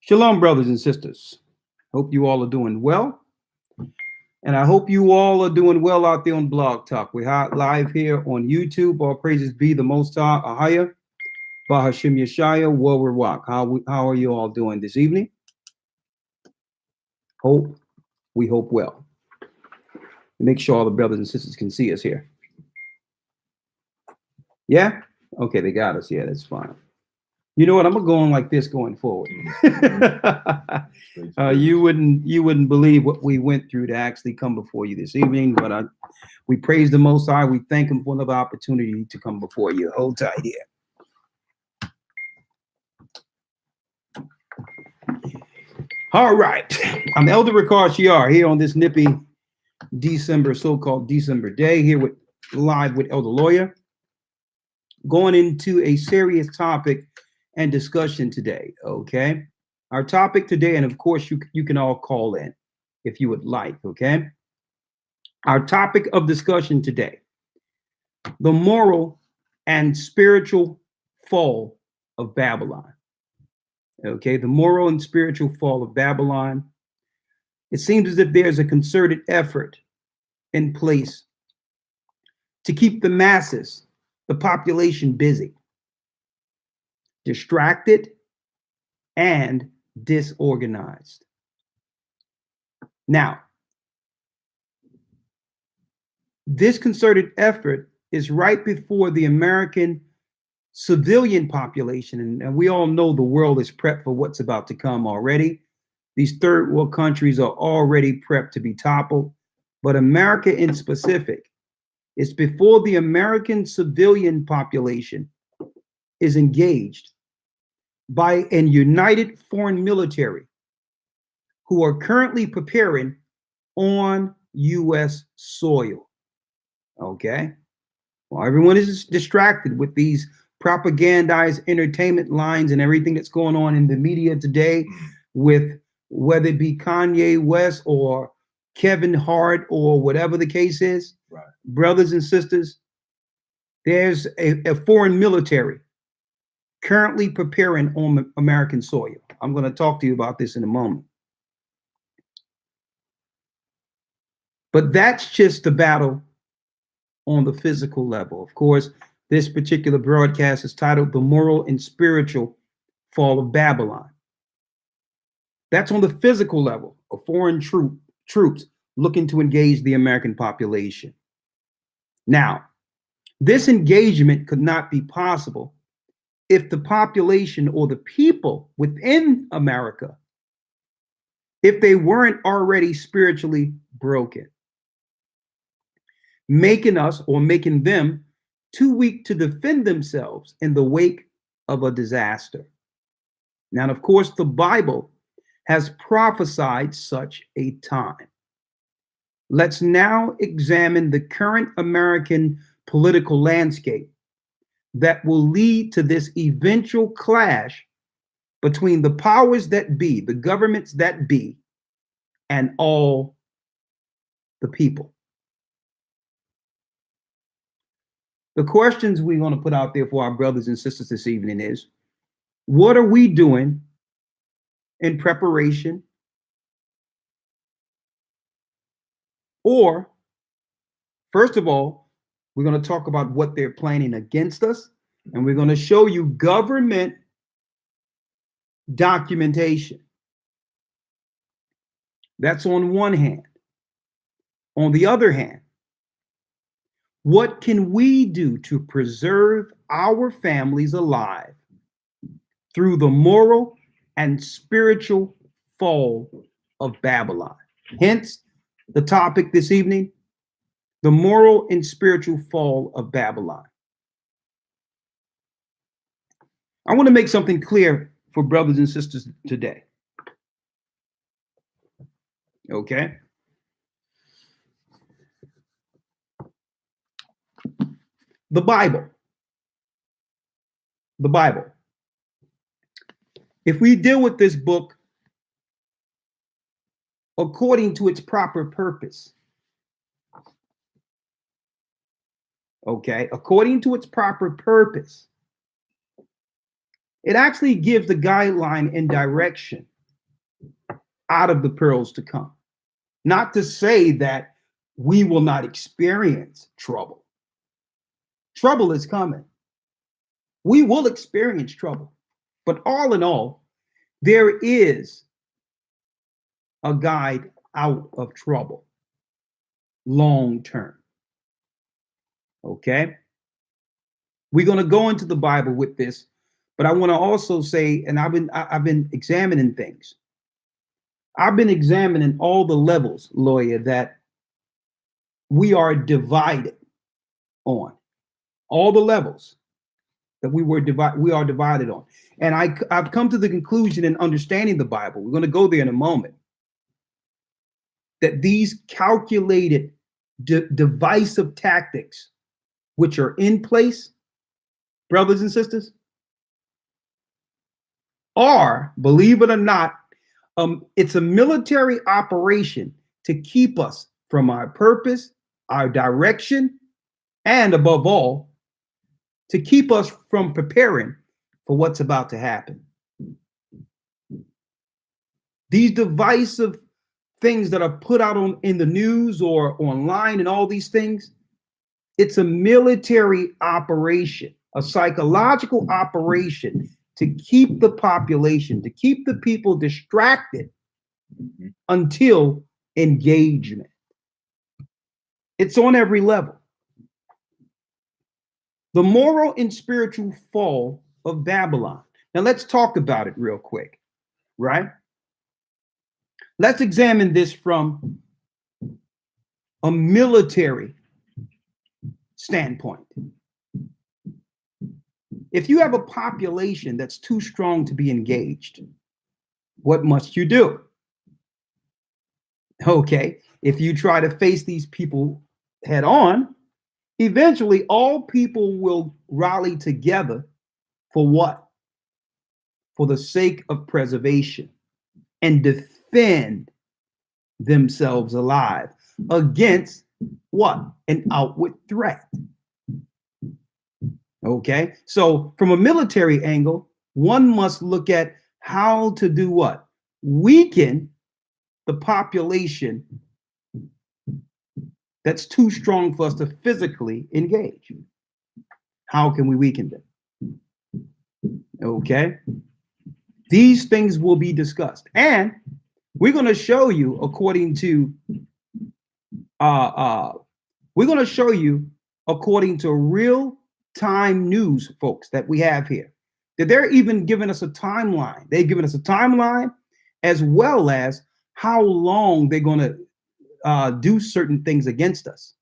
Shalom, brothers and sisters. Hope you all are doing well. And I hope you all are doing well out there on Blog Talk. We're live here on YouTube. All praises be the Most High, Ahaya, Bahashim Yeshaya, Warrior Walk. How are you all doing this evening? We hope well. Make sure all the brothers and sisters can see us here. Yeah? Okay, they got us. Yeah, that's fine. You know what? I'm gonna go on like this going forward. You wouldn't believe what we went through to actually come before you this evening. But we praise the Most High. We thank Him for another opportunity to come before you. Hold tight here. All right, I'm Elder Ricard Shiar here on this nippy December, so-called December day, here live with Elder Lawyer, going into a serious topic and discussion today. Okay, our topic today, and of course you can all call in if you would like. Okay, our topic of discussion today: the moral and spiritual fall of Babylon. Okay, the moral and spiritual fall of Babylon. It seems as if there's a concerted effort in place to keep the masses, the population, busy, distracted, and disorganized. Now, this concerted effort is right before the American civilian population, and we all know the world is prepped for what's about to come already. These third world countries are already prepped to be toppled, but America in specific, it's before the American civilian population is engaged by an united foreign military who are currently preparing on U.S. soil. Okay? Well, everyone is distracted with these propagandized entertainment lines and everything that's going on in the media today, with whether it be Kanye West or Kevin Hart or whatever the case is. Right. Brothers and sisters, there's a foreign military currently preparing on American soil. I'm going to talk to you about this in a moment. But that's just the battle on the physical level. Of course, this particular broadcast is titled The Moral and Spiritual Fall of Babylon. That's on the physical level of foreign troops looking to engage the American population. Now, this engagement could not be possible if the population or the people within America, if they weren't already spiritually broken, making us or making them too weak to defend themselves in the wake of a disaster. Now, of course, the Bible has prophesied such a time. Let's now examine the current American political landscape that will lead to this eventual clash between the powers that be, the governments that be, and all the people. The questions we're going to put out there for our brothers and sisters this evening is, what are we doing in preparation? Or, first of all, we're going to talk about what they're planning against us, and we're going to show you government documentation. That's on one hand. On the other hand, what can we do to preserve our families alive through the moral and spiritual fall of Babylon? Hence, the topic this evening, the moral and spiritual fall of Babylon. I want to make something clear for brothers and sisters today. Okay? The Bible. If we deal with this book according to its proper purpose, okay, according to its proper purpose, it actually gives the guideline and direction out of the perils to come. Not to say that we will not experience trouble. Trouble is coming. We will experience trouble. But all in all, there is a guide out of trouble long term. Okay? We're going to go into the Bible with this, but I want to also say, and I've been examining things. I've been examining all the levels, lawyer, that we are divided on. All the levels that we are divided on. And I've come to the conclusion in understanding the Bible, we're going to go there in a moment, that these calculated divisive tactics which are in place, brothers and sisters, are, believe it or not, it's a military operation to keep us from our purpose, our direction, and above all, to keep us from preparing for what's about to happen. These divisive things that are put out in the news or online and all these things, it's a military operation, a psychological operation to keep the population, to keep the people distracted until engagement. It's on every level. The moral and spiritual fall of Babylon. Now let's talk about it real quick, right? Let's examine this from a military standpoint. If you have a population that's too strong to be engaged, what must you do? Okay, if you try to face these people head on, eventually all people will rally together for what? For the sake of preservation and defend themselves alive against what? An outward threat. Okay, so from a military angle, one must look at how to do what? Weaken the population that's too strong for us to physically engage. How can we weaken them? Okay, these things will be discussed, and we're going to show you according to real-time news, folks, that we have here, that they're even giving us a timeline. They've given us a timeline as well as how long they're going to do certain things against us.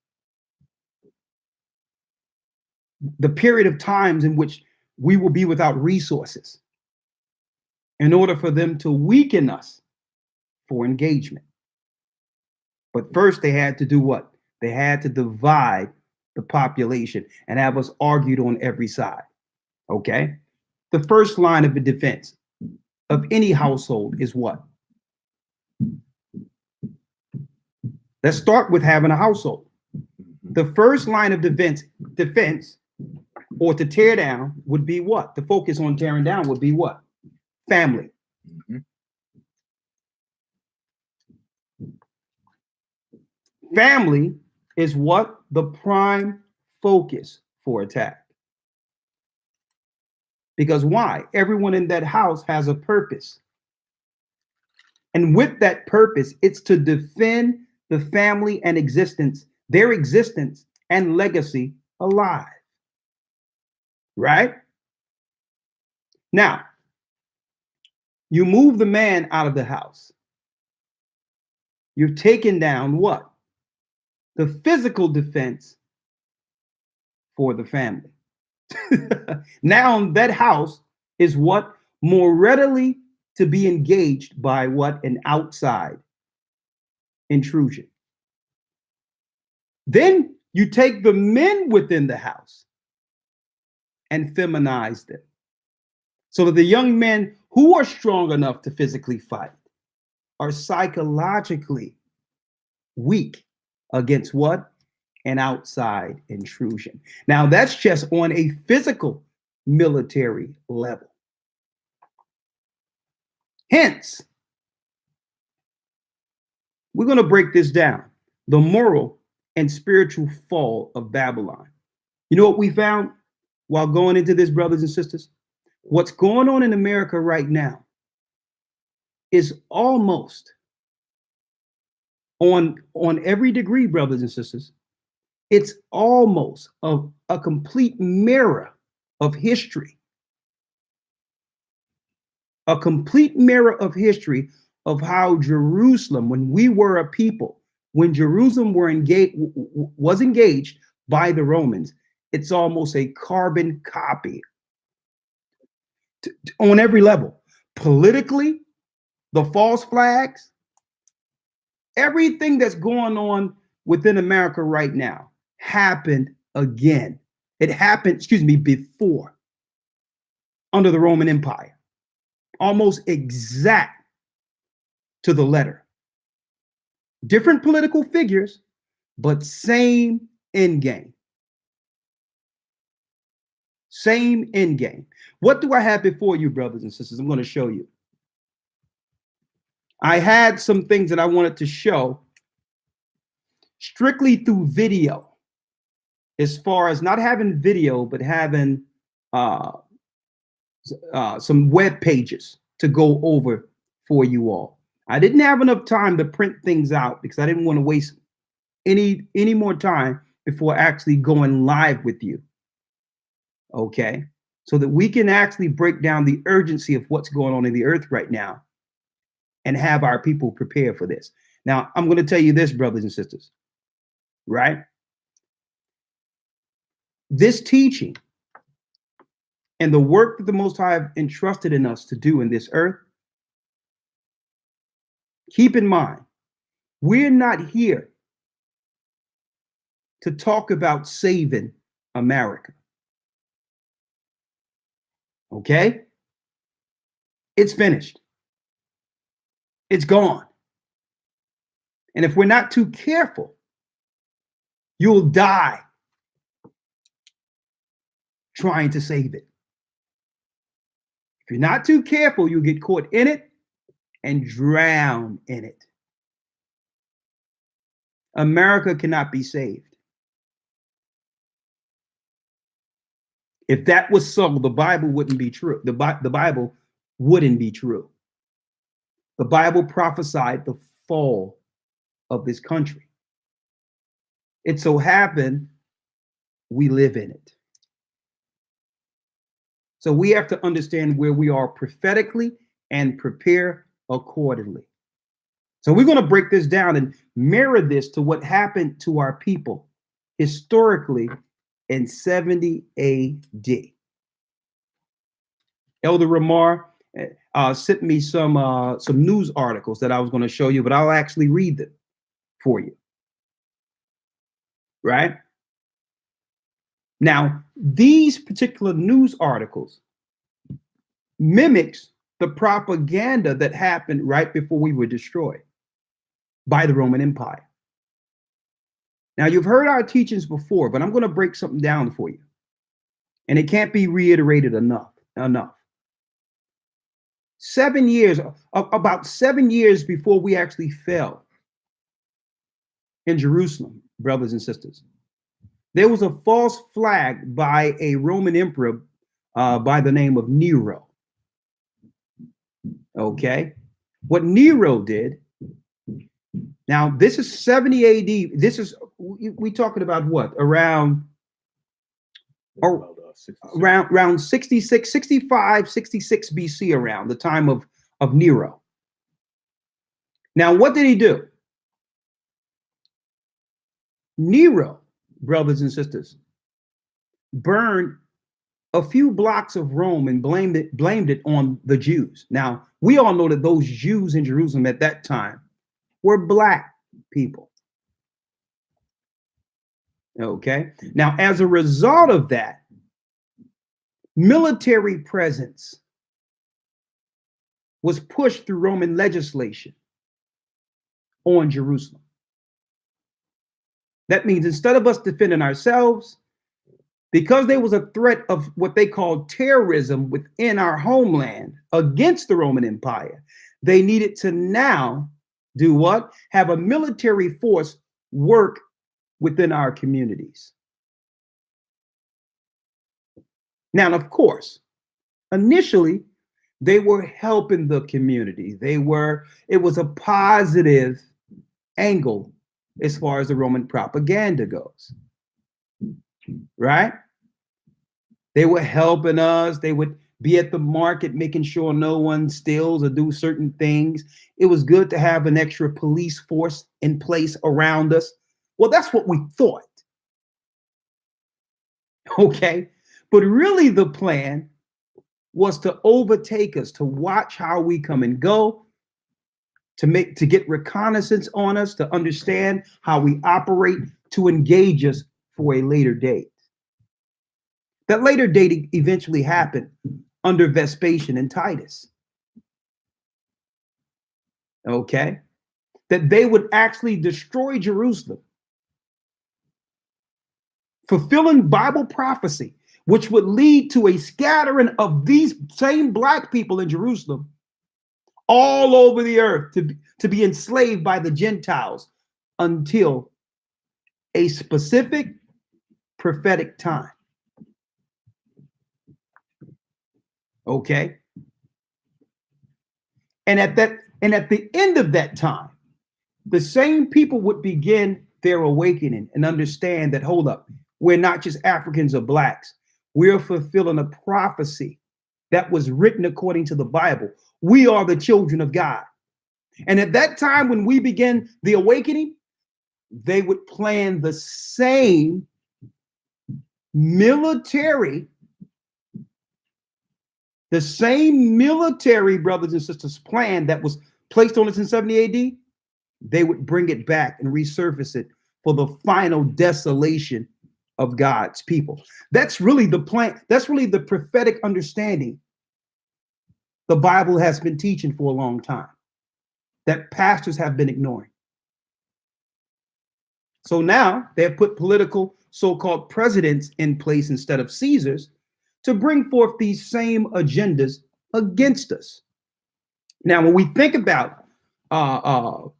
The period of times in which we will be without resources in order for them to weaken us for engagement. But first they had to do what? They had to divide the population and have us argued on every side. Okay? The first line of the defense of any household is what? Let's start with having a household. The first line of defense, or to tear down, would be what? The focus on tearing down would be what? Family. Family is what? The prime focus for attack. Because why? Everyone in that house has a purpose. And with that purpose, it's to defend the family and their existence and legacy alive. Right? Now, you move the man out of the house. You've taken down what? The physical defense for the family. Now that house is what? More readily to be engaged by what? An outside intrusion. Then you take the men within the house and feminize them, so that the young men who are strong enough to physically fight are psychologically weak against what? An outside intrusion. Now that's just on a physical military level. Hence, We're going to break this down. The moral and spiritual fall of Babylon. You know what we found while going into this, brothers and sisters? What's going on in America right now is almost on every degree, brothers and sisters, it's almost a complete mirror of history. A complete mirror of history of how Jerusalem, when we were a people, when Jerusalem was engaged by the Romans, it's almost a carbon copy on every level. Politically, the false flags, everything that's going on within America right now happened again. It happened, before, under the Roman Empire. Almost exact to the letter. Different political figures, but same end game. Same end game. What do I have before you, brothers and sisters? I'm going to show you. I had some things that I wanted to show strictly through video, as far as not having video, but having some web pages to go over for you all. I didn't have enough time to print things out because I didn't want to waste any more time before actually going live with you. Okay, so that we can actually break down the urgency of what's going on in the earth right now and have our people prepare for this. Now, I'm going to tell you this, brothers and sisters, right? This teaching and the work that the Most High have entrusted in us to do in this earth, keep in mind, we're not here to talk about saving America. Okay? It's finished. It's gone. And if we're not too careful, you'll die trying to save it. If you're not too careful, you'll get caught in it and drown in it. America cannot be saved. If that was so, the Bible wouldn't be true. The Bible wouldn't be true. The Bible prophesied the fall of this country. It so happened we live in it. So we have to understand where we are prophetically and prepare accordingly. So we're going to break this down and mirror this to what happened to our people historically in 70 AD. Elder Ramar sent me some news articles that I was going to show you, but I'll actually read them for you. Right? Now, these particular news articles mimics the propaganda that happened right before we were destroyed by the Roman Empire. Now, you've heard our teachings before, but I'm going to break something down for you. And it can't be reiterated enough. 7 years, about 7 years before we actually fell in Jerusalem, brothers and sisters, there was a false flag by a Roman emperor by the name of Nero. Okay, what Nero did. Now, this is 70 AD. This is, we talking about what? Around 66, 65, 66 BC, around the time of Nero. Now, what did he do? Nero, brothers and sisters, burned a few blocks of Rome and blamed it on the Jews. Now, we all know that those Jews in Jerusalem at that time were black people. Okay. Now, as a result of that, military presence was pushed through Roman legislation on Jerusalem. That means instead of us defending ourselves, because there was a threat of what they called terrorism within our homeland against the Roman Empire, they needed to now Do what? Have a military force work within our communities. Now, of course, initially, they were helping the community. It was a positive angle as far as the Roman propaganda goes, right? They were helping us. They would be at the market making sure no one steals or do certain things. It was good to have an extra police force in place around us. Well, that's what we thought. Okay. But really, the plan was to overtake us, to watch how we come and go, to get reconnaissance on us, to understand how we operate, to engage us for a later date. That later date eventually happened under Vespasian and Titus. Okay? That they would actually destroy Jerusalem, fulfilling Bible prophecy, which would lead to a scattering of these same black people in Jerusalem all over the earth to be enslaved by the Gentiles until a specific prophetic time. Okay? And at the end of that time, the same people would begin their awakening and understand that, hold up, we're not just Africans or blacks. We're fulfilling a prophecy that was written according to the Bible. We are the children of God. And at that time, when we begin the awakening, they would plan the same military, brothers and sisters, plan that was placed on us in 70 AD. They would bring it back and resurface it for the final desolation of God's people. That's really the plan. That's really the prophetic understanding the Bible has been teaching for a long time, that pastors have been ignoring. So now they have put political so-called presidents in place instead of Caesars to bring forth these same agendas against us. Now, when we think about, and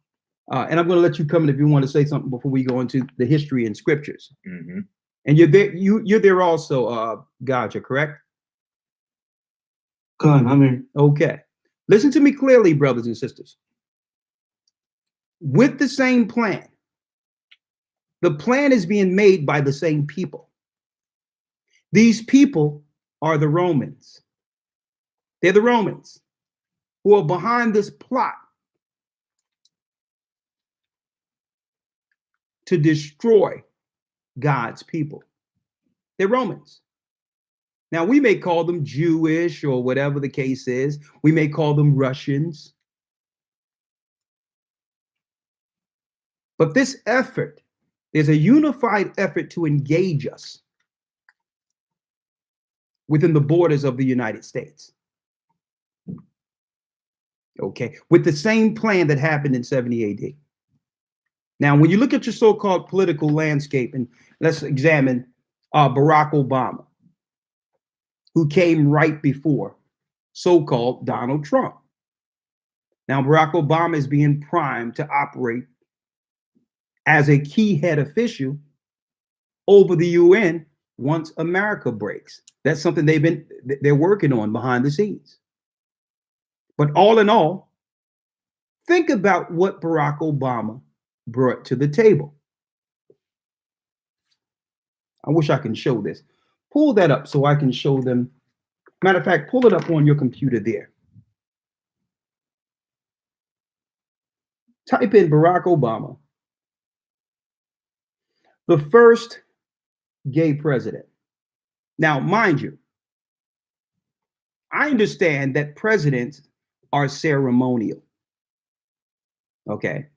I'm going to let you come in if you want to say something before we go into the history and scriptures. Mm-hmm. And you're there. You're there also, Gocc, correct? Go on, I'm here. Okay. Listen to me clearly, brothers and sisters. With the same plan, the plan is being made by the same people. These people are the Romans. They're the Romans who are behind this plot to destroy God's people. They're Romans. Now, we may call them Jewish or whatever the case is. We may call them Russians. But this effort is a unified effort to engage us within the borders of the United States. Okay, with the same plan that happened in 70 AD. Now, when you look at your so-called political landscape, and let's examine Barack Obama, who came right before so-called Donald Trump. Now, Barack Obama is being primed to operate as a key head official over the UN once America breaks. That's something they're working on behind the scenes. But all in all, think about what Barack Obama brought to the table. I wish I can show this. Pull that up so I can show them. Matter of fact, pull it up on your computer there. Type in Barack Obama, the first gay president. Now, mind you, I understand that presidents are ceremonial. Okay.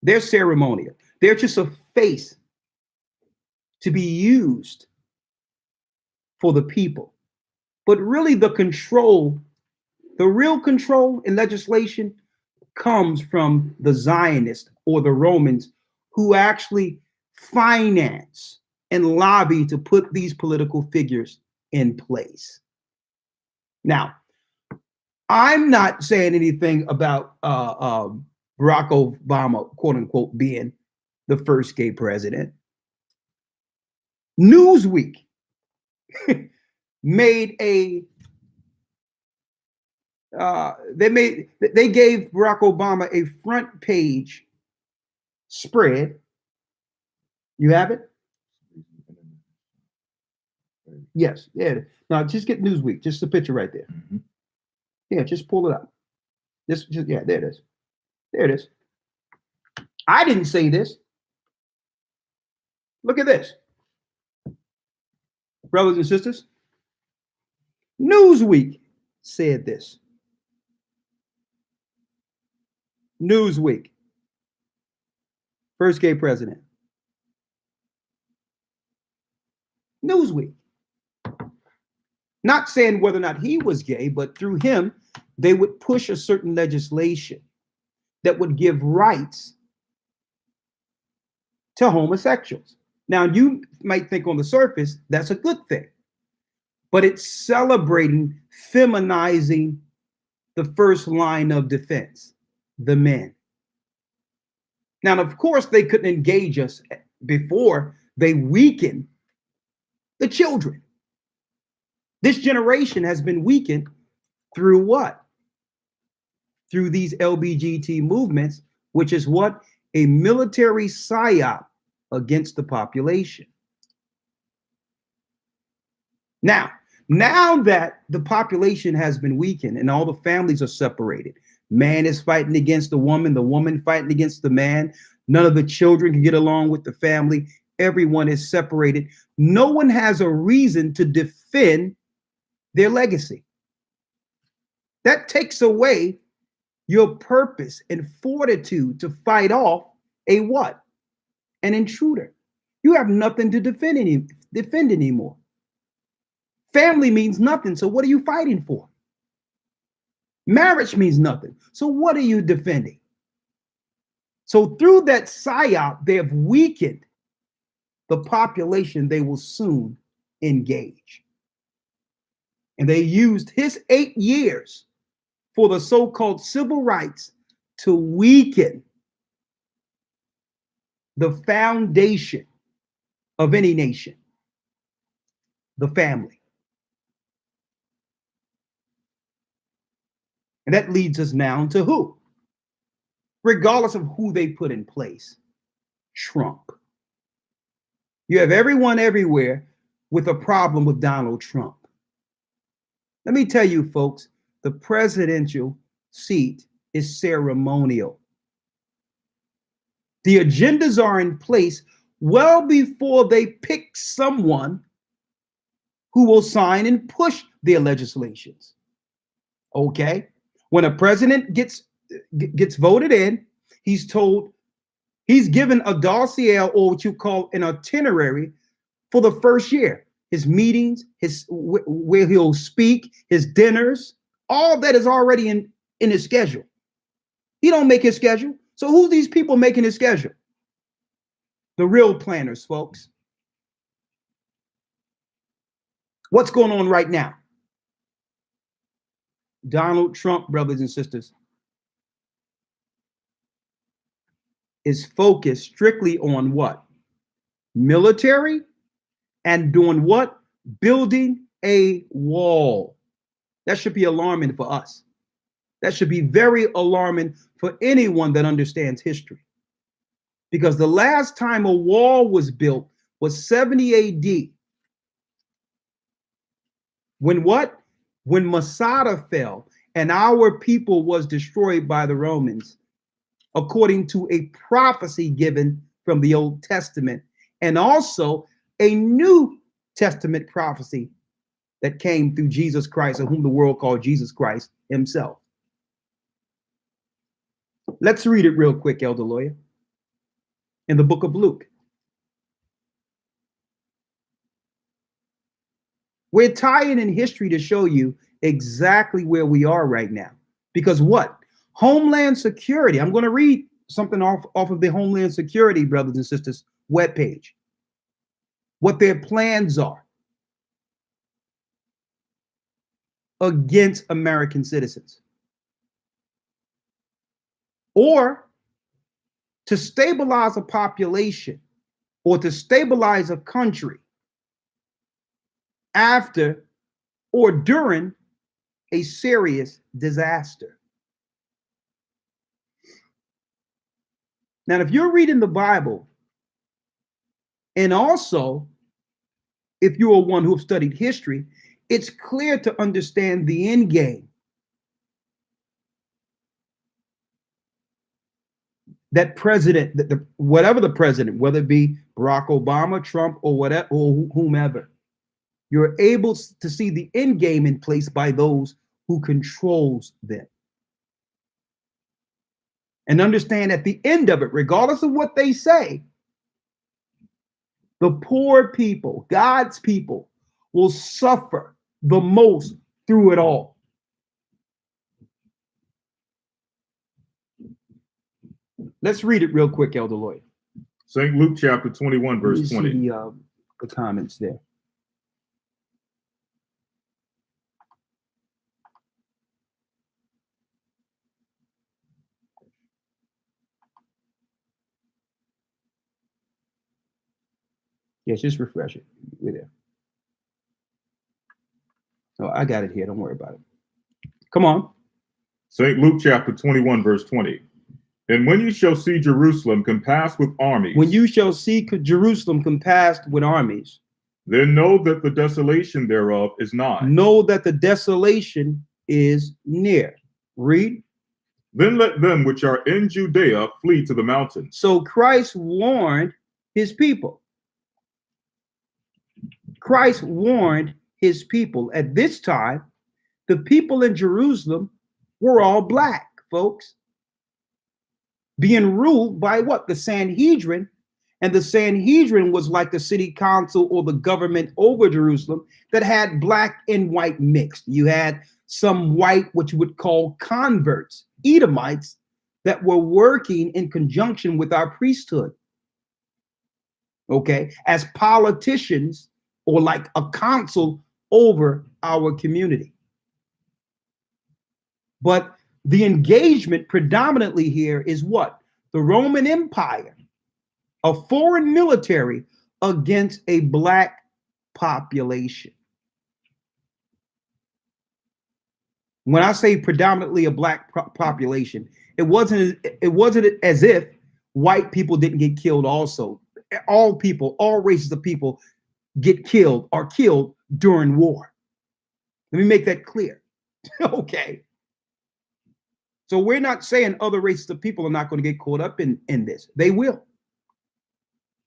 They're ceremonial. They're just a face to be used for the people. But really the real control in legislation comes from the Zionists or the Romans, who actually finance and lobby to put these political figures in place. Now, I'm not saying anything about Barack Obama, quote unquote, being the first gay president. Newsweek made a they gave Barack Obama a front page spread. You have it? Yes. Yeah. Now just get Newsweek. Just the picture right there. Mm-hmm. Yeah, just pull it up. Yeah, there it is. There it is. I didn't say this. Look at this. Brothers and sisters, Newsweek said this. Newsweek, first gay president. Newsweek. Not saying whether or not he was gay, but through him, they would push a certain legislation that would give rights to homosexuals. Now, you might think on the surface, that's a good thing, but it's celebrating, feminizing the first line of defense, the men. Now, of course, they couldn't engage us before they weakened the children. This generation has been weakened through what? Through these LBGT movements, which is what? A military psyop against the population. Now that the population has been weakened and all the families are separated, man is fighting against the woman fighting against the man, none of the children can get along with the family, everyone is separated. No one has a reason to defend their legacy. That takes away your purpose and fortitude to fight off a what? An intruder. You have nothing to defend anymore. Family means nothing, so what are you fighting for? Marriage means nothing, so what are you defending? So through that psyop, they have weakened the population they will soon engage. And they used his 8 years for the so-called civil rights to weaken the foundation of any nation, the family. And that leads us now to who? Regardless of who they put in place, Trump. You have everyone everywhere with a problem with Donald Trump. Let me tell you, folks, the presidential seat is ceremonial. The agendas are in place well before they pick someone who will sign and push their legislations. Okay? When a president gets voted in, he's told, he's given a dossier, or what you call an itinerary, for the first year. His meetings, where he'll speak, his dinners, all that is already in his schedule. He don't make his schedule. So who's these people making his schedule? The real planners, folks. What's going on right now? Donald Trump, brothers and sisters, is focused strictly on what? Military, and doing what? Building a wall. That should be alarming for us. That should be very alarming for anyone that understands history. Because the last time a wall was built was 70 AD. When what? When Masada fell and our people was destroyed by the Romans, according to a prophecy given from the Old Testament, and also a New Testament prophecy that came through Jesus Christ, of whom the world called Jesus Christ himself. Let's read it real quick, Elder Lawyer. In the book of Luke. We're tying in history to show you exactly where we are right now. Because what? Homeland Security. I'm going to read something off of the Homeland Security, brothers and sisters, webpage. What their plans are. against American citizens, or to stabilize a population or to stabilize a country after or during a serious disaster. Now, if you're reading the Bible, and also if you are one who have studied history, it's clear to understand the end game. That president, whatever the president, whether it be Barack Obama, Trump, or whatever, or whomever, you're able to see the end game in place by those who controls them. And understand at the end of it, regardless of what they say, the poor people, God's people, will suffer the most through it all. Let's read it real quick, Elder Lloyd. St. Luke chapter 21, verse 20. See the comments there. Yes, just refresh it. We're there. Oh, I got it here. Don't worry about it. Come on. St. Luke chapter 21, verse 20. And when you shall see Jerusalem compassed with armies. When you shall see Jerusalem compassed with armies. Then know that the desolation thereof is nigh. Know that the desolation is near. Read. Then let them which are in Judea flee to the mountains. So Christ warned his people. Christ warned his people. At this time, the people in Jerusalem were all black, folks. Being ruled by what? The Sanhedrin. And the Sanhedrin was like the city council or the government over Jerusalem that had black and white mixed. You had some white, what you would call converts, Edomites, that were working in conjunction with our priesthood. Okay, as politicians or like a council over our community. But the engagement predominantly here is what? The Roman Empire, a foreign military against a black population. When I say predominantly a black population, it wasn't as if white people didn't get killed also. All people, all races of people get killed or killed during war. Let me make that clear. Okay. So we're not saying other races of people are not going to get caught up in this. They will.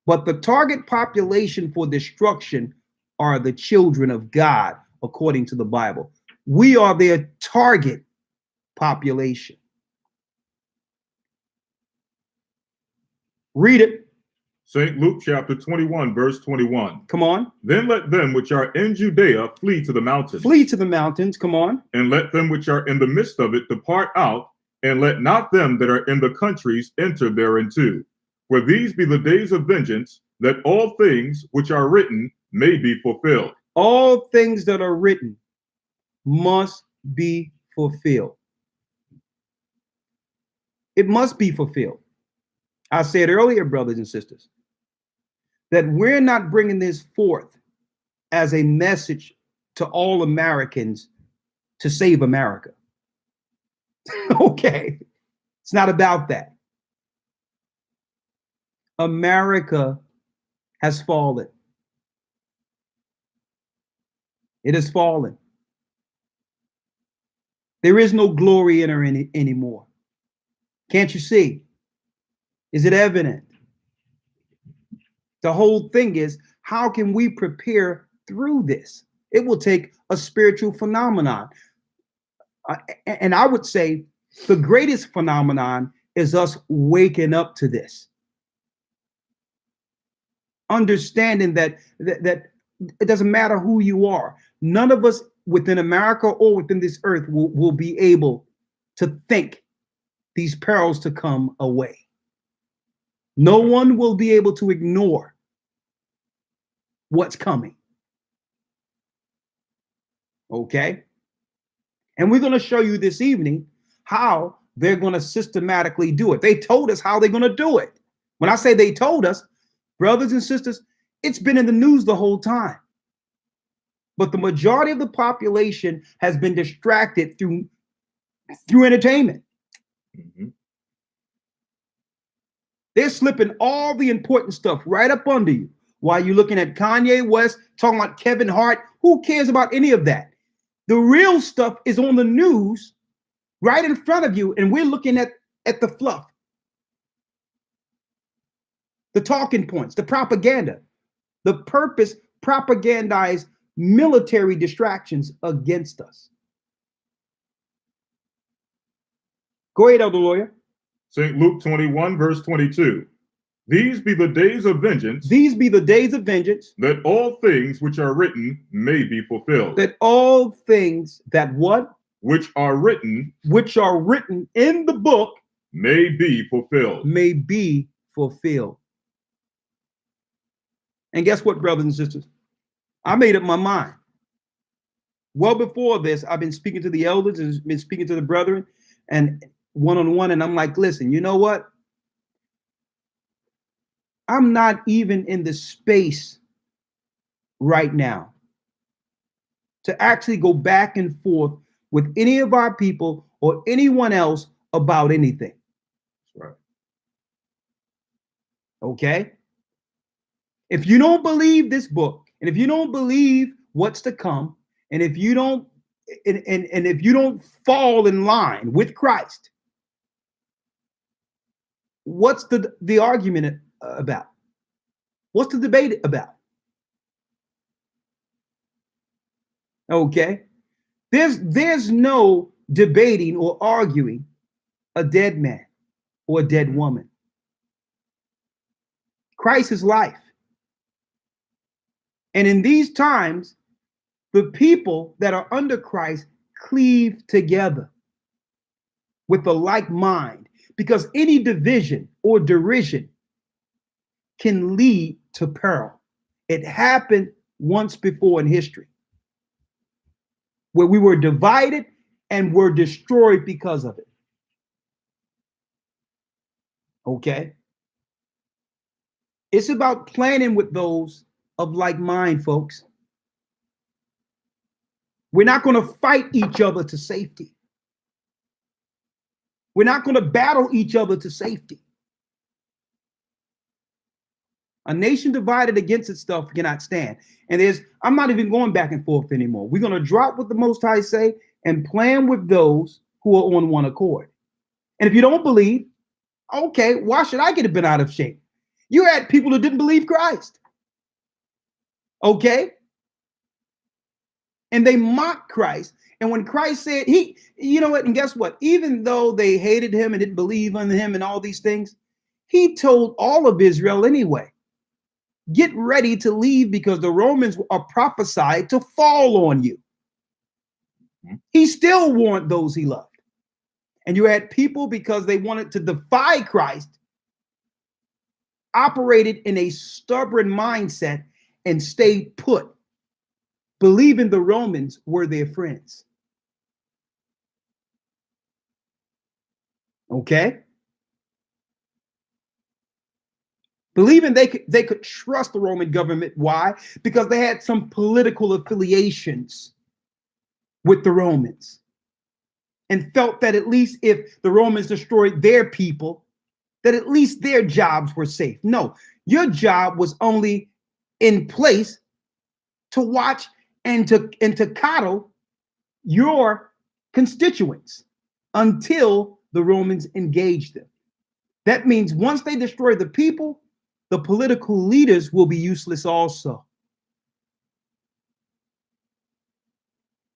But the target population for destruction are the children of God, according to the Bible. We are their target population. Read it. St. Luke chapter 21, verse 21. Come on. Then let them which are in Judea flee to the mountains. Flee to the mountains. Come on. And let them which are in the midst of it depart out, and let not them that are in the countries enter thereinto. For these be the days of vengeance, that all things which are written may be fulfilled. All things that are written must be fulfilled. It must be fulfilled. I said earlier, brothers and sisters, that we're not bringing this forth as a message to all Americans to save America. Okay, it's not about that. America has fallen. It has fallen. There is no glory in her anymore. Can't you see? Is it evident? The whole thing is, how can we prepare through this? It will take a spiritual phenomenon. And I would say the greatest phenomenon is us waking up to this. Understanding that it doesn't matter who you are. None of us within America or within this earth will be able to think these perils to come away. No one will be able to ignore what's coming. Okay? And we're going to show you this evening how they're going to systematically do it. They told us how they're going to do it. When I say they told us, brothers and sisters, it's been in the news the whole time. But the majority of the population has been distracted through entertainment. Mm-hmm. They're slipping all the important stuff right up under you while you're looking at Kanye West, talking about Kevin Hart. Who cares about any of that? The real stuff is on the news right in front of you, and we're looking at the fluff, the talking points, the propaganda. The purpose propagandize military distractions against us. Go ahead, Elder Lawyer. St. Luke 21, verse 22. These be the days of vengeance. These be the days of vengeance. That all things which are written may be fulfilled. That all things that what? Which are written. Which are written in the book. May be fulfilled. May be fulfilled. And guess what, brothers and sisters? I made up my mind. Well, before this, I've been speaking to the elders and been speaking to the brethren and one-on-one, and I'm like, listen, you know what? I'm not even in the space right now to actually go back and forth with any of our people or anyone else about anything. Right. Okay? If you don't believe this book, and if you don't believe what's to come, and if you don't and if you don't fall in line with Christ, what's the argument about? What's the debate about? Okay? There's no debating or arguing a dead man or a dead woman. Christ is life. And in these times, the people that are under Christ cleave together with a like mind, because any division or derision can lead to peril. It happened once before in history, where we were divided and were destroyed because of it. Okay? It's about planning with those of like mind, folks. We're not going to fight each other to safety. We're not going to battle each other to safety. A nation divided against itself cannot stand. And I'm not even going back and forth anymore. We're going to drop what the Most High say and plan with those who are on one accord. And if you don't believe, okay, why should I get bent out of shape? You had people who didn't believe Christ. Okay? And they mocked Christ. And when Christ said, you know what, and guess what? Even though they hated him and didn't believe in him and all these things, he told all of Israel anyway, get ready to leave because the Romans are prophesied to fall on you. He still warned those he loved. And you had people, because they wanted to defy Christ, operated in a stubborn mindset and stayed put, believing the Romans were their friends. Okay? Believing they could trust the Roman government. Why? Because they had some political affiliations with the Romans and felt that at least if the Romans destroyed their people, that at least their jobs were safe. No, your job was only in place to watch and to coddle your constituents until the Romans engaged them. That means once they destroy the people, the political leaders will be useless also.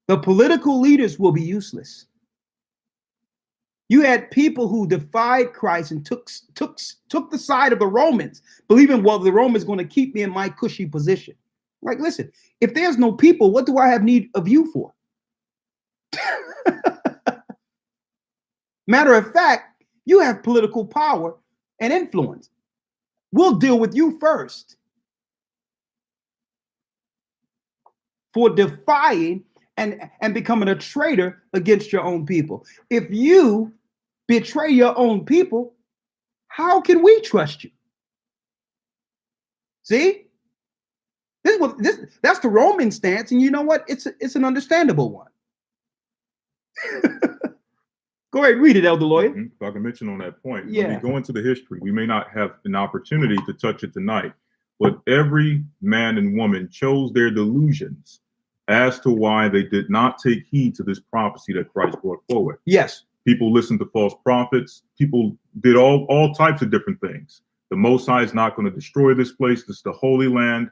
The political leaders will be useless. You had people who defied Christ and took the side of the Romans, believing, well, the Romans going to keep me in my cushy position. Like, listen, if there's no people, what do I have need of you for? Matter of fact, you have political power and influence. We'll deal with you first for defying and becoming a traitor against your own people. If you betray your own people, how can we trust you? See? That's the Roman stance, and you know what? It's an understandable one. Go ahead, read it, Elder Lawyer. If I can mention on that point, when Yeah. we go into the history, we may not have an opportunity to touch it tonight, but every man and woman chose their delusions as to why they did not take heed to this prophecy that Christ brought forward. Yes. People listened to false prophets. People did all types of different things. The Most High is not going to destroy this place. This is the Holy Land.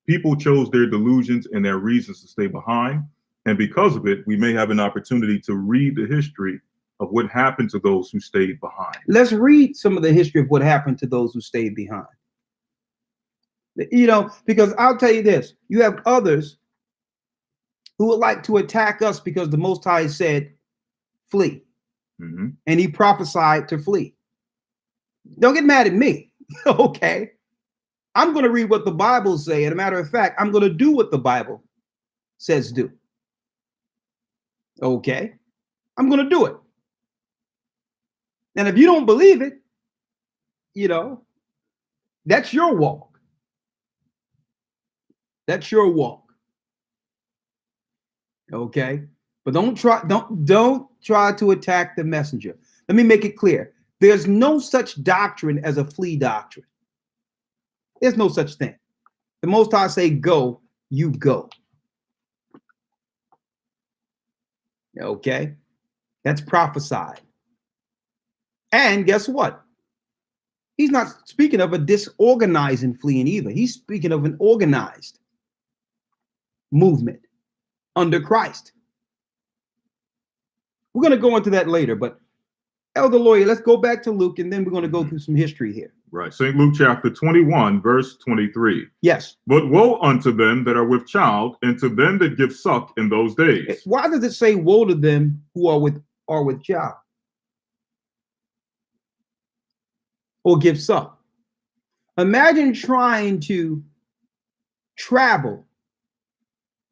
People chose their delusions and their reasons to stay behind. And because of it, we may have an opportunity to read the history of what happened to those who stayed behind. Let's read some of the history of what happened to those who stayed behind. You know, because I'll tell you this, you have others who would like to attack us because the Most High said, flee. Mm-hmm. And he prophesied to flee. Don't get mad at me, okay? I'm going to read what the Bible says. And a matter of fact, I'm going to do what the Bible says do. Okay? I'm going to do it. And if you don't believe it, you know, that's your walk. That's your walk. Okay? But don't try to attack the messenger. Let me make it clear. There's no such doctrine as a flee doctrine. There's no such thing. The Most High say go, you go. Okay? That's prophesied. And guess what? He's not speaking of a disorganized and fleeing either. He's speaking of an organized movement under Christ. We're going to go into that later, but Elder Lawyer, let's go back to Luke, and then we're going to go through some history here. Right. St. Luke chapter 21, verse 23. Yes. But woe unto them that are with child, and to them that give suck in those days. Why does it say woe to them who are with child? Or give suck? Imagine trying to travel,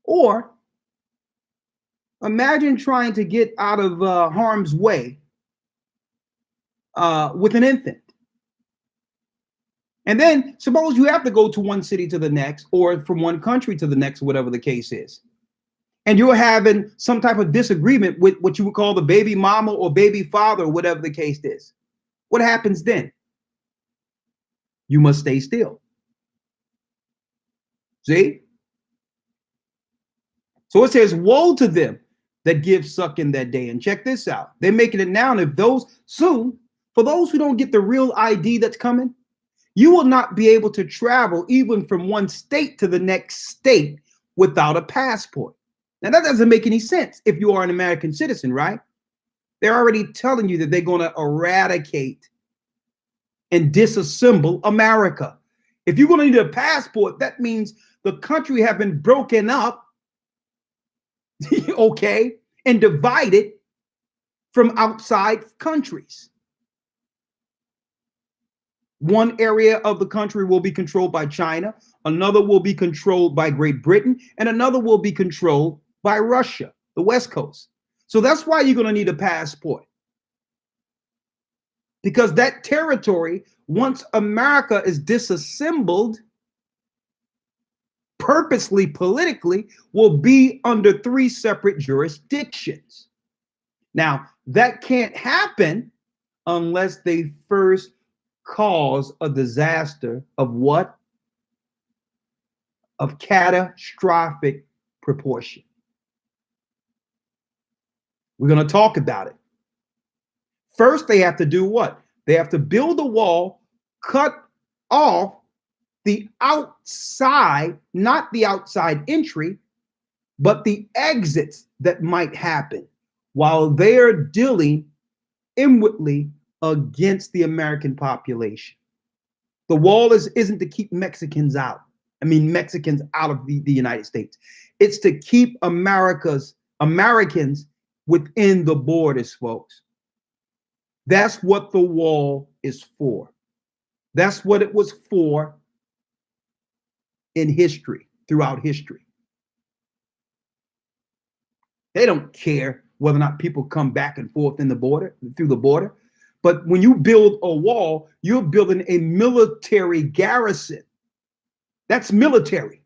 or imagine trying to get out of harm's way with an infant. And then suppose you have to go to one city to the next, or from one country to the next, whatever the case is. And you're having some type of disagreement with what you would call the baby mama or baby father, or whatever the case is. What happens then? You must stay still. See? So it says, woe to them that give suck in that day. And check this out. They're making it now. And if those soon, for those who don't get the real ID that's coming, you will not be able to travel even from one state to the next state without a passport. Now, that doesn't make any sense if you are an American citizen, right? They're already telling you that they're going to eradicate and disassemble America. If you're going to need a passport, that means the country have been broken up, okay, and divided from outside countries. One area of the country will be controlled by China, another will be controlled by Great Britain, and another will be controlled by Russia, the West Coast. So that's why you're going to need a passport. Because that territory, once America is disassembled, purposely, politically, will be under 3 separate jurisdictions. Now, that can't happen unless they first cause a disaster of what? Of catastrophic proportion. We're going to talk about it. First, they have to do what? They have to build a wall, cut off the outside, not the outside entry, but the exits that might happen while they're dealing inwardly against the American population. The wall isn't to keep Mexicans out. Mexicans out of the United States. It's to keep Americans within the borders, folks. That's what the wall is for. That's what it was for in history, throughout history. They don't care whether or not people come back and forth in the border, through the border. But when you build a wall, you're building a military garrison. That's military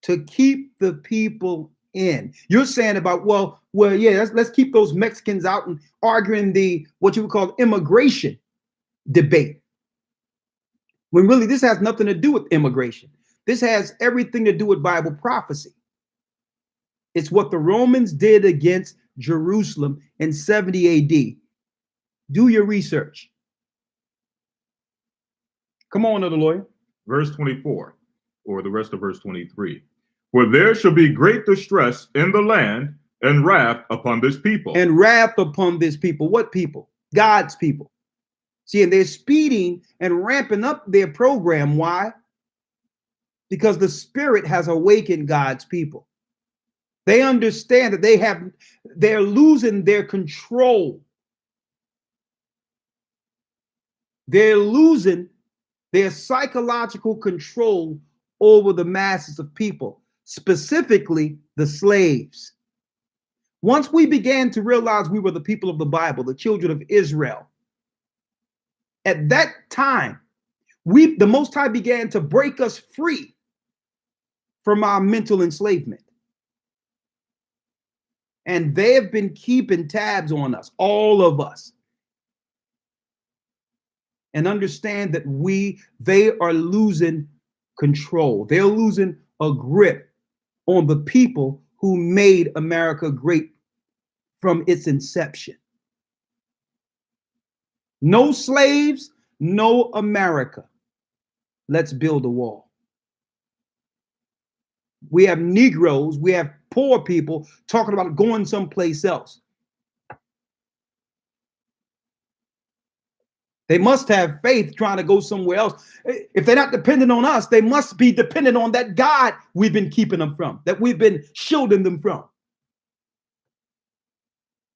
to keep the people in. You're saying about, well, yeah, let's keep those Mexicans out and arguing the what you would call immigration debate. When really this has nothing to do with immigration. This has everything to do with Bible prophecy. It's what the Romans did against Jerusalem in 70 AD. Do your research. Come on, other lawyer. Verse 24, or the rest of verse 23. For there shall be great distress in the land and wrath upon this people. And wrath upon this people. What people? God's people. See, and they're speeding and ramping up their program. Why? Because the Spirit has awakened God's people. They understand that they're losing their control. They're losing their psychological control over the masses of people, specifically the slaves. Once we began to realize we were the people of the Bible, the children of Israel, at that time, the Most High began to break us free from our mental enslavement. And they have been keeping tabs on us, all of us. And understand that they are losing control. They're losing a grip on the people who made America great from its inception. No slaves, no America. Let's build a wall. We have Negroes, we have poor people talking about going someplace else. They must have faith trying to go somewhere else. If they're not dependent on us, they must be dependent on that God we've been keeping them from, that we've been shielding them from.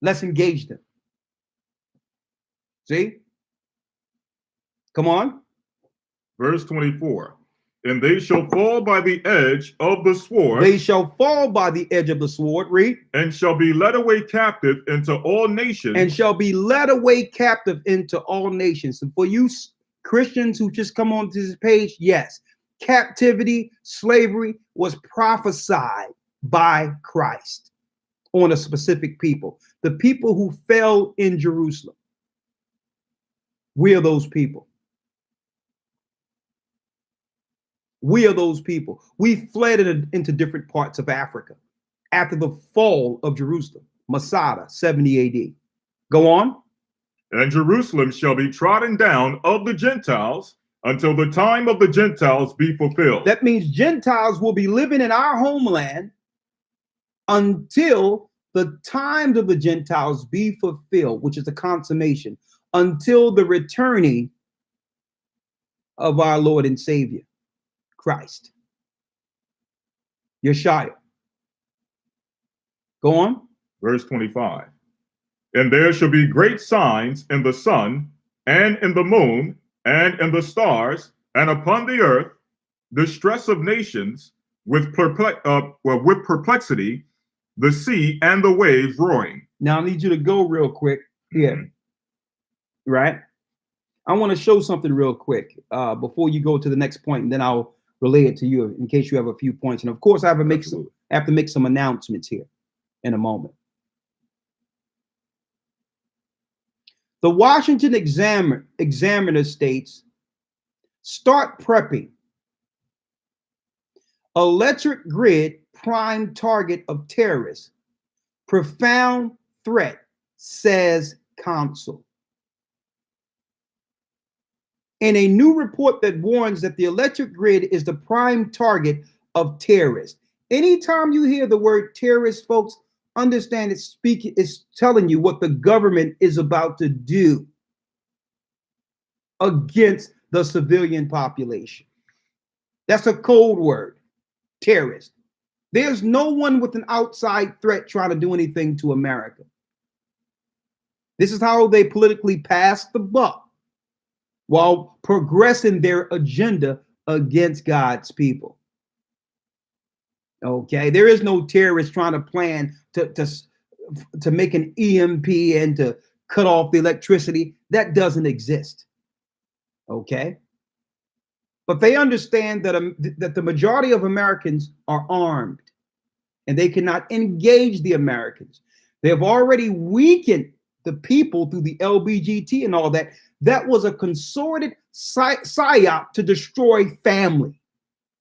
Let's engage them. See? Come on. Verse 24. And they shall fall by the edge of the sword. They shall fall by the edge of the sword. Read. And shall be led away captive into all nations. And shall be led away captive into all nations. And for you Christians who just come onto this page, yes, captivity, slavery was prophesied by Christ on a specific people. The people who fell in Jerusalem. We are those people. We are those people. We fled into different parts of Africa after the fall of Jerusalem, Masada, 70 AD. Go on. And Jerusalem shall be trodden down of the Gentiles until the time of the Gentiles be fulfilled. That means Gentiles will be living in our homeland until the times of the Gentiles be fulfilled, which is the consummation, until the returning of our Lord and Savior, Christ. Yeshua. Go on. Verse 25. And there shall be great signs in the sun, and in the moon, and in the stars, and upon the earth, distress of nations, with perplexity, the sea and the waves roaring. Now I need you to go real quick here, right? I want to show something real quick before you go to the next point, and then I'll relay it to you in case you have a few points. And of course, I have to make some announcements here in a moment. The Washington Examiner states, start prepping. Electric grid prime target of terrorists. Profound threat, says counsel. In a new report that warns that the electric grid is the prime target of terrorists. Anytime you hear the word terrorist, folks, understand it's telling you what the government is about to do against the civilian population. That's a code word, terrorist. There's no one with an outside threat trying to do anything to America. This is how they politically pass the buck while progressing their agenda against God's people. Okay, there is no terrorist trying to plan to make an EMP and to cut off the electricity. That doesn't exist. Okay, but they understand that the majority of Americans are armed and they cannot engage the Americans. They have already weakened the people through the LBGT and all that. That was a concerted psyop to destroy family.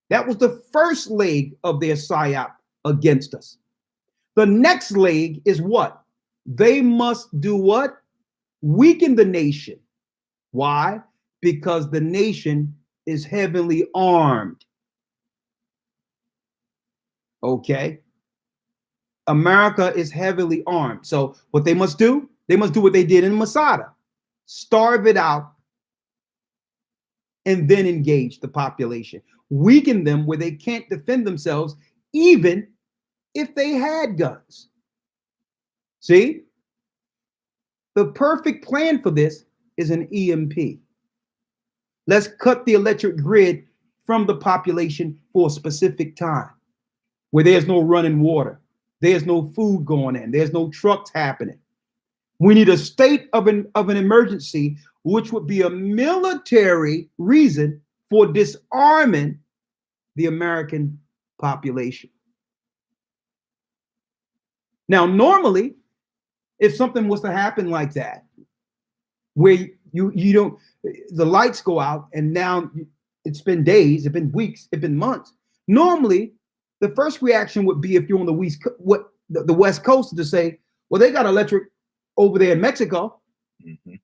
That was the first leg of their psyop against us. The next leg is what? They must do what? Weaken the nation. Why? Because the nation is heavily armed. Okay? America is heavily armed. So what they must do what they did in Masada. Starve it out and then engage the population. Weaken them where they can't defend themselves, even if they had guns. See? The perfect plan for this is an EMP. Let's cut the electric grid from the population for a specific time where there's no running water, there's no food going in, there's no trucks happening. We need a state of an emergency, which would be a military reason for disarming the American population. Now, normally, if something was to happen like that, where you don't, the lights go out and now it's been days, it's been weeks, it's been months. Normally, the first reaction would be, if you're on the West Coast, to say, well, they got electric over there in Mexico. Mm-hmm.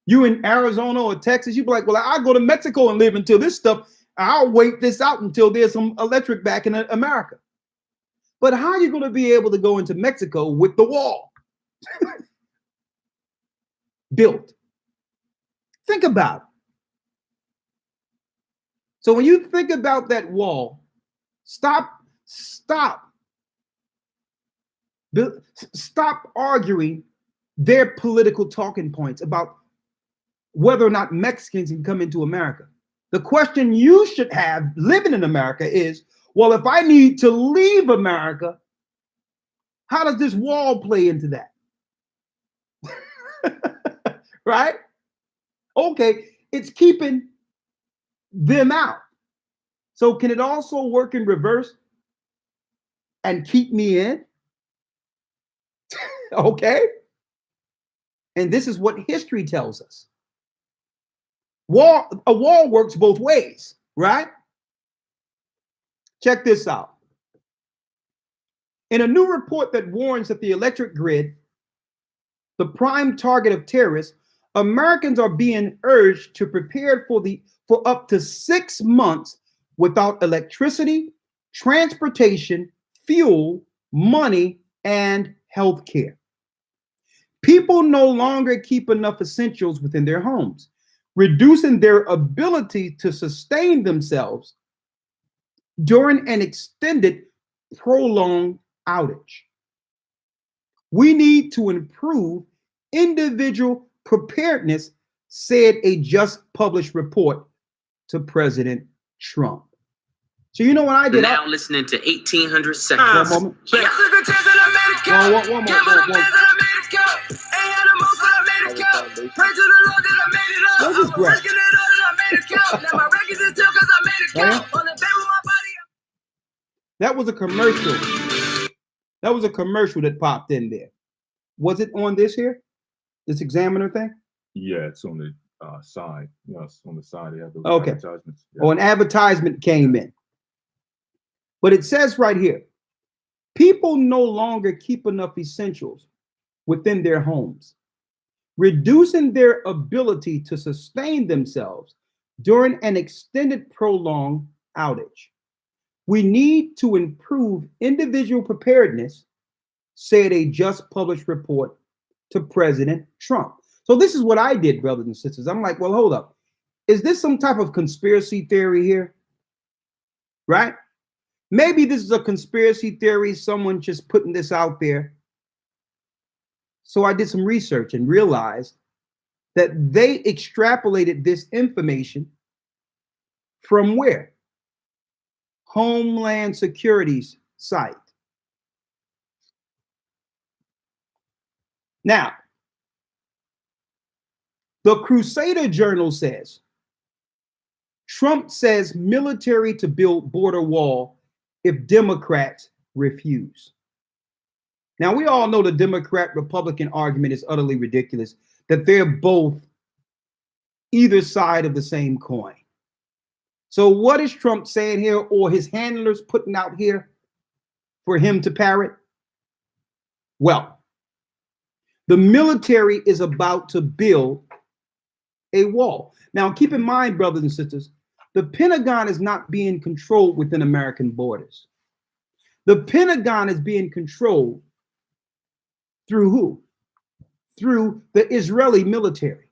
You in Arizona or Texas, you'd be like, well, I'll go to Mexico and live until this stuff, I'll wait this out until there's some electric back in America. But how are you going to be able to go into Mexico with the wall built? Think about it. So when you think about that wall, stop arguing their political talking points about whether or not Mexicans can come into America. The question you should have living in America is, well, if I need to leave America, how does this wall play into that? Right? Okay, it's keeping them out. So can it also work in reverse and keep me in? Okay. And this is what history tells us. A wall works both ways, right? Check this out. In a new report that warns that the electric grid, the prime target of terrorists, Americans are being urged to prepare for up to 6 months without electricity, transportation, fuel, money, and health care. People no longer keep enough essentials within their homes, reducing their ability to sustain themselves during an extended, prolonged outage. We need to improve individual preparedness, said a just published report to President Trump. So you know what I did? Now listening to 1800 seconds. One moment. This is great. That was a commercial. That was a commercial that popped in there. Was it on this here? This Examiner thing? Yeah, it's on the side. Yes, on the side. They have those advertisements. Yeah. Oh, an advertisement came in. But it says right here, people no longer keep enough essentials within their homes, reducing their ability to sustain themselves during an extended, prolonged outage. We need to improve individual preparedness, said a just published report to President Trump. So this is what I did, brothers and sisters. I'm like, well, hold up. Is this some type of conspiracy theory here? Right? Maybe this is a conspiracy theory, someone just putting this out there. So I did some research and realized that they extrapolated this information from where? Homeland Security's sight. Now, the Crusader Journal says, Trump says military to build border wall if Democrats refuse. Now, we all know the Democrat-Republican argument is utterly ridiculous, that they're both either side of the same coin. So what is Trump saying here, or his handlers putting out here for him to parrot? Well, the military is about to build a wall. Now, keep in mind, brothers and sisters, the Pentagon is not being controlled within American borders. The Pentagon is being controlled through who? Through the Israeli military.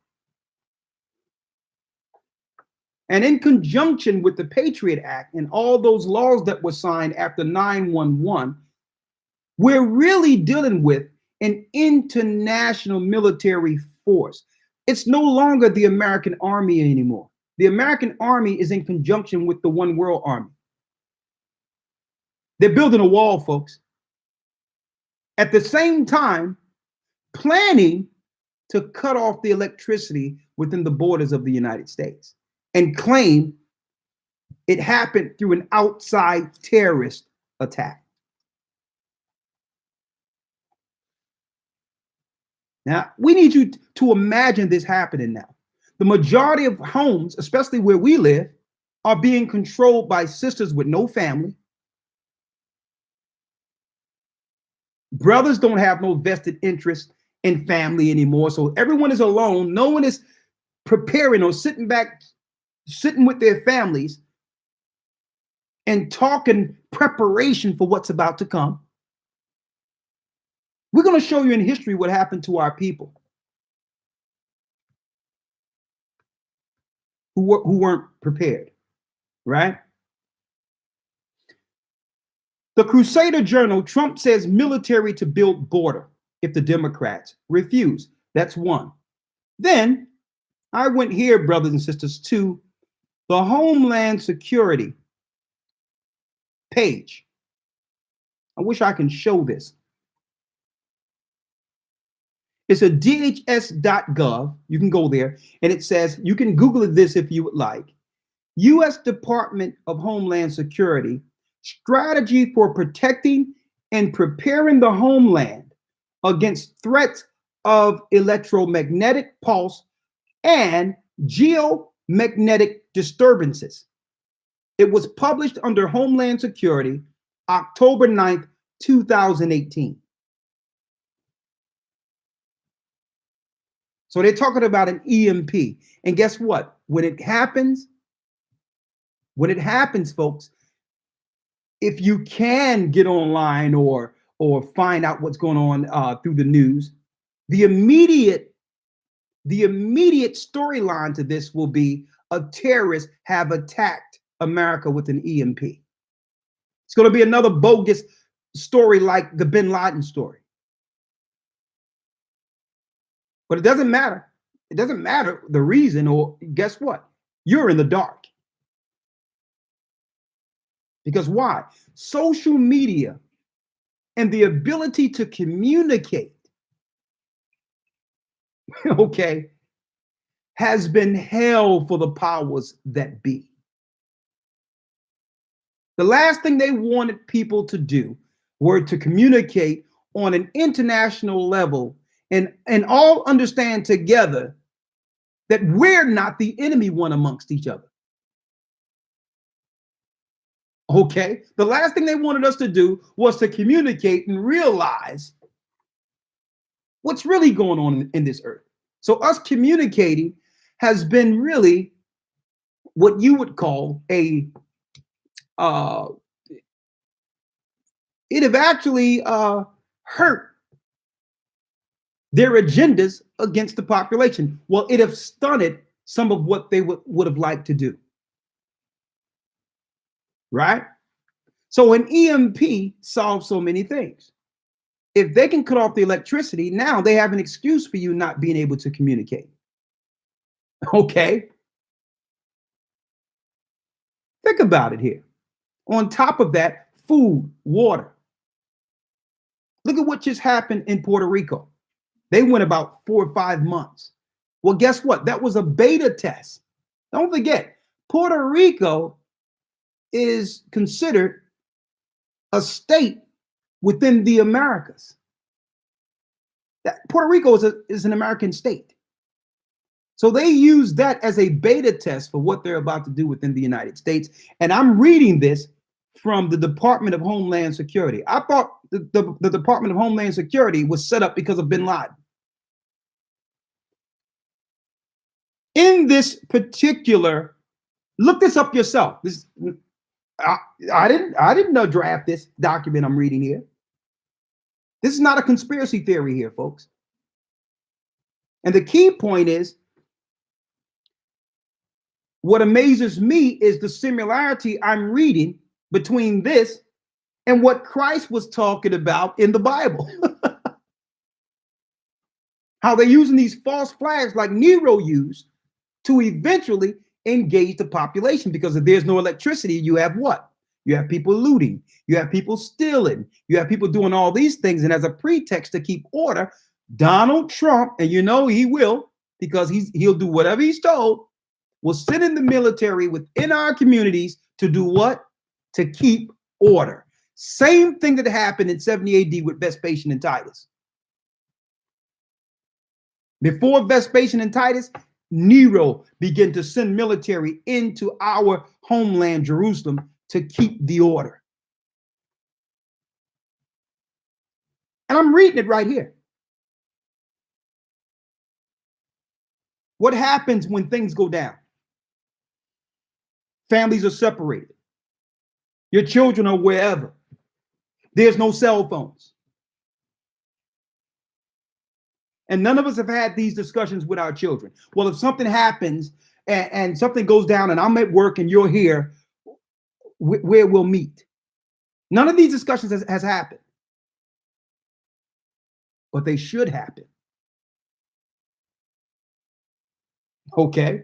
And in conjunction with the Patriot Act and all those laws that were signed after 9/11, we're really dealing with an international military force. It's no longer the American Army anymore. The American Army is in conjunction with the One World Army. They're building a wall, folks. At the same time, planning to cut off the electricity within the borders of the United States and claim it happened through an outside terrorist attack. Now, we need you to imagine this happening now. The majority of homes, especially where we live, are being controlled by sisters with no family. Brothers don't have no vested interest in family anymore. So everyone is alone. No one is preparing or sitting with their families and talking preparation for what's about to come. We're going to show you in history what happened to our people who weren't prepared, right? The Crusader Journal, Trump says military to build border if the Democrats refuse. That's one. Then I went here, brothers and sisters, to the Homeland Security page. I wish I can show this. It's a DHS.gov. You can go there, and it says, you can Google this if you would like. U.S. Department of Homeland Security, strategy for protecting and preparing the homeland against threats of electromagnetic pulse and geomagnetic disturbances. It was published under Homeland Security, October 9th, 2018. So they're talking about an EMP. And guess what? When it happens, folks, if you can get online or find out what's going on through the news, the immediate storyline to this will be a terrorist have attacked America with an EMP. It's going to be another bogus story like the Bin Laden story. But it doesn't matter. It doesn't matter the reason, or guess what? You're in the dark. Because why? Social media and the ability to communicate, okay, has been hell for the powers that be. The last thing they wanted people to do were to communicate on an international level and all understand together that we're not the enemy one amongst each other. Okay? The last thing they wanted us to do was to communicate and realize what's really going on in this earth. So us communicating has been really what you would call it have actually hurt their agendas against the population. Well, it have stunted some of what they would have liked to do. Right? So an EMP solves so many things. If they can cut off the electricity, now they have an excuse for you not being able to communicate. Okay? Think about it here. On top of that, food, water. Look at what just happened in Puerto Rico. They went about 4 or 5 months. Well, guess what? That was a beta test. Don't forget, Puerto Rico is considered a state within the Americas. Puerto Rico is an American state. So they use that as a beta test for what they're about to do within the United States. And I'm reading this from the Department of Homeland Security. I thought the Department of Homeland Security was set up because of bin Laden. In this particular, look this up yourself. I didn't draft this document I'm reading here. This is not a conspiracy theory here, folks. And the key point is, what amazes me is the similarity I'm reading between this and what Christ was talking about in the Bible. How they're using these false flags like Nero used to eventually engage the population, because if there's no electricity, you have what? You have people looting, you have people stealing, you have people doing all these things. And as a pretext to keep order, Donald Trump, and you know he will, because he'll do whatever he's told, will send in the military within our communities to do what? To keep order. Same thing that happened in 70 AD with Vespasian and Titus. Before Vespasian and Titus, Nero began to send military into our homeland, Jerusalem, to keep the order. And I'm reading it right here. What happens when things go down? Families are separated. Your children are wherever. There's no cell phones. And none of us have had these discussions with our children. Well, if something happens and something goes down and I'm at work and you're here, where we'll meet. None of these discussions has happened. But they should happen. Okay.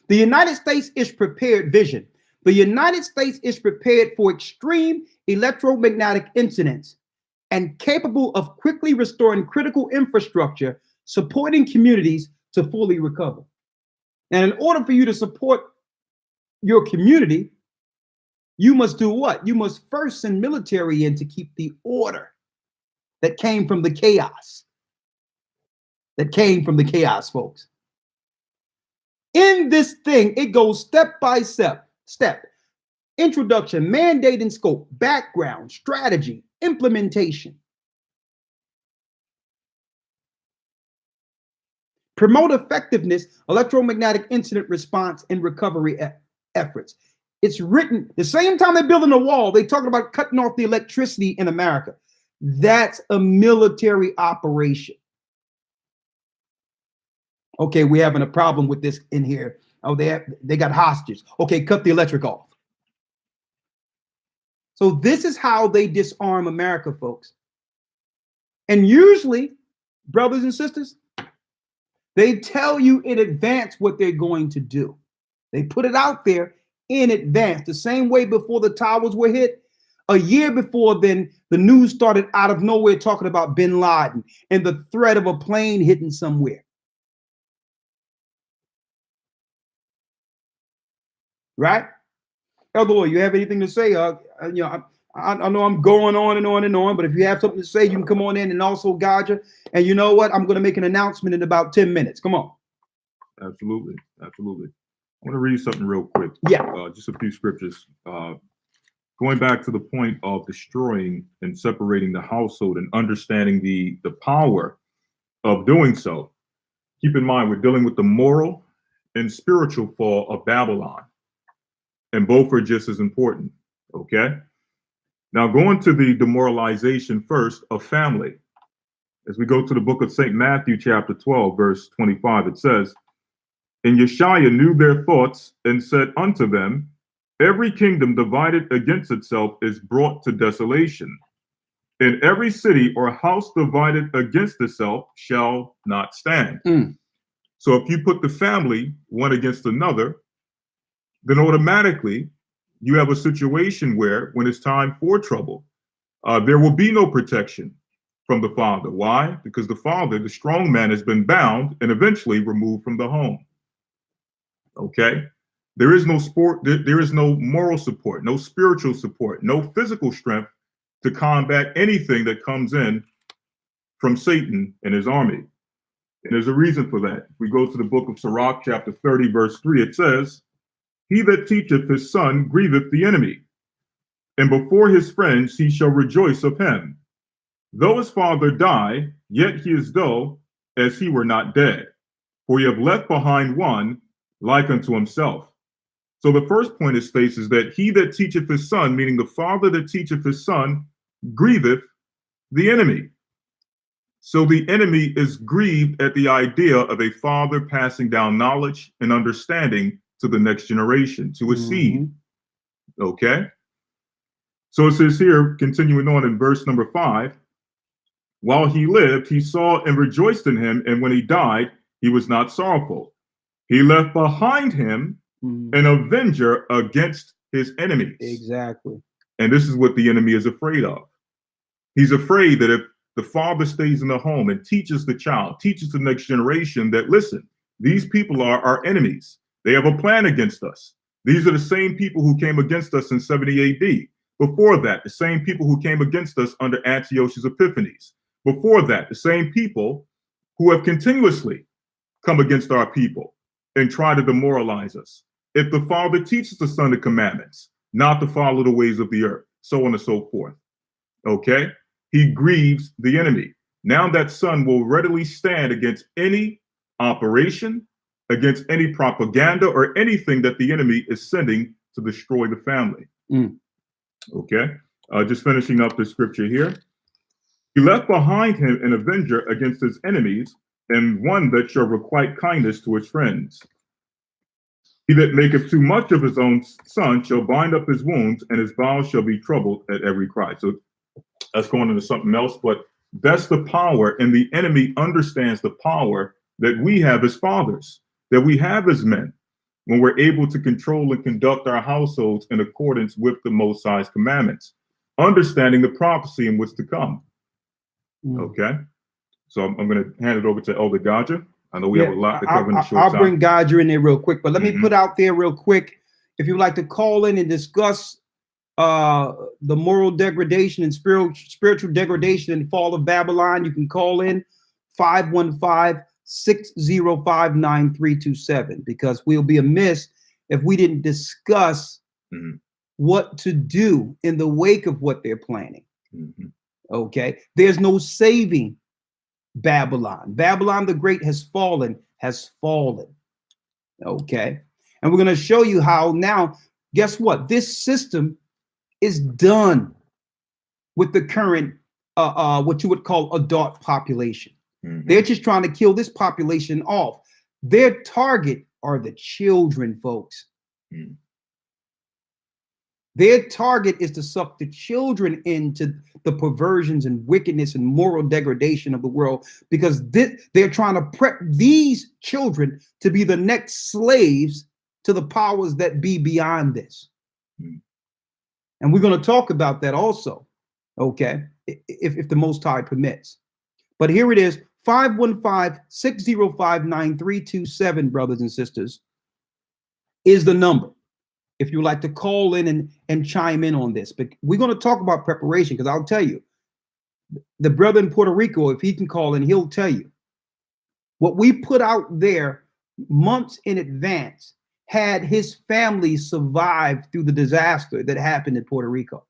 The United States is prepared, vision. The United States is prepared for extreme electromagnetic incidents and capable of quickly restoring critical infrastructure, supporting communities to fully recover. And in order for you to support your community, you must do what? You must first send military in to keep the order that came from the chaos. That came from the chaos, folks. In this thing, it goes step by step. Introduction, mandate and scope, background, strategy, implementation. Promote effectiveness, electromagnetic incident response, and recovery efforts. It's written the same time they're building a wall, they're talking about cutting off the electricity in America. That's a military operation. Okay, we're having a problem with this in here. Oh, they got hostages. Okay, cut the electric off. So this is how they disarm America, folks. And usually, brothers and sisters, they tell you in advance what they're going to do. They put it out there in advance. The same way before the towers were hit, a year before then, the news started out of nowhere talking about bin Laden and the threat of a plane hitting somewhere. Right? Elder Lloyd, you have anything to say? I know I'm going on and on and on, but if you have something to say, you can come on in. And also, Gocc, and you know what? I'm going to make an announcement in about 10 minutes. Come on. Absolutely. Absolutely. I want to read something real quick. Yeah. Just a few scriptures. Going back to the point of destroying and separating the household and understanding the power of doing so. Keep in mind, we're dealing with the moral and spiritual fall of Babylon. And both are just as important, okay? Now, going to the demoralization first of family. As we go to the book of St. Matthew, chapter 12, verse 25, it says, And Yeshua knew their thoughts and said unto them, Every kingdom divided against itself is brought to desolation, and every city or house divided against itself shall not stand. So if you put the family one against another, then automatically you have a situation where when it's time for trouble, there will be no protection from the father. Why? Because the father, the strong man, has been bound and eventually removed from the home. Okay? There is no sport, there is no moral support, no spiritual support, no physical strength to combat anything that comes in from Satan and his army. And there's a reason for that. If we go to the book of Sirach, chapter 30, verse 3, it says, "He that teacheth his son grieveth the enemy, and before his friends he shall rejoice of him. Though his father die, yet he is dull as he were not dead, for he have left behind one like unto himself." So the first point it states is that he that teacheth his son, meaning the father that teacheth his son, grieveth the enemy. So the enemy is grieved at the idea of a father passing down knowledge and understanding to the next generation, to a seed. Okay? So it says here, continuing on in verse number 5, "While he lived, he saw and rejoiced in him, and when he died, he was not sorrowful. He left behind him an avenger against his enemies." Exactly. And this is what the enemy is afraid of. He's afraid that if the father stays in the home and teaches the child, teaches the next generation that, listen, these people are our enemies. They have a plan against us. These are the same people who came against us in 70 AD. Before that, the same people who came against us under Antiochus Epiphanes. Before that, the same people who have continuously come against our people and try to demoralize us. If the father teaches the son the commandments, not to follow the ways of the earth, so on and so forth. Okay? He grieves the enemy. Now that son will readily stand against any operation, against any propaganda or anything that the enemy is sending to destroy the family. Okay? Just finishing up the scripture here. "He left behind him an avenger against his enemies, and one that shall requite kindness to his friends. He that maketh too much of his own son shall bind up his wounds, and his bowels shall be troubled at every cry." So that's going into something else, but that's the power, and the enemy understands the power that we have as fathers, that we have as men, when we're able to control and conduct our households in accordance with the Most High's commandments, understanding the prophecy in what's to come. Okay, so I'm going to hand it over to Elder Gocc. I know we have a lot to cover in the short time. I'll bring Gocc in there real quick, but let me put out there real quick, if you'd like to call in and discuss the moral degradation and spiritual degradation and fall of Babylon, you can call in 515-605-9327, because we'll be amiss if we didn't discuss what to do in the wake of what they're planning. Okay, there's no saving Babylon. Babylon the Great has fallen. Okay, and we're going to show you how now, guess what? This system is done with the current, what you would call adult population. They're just trying to kill this population off. Their target are the children, folks. Their target is to suck the children into the perversions and wickedness and moral degradation of the world, because they're trying to prep these children to be the next slaves to the powers that be beyond this. And we're going to talk about that also, okay, if the Most High permits. But here it is, 515-605-9327, brothers and sisters, is the number, if you like to call in and chime in on this. But we're going to talk about preparation, because I'll tell you, the brother in Puerto Rico, if he can call in, he'll tell you what we put out there months in advance had his family survive through the disaster that happened in Puerto Rico.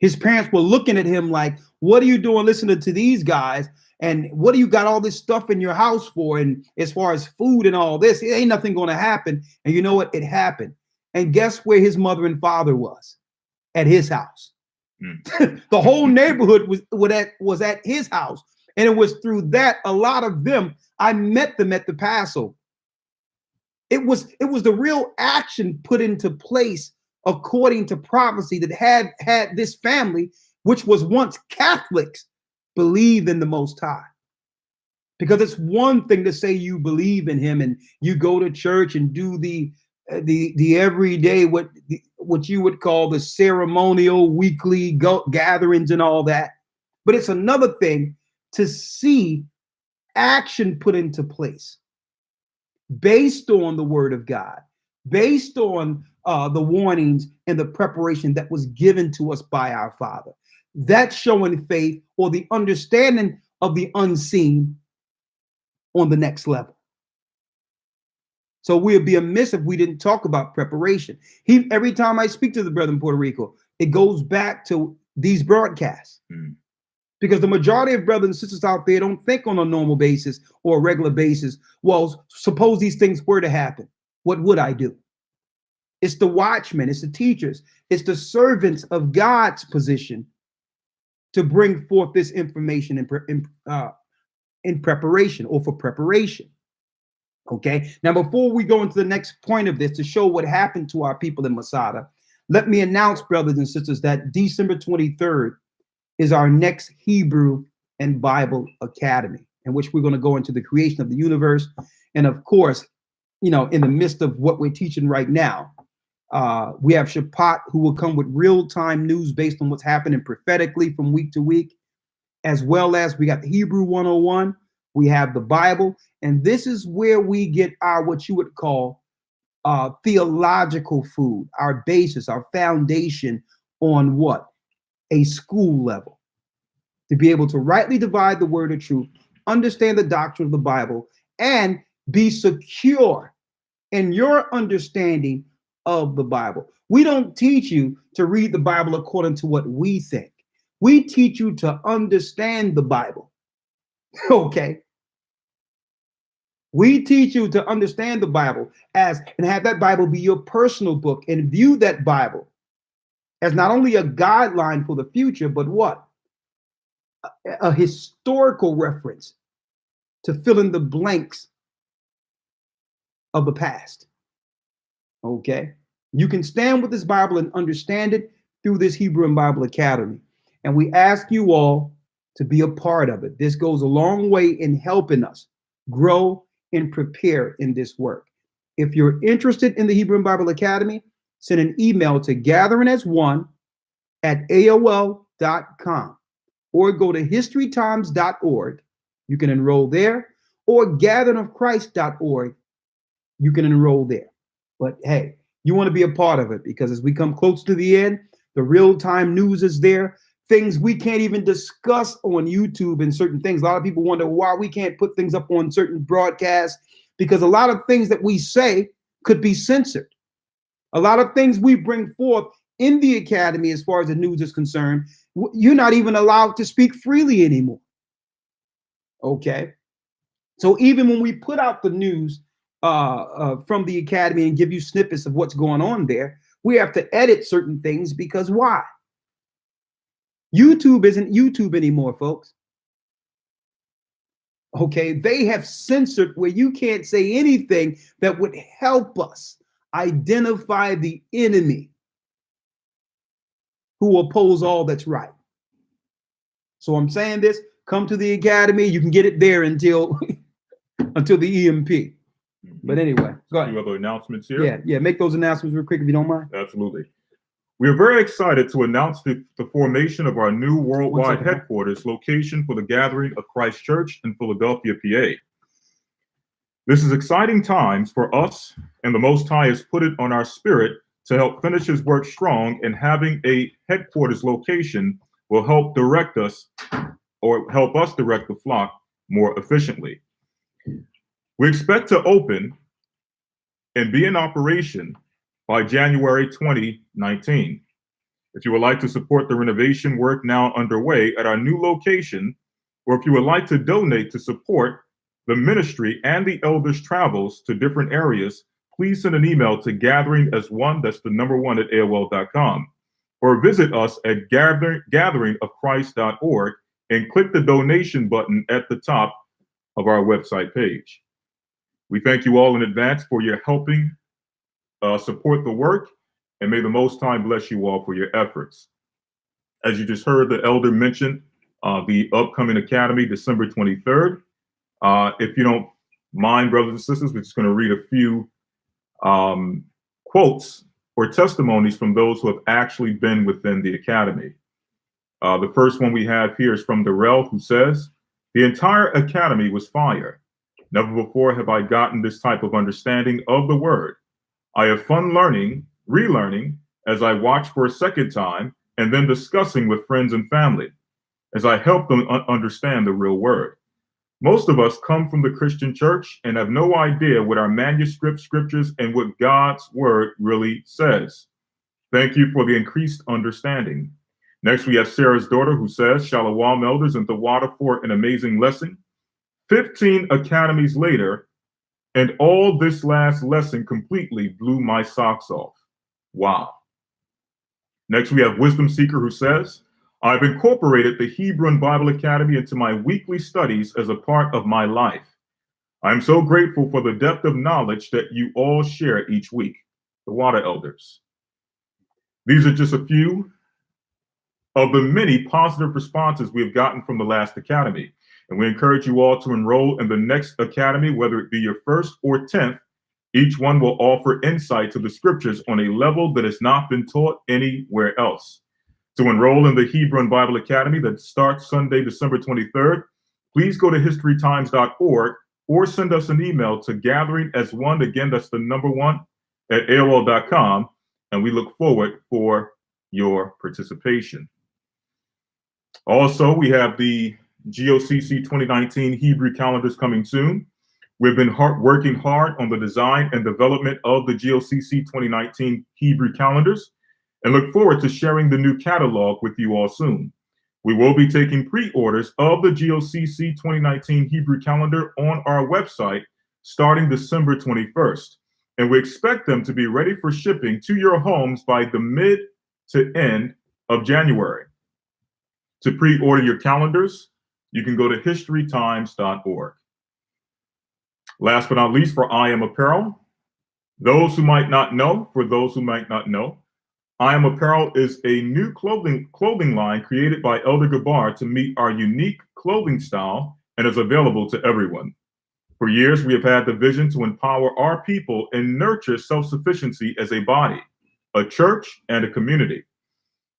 His parents were looking at him like, what are you doing listening to these guys? And what do you got all this stuff in your house for? And as far as food and all this, it ain't nothing going to happen. And you know what? It happened. And guess where his mother and father was? At his house. The whole neighborhood was at his house. And it was through that, a lot of them, I met them at the Passover. It was the real action put into place according to prophecy that had this family, which was once Catholics, believe in the Most High. Because it's one thing to say you believe in him and you go to church and do the the everyday, what you would call the ceremonial weekly gatherings and all that. But it's another thing to see action put into place based on the word of God, based on the warnings and the preparation that was given to us by our Father. That's showing faith or the understanding of the unseen on the next level. So we'd be amiss if we didn't talk about preparation. Every time I speak to the brother in Puerto Rico, it goes back to these broadcasts. Because the majority of brothers and sisters out there don't think on a normal basis or a regular basis. Well, suppose these things were to happen. What would I do? It's the watchmen, it's the teachers, it's the servants of God's position to bring forth this information in preparation or for preparation. Okay. Now, before we go into the next point of this to show what happened to our people in Masada, let me announce, brothers and sisters, that December 23rd is our next Hebrew and Bible Academy, in which we're going to go into the creation of the universe. And of course, in the midst of what we're teaching right now, we have Shapat, who will come with real-time news based on what's happening prophetically from week to week, as well as we got the Hebrew 101, we have the Bible, and this is where we get our, what you would call, theological food, our basis, our foundation on what? A school level, to be able to rightly divide the word of truth, understand the doctrine of the Bible, and be secure in your understanding of the Bible. We don't teach you to read the Bible according to what we think. We teach you to understand the Bible. Okay. We teach you to understand the Bible and have that Bible be your personal book, and view that Bible as not only a guideline for the future, but what? A historical reference to fill in the blanks of the past. Okay. You can stand with this Bible and understand it through this Hebrew and Bible Academy. And we ask you all to be a part of it. This goes a long way in helping us grow and prepare in this work. If you're interested in the Hebrew and Bible Academy, send an email to gatheringas1@aol.com, or go to historytimes.org. You can enroll there, or gatheringofchrist.org. You can enroll there. But hey, you want to be a part of it, because as we come close to the end, the real-time news is there. Things we can't even discuss on YouTube and certain things. A lot of people wonder why we can't put things up on certain broadcasts, because a lot of things that we say could be censored. A lot of things we bring forth in the academy, as far as the news is concerned, you're not even allowed to speak freely anymore. Okay. So even when we put out the news from the academy and give you snippets of what's going on there, we have to edit certain things, because why? YouTube isn't YouTube anymore, folks. Okay, they have censored where you can't say anything that would help us identify the enemy who oppose all that's right. So I'm saying this, come to the academy. You can get it there until the EMP. But anyway, go ahead. A few other announcements here. Yeah, make those announcements real quick if you don't mind. Absolutely. We are very excited to announce the formation of our new worldwide headquarters location for the Gathering of Christ Church in Philadelphia, PA. This is exciting times for us, and the Most High has put it on our spirit to help finish his work strong, and having a headquarters location will help direct us, or help us direct the flock more efficiently. We expect to open and be in operation by January 2019. If you would like to support the renovation work now underway at our new location, or if you would like to donate to support the ministry and the elders' travels to different areas, please send an email to gatheringas1, that's the number 1 at AOL.com, or visit us at gatheringofchrist.org and click the donation button at the top of our website page. We thank you all in advance for your helping support the work, and may the Most High bless you all for your efforts. As you just heard the elder mention, the upcoming academy, December 23rd. If you don't mind, brothers and sisters, we're just going to read a few quotes or testimonies from those who have actually been within the academy. The first one we have here is from Darrell, who says, "The entire academy was fire. Never before have I gotten this type of understanding of the word. I have fun learning, relearning, as I watch for a second time, and then discussing with friends and family, as I help them understand the real word. Most of us come from the Christian church and have no idea what our manuscript scriptures and what God's word really says. Thank you for the increased understanding." Next, we have Sarah's daughter, who says, "Shalom, elders, and the water for an amazing lesson. 15 academies later, and all this last lesson completely blew my socks off. Wow." Next, we have Wisdom Seeker, who says, "I've incorporated the Hebrew and Bible Academy into my weekly studies as a part of my life. I'm so grateful for the depth of knowledge that you all share each week." The Water Elders. These are just a few of the many positive responses we have gotten from the last academy. And we encourage you all to enroll in the next academy, whether it be your first or 10th. Each one will offer insight to the scriptures on a level that has not been taught anywhere else. To enroll in the Hebrew and Bible Academy that starts Sunday, December 23rd, please go to historytimes.org or send us an email to gatheringasone, again, that's the number 1, at AOL.com. And we look forward for your participation. Also, we have the GOCC 2019 Hebrew calendars coming soon. We've been working hard on the design and development of the GOCC 2019 Hebrew calendars and look forward to sharing the new catalog with you all soon. We will be taking pre-orders of the GOCC 2019 Hebrew calendar on our website starting December 21st, and we expect them to be ready for shipping to your homes by the mid to end of January. To pre-order your calendars, you can go to historytimes.org. Last but not least, for I Am Apparel, for those who might not know, I Am Apparel is a new clothing line created by Elder Gabar to meet our unique clothing style and is available to everyone. For years, we have had the vision to empower our people and nurture self-sufficiency as a body, a church, and a community.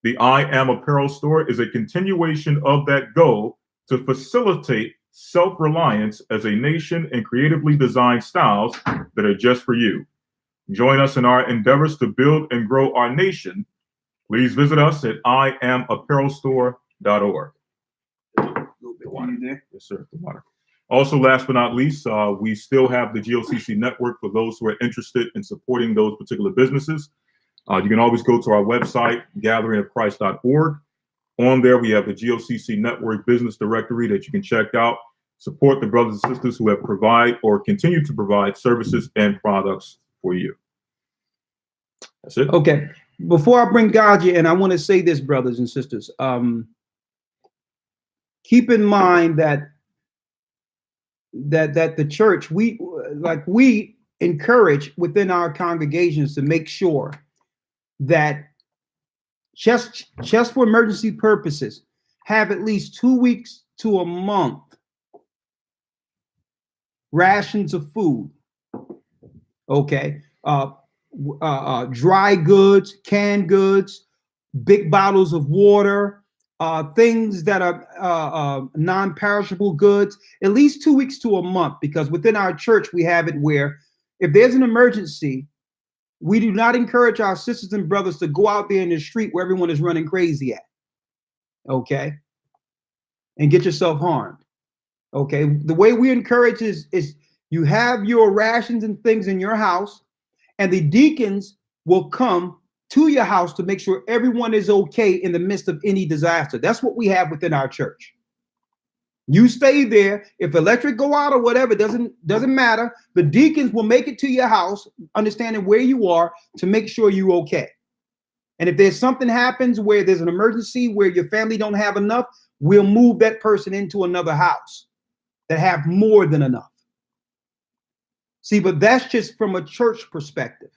The I Am Apparel store is a continuation of that goal to facilitate self-reliance as a nation and creatively designed styles that are just for you. Join us in our endeavors to build and grow our nation. Please visit us at iamapparelstore.org. Yes, sir. The water. Also, last but not least, we still have the GOCC network for those who are interested in supporting those particular businesses. You can always go to our website, gatheringofchrist.org. On there, we have the GOCC Network Business Directory that you can check out. Support the brothers and sisters who have provide or continue to provide services and products for you. That's it. Okay. Before I bring Gocc in, I want to say this, brothers and sisters. Keep in mind that the church, we encourage within our congregations to make sure that just for emergency purposes, have at least 2 weeks to a month rations of food. Okay. Dry goods, canned goods, big bottles of water, things that are non-perishable goods, at least 2 weeks to a month, because within our church, we have it where if there's an emergency, we do not encourage our sisters and brothers to go out there in the street where everyone is running crazy at. Okay. And get yourself harmed. Okay. The way we encourage is you have your rations and things in your house, and the deacons will come to your house to make sure everyone is okay in the midst of any disaster. That's what we have within our church. You stay there. If electric go out or whatever, doesn't matter. The deacons will make it to your house, understanding where you are, to make sure you're okay. And if there's something happens where there's an emergency where your family don't have enough, we'll move that person into another house that have more than enough. See, but that's just from a church perspective.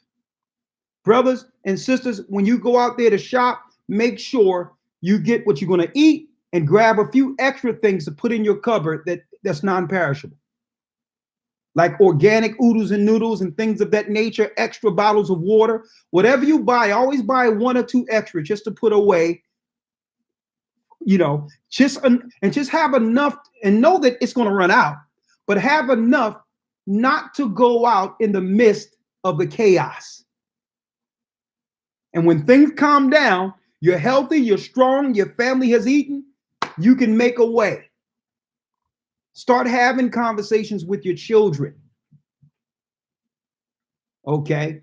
Brothers and sisters, when you go out there to shop, make sure you get what you're going to eat and grab a few extra things to put in your cupboard that's non-perishable. like organic oodles and noodles and things of that nature, extra bottles of water. Whatever you buy, always buy 1 or 2 extra just to put away, just have enough and know that it's going to run out, but have enough not to go out in the midst of the chaos. And when things calm down, you're healthy, you're strong, your family has eaten, you can make a way. Start having conversations with your children. Okay?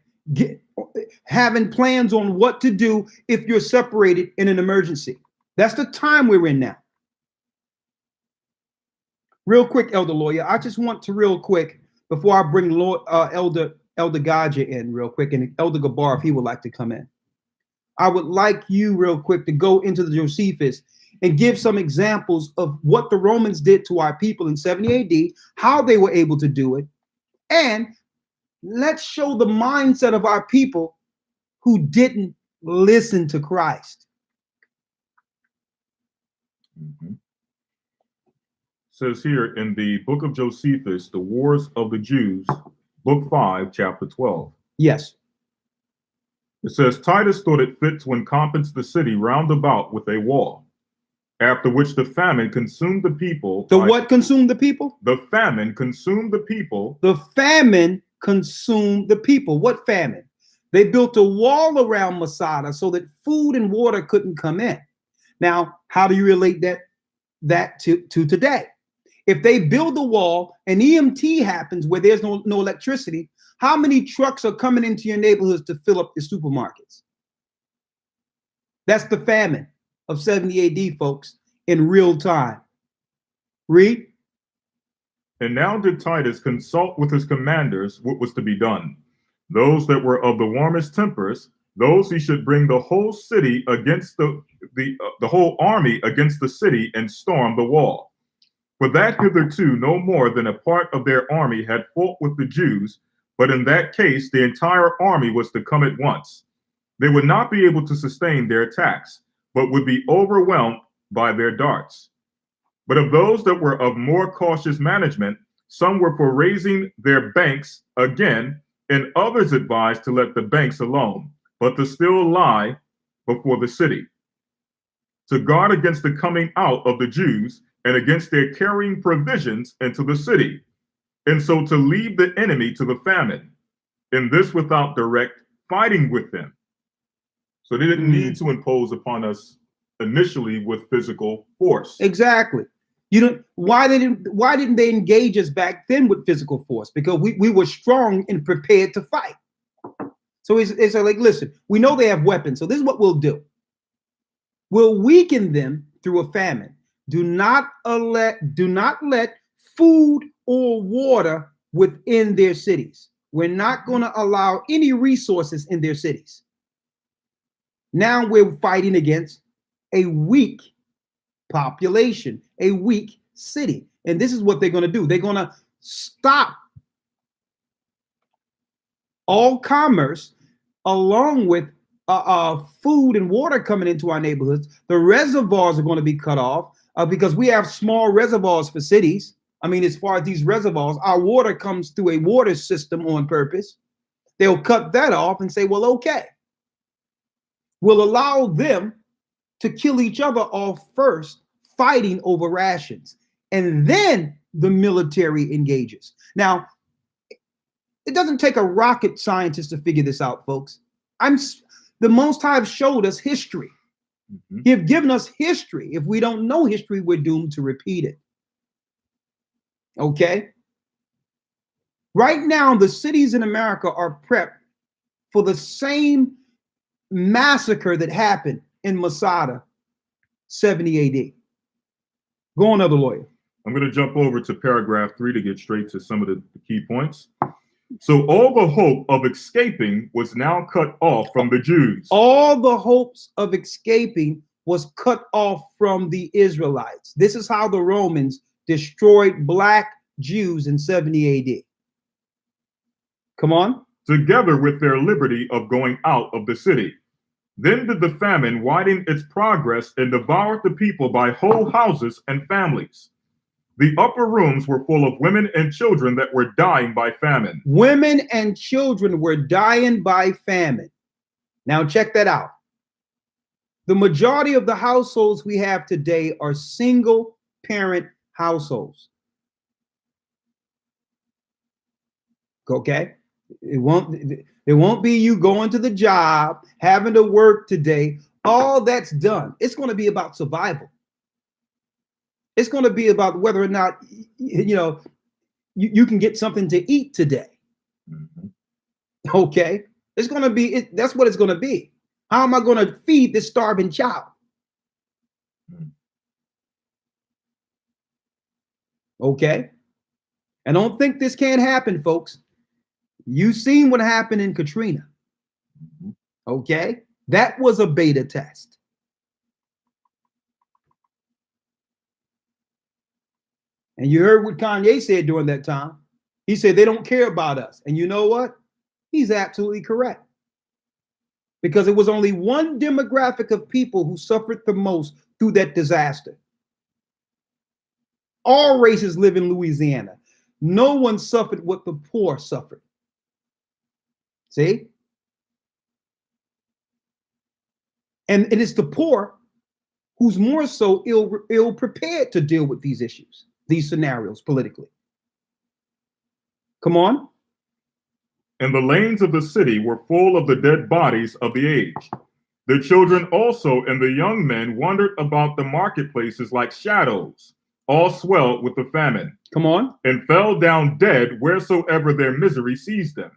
Having plans on what to do if you're separated in an emergency. That's the time we're in now. Real quick, Elder Lawyer, I just want to real quick, before I bring Elder Gocc in real quick, and Elder Gabar, if he would like to come in. I would like you real quick to go into the Josephus and give some examples of what the Romans did to our people in 70 AD, how they were able to do it, and let's show the mindset of our people who didn't listen to Christ. Says here in the book of Josephus, The Wars of the Jews, book 5, chapter 12. Yes. It says, Titus thought it fit to encompass the city round about with a wall, after which the famine consumed the people. What consumed the people? The famine consumed the people. The famine consumed the people. What famine? They built a wall around Masada so that food and water couldn't come in. Now, how do you relate that to today? If they build a wall and EMT happens where there's no electricity, how many trucks are coming into your neighborhoods to fill up your supermarkets? That's the famine of 70 AD, folks, in real time. Read. And now did Titus consult with his commanders what was to be done. Those that were of the warmest tempers, those he should bring the whole city against the whole army against the city and storm the wall. For that hitherto no more than a part of their army had fought with the Jews, but in that case the entire army was to come at once. They would not be able to sustain their attacks, but would be overwhelmed by their darts. But of those that were of more cautious management, some were for raising their banks again, and others advised to let the banks alone, but to still lie before the city, to guard against the coming out of the Jews and against their carrying provisions into the city, and so to leave the enemy to the famine, and this without direct fighting with them. So they didn't need to impose upon us initially with physical force. Exactly. Why didn't they engage us back then with physical force? Because we were strong and prepared to fight. So it's like, listen, we know they have weapons, so this is what we'll do. We'll weaken them through a famine. Do not let food or water within their cities. We're not going to allow any resources in their cities. Now we're fighting against a weak population, a weak city. And this is what they're going to do. They're going to stop all commerce along with food and water coming into our neighborhoods. The reservoirs are going to be cut off because we have small reservoirs for cities. I mean, as far as these reservoirs, our water comes through a water system on purpose. They'll cut that off and say, well, okay. We'll allow them to kill each other off first, fighting over rations. And then the military engages. Now, it doesn't take a rocket scientist to figure this out, folks. The Most High have showed us history. He have given us history. If we don't know history, we're doomed to repeat it. Okay? Right now, the cities in America are prepped for the same massacre that happened in Masada, 70 AD. Go on, Elder Lawyer. I'm going to jump over to paragraph 3 to get straight to some of the key points. So all the hope of escaping was now cut off from the Jews. All the hopes of escaping was cut off from the Israelites. This is how the Romans destroyed black Jews in 70 AD. Come on. Together with their liberty of going out of the city. Then did the famine widen its progress and devoured the people by whole houses and families. The upper rooms were full of women and children that were dying by famine. Women and children were dying by famine. Now check that out. The majority of the households we have today are single parent households. Okay? It won't be you going to the job, having to work today. All that's done. It's going to be about survival. It's going to be about whether or not you can get something to eat today. Mhm. Okay? It's going to be that's what it's going to be. How am I going to feed this starving child? Okay? And don't think this can't happen, folks. You've seen what happened in Katrina. Okay? That was a beta test. And you heard what Kanye said during that time. He said they don't care about us. And you know what? He's absolutely correct. Because it was only one demographic of people who suffered the most through that disaster. All races live in Louisiana. No one suffered what the poor suffered. See? And it is the poor who's more so ill prepared to deal with these issues, these scenarios politically. Come on. And the lanes of the city were full of the dead bodies of the aged. The children also and the young men wandered about the marketplaces like shadows, all swelled with the famine. Come on. And fell down dead wheresoever their misery seized them.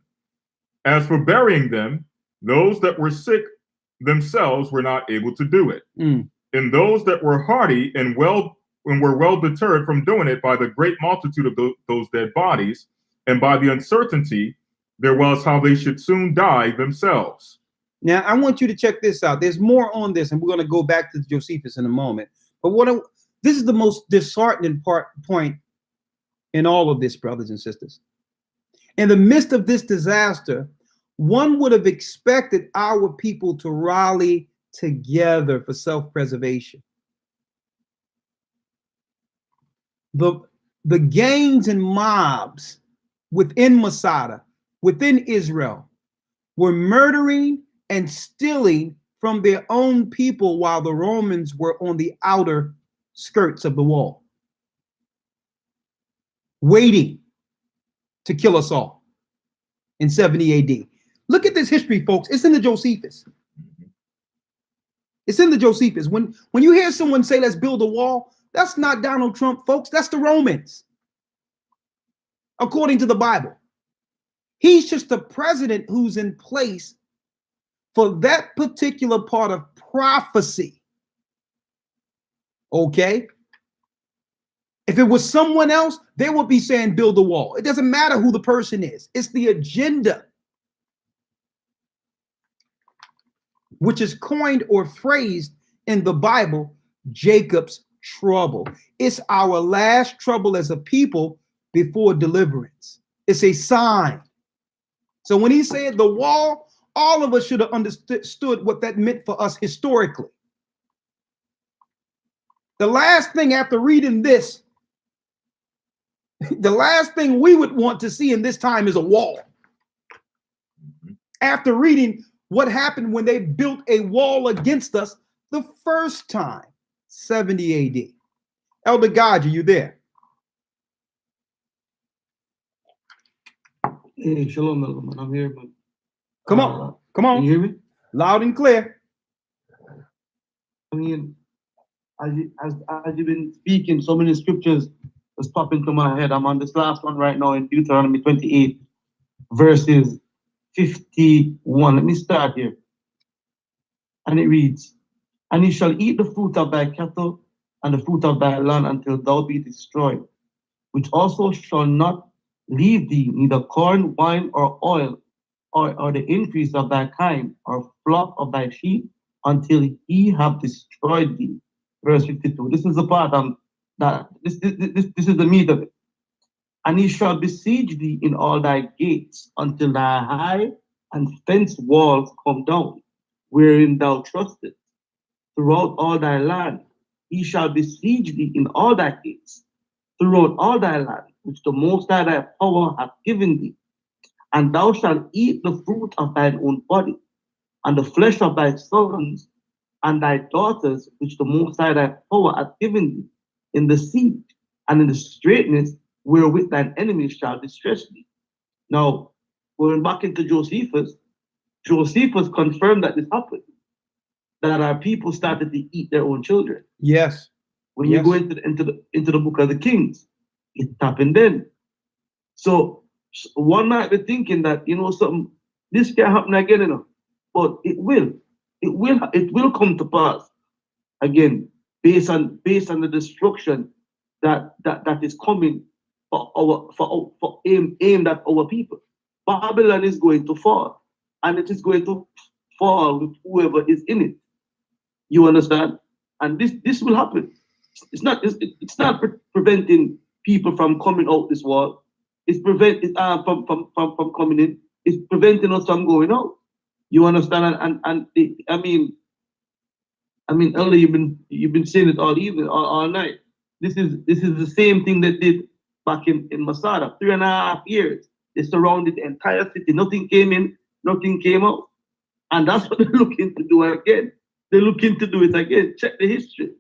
As for burying them, those that were sick themselves were not able to do it. And those that were hardy and were well deterred from doing it by the great multitude of those dead bodies, and by the uncertainty there was how they should soon die themselves. Now, I want you to check this out. There's more on this, and we're going to go back to Josephus in a moment. But this is the most disheartening point in all of this, brothers and sisters. In the midst of this disaster, one would have expected our people to rally together for self-preservation. The gangs and mobs within Masada, within Israel, were murdering and stealing from their own people while the Romans were on the outer skirts of the wall, waiting to kill us all in 70 AD. Look at this history, folks. It's in the Josephus. It's in the Josephus. When you hear someone say, let's build a wall, that's not Donald Trump, folks. That's the Romans, according to the Bible. He's just the president who's in place for that particular part of prophecy. Okay? If it was someone else, they would be saying build a wall. It doesn't matter who the person is. It's the agenda, which is coined or phrased in the Bible, Jacob's trouble. It's our last trouble as a people before deliverance. It's a sign. So when he said the wall, all of us should have understood what that meant for us historically. The last thing after reading this, the last thing we would want to see in this time is a wall. After reading what happened when they built a wall against us the first time, 70 AD. Elder God, are you there? Hey, shalom, Elder man. I'm here, but Come on. Can you hear me? Loud and clear. I mean, as you've been speaking, so many scriptures just pop into my head. I'm on this last one right now in Deuteronomy 28, verses 51. Let me start here. And it reads, and you shall eat the fruit of thy cattle and the fruit of thy land until thou be destroyed, which also shall not leave thee, neither corn, wine, or oil, or the increase of thy kind, or flock of thy sheep, until he have destroyed thee. Verse 52. This is the part this is the meat of it. And he shall besiege thee in all thy gates, until thy high and fenced walls come down, wherein thou trustest. Throughout all thy land, he shall besiege thee in all thy gates, throughout all thy land, which the Most High thy power hath given thee. And thou shalt eat the fruit of thine own body, and the flesh of thy sons and thy daughters, which the Most High thy power hath given thee, in the sea and in the straightness wherewith thine enemies shall distress thee. Now, going back into Josephus, Josephus confirmed that this happened, that our people started to eat their own children. Yes. When you Yes. go into the book of the Kings, it happened then. So one might be thinking that, something, this can happen again, but it will. It will come to pass again, based on the destruction that is coming for aimed at our people. Babylon is going to fall, and it is going to fall with whoever is in it. You understand? And this will happen. It's not preventing people from coming out this wall. It's preventing from coming in. It's preventing us from going out. You understand? I mean, Elder, you've been saying it all evening, all night. This is the same thing that did back in Masada. 3.5 years. They surrounded the entire city. Nothing came in, nothing came out. And that's what they're looking to do again. They're looking to do it again. Check the history.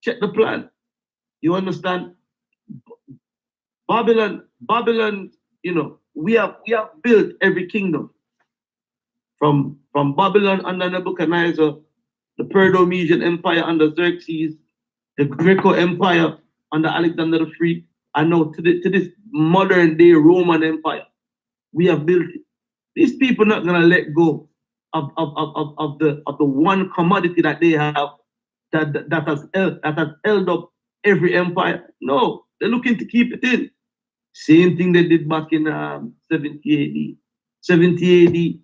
Check the plan. You understand? Babylon, we have built every kingdom. From Babylon under Nebuchadnezzar, the Perdo-Median Empire under Xerxes, the Greco Empire under Alexander the Great, and now to this modern day Roman Empire. We have built it. These people are not gonna let go of the one commodity that they have that has held up every empire. No, they're looking to keep it in. Same thing they did back in 70 AD. 70 AD,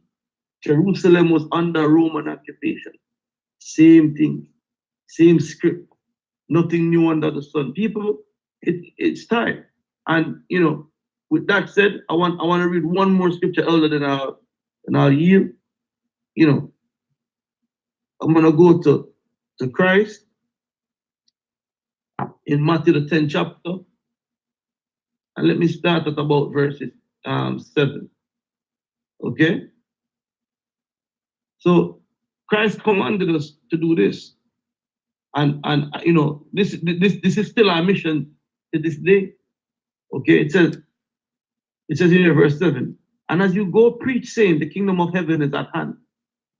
Jerusalem was under Roman occupation. Same thing, same script, nothing new under the sun. People, it's time. And with that said, I want to read one more scripture elder than I'll yield. I'm gonna go to Christ in Matthew the 10th chapter, and let me start at about verses 7. Okay? So Christ commanded us to do this. And this is still our mission to this day. Okay, it says in verse 7, and as you go preach, saying the kingdom of heaven is at hand,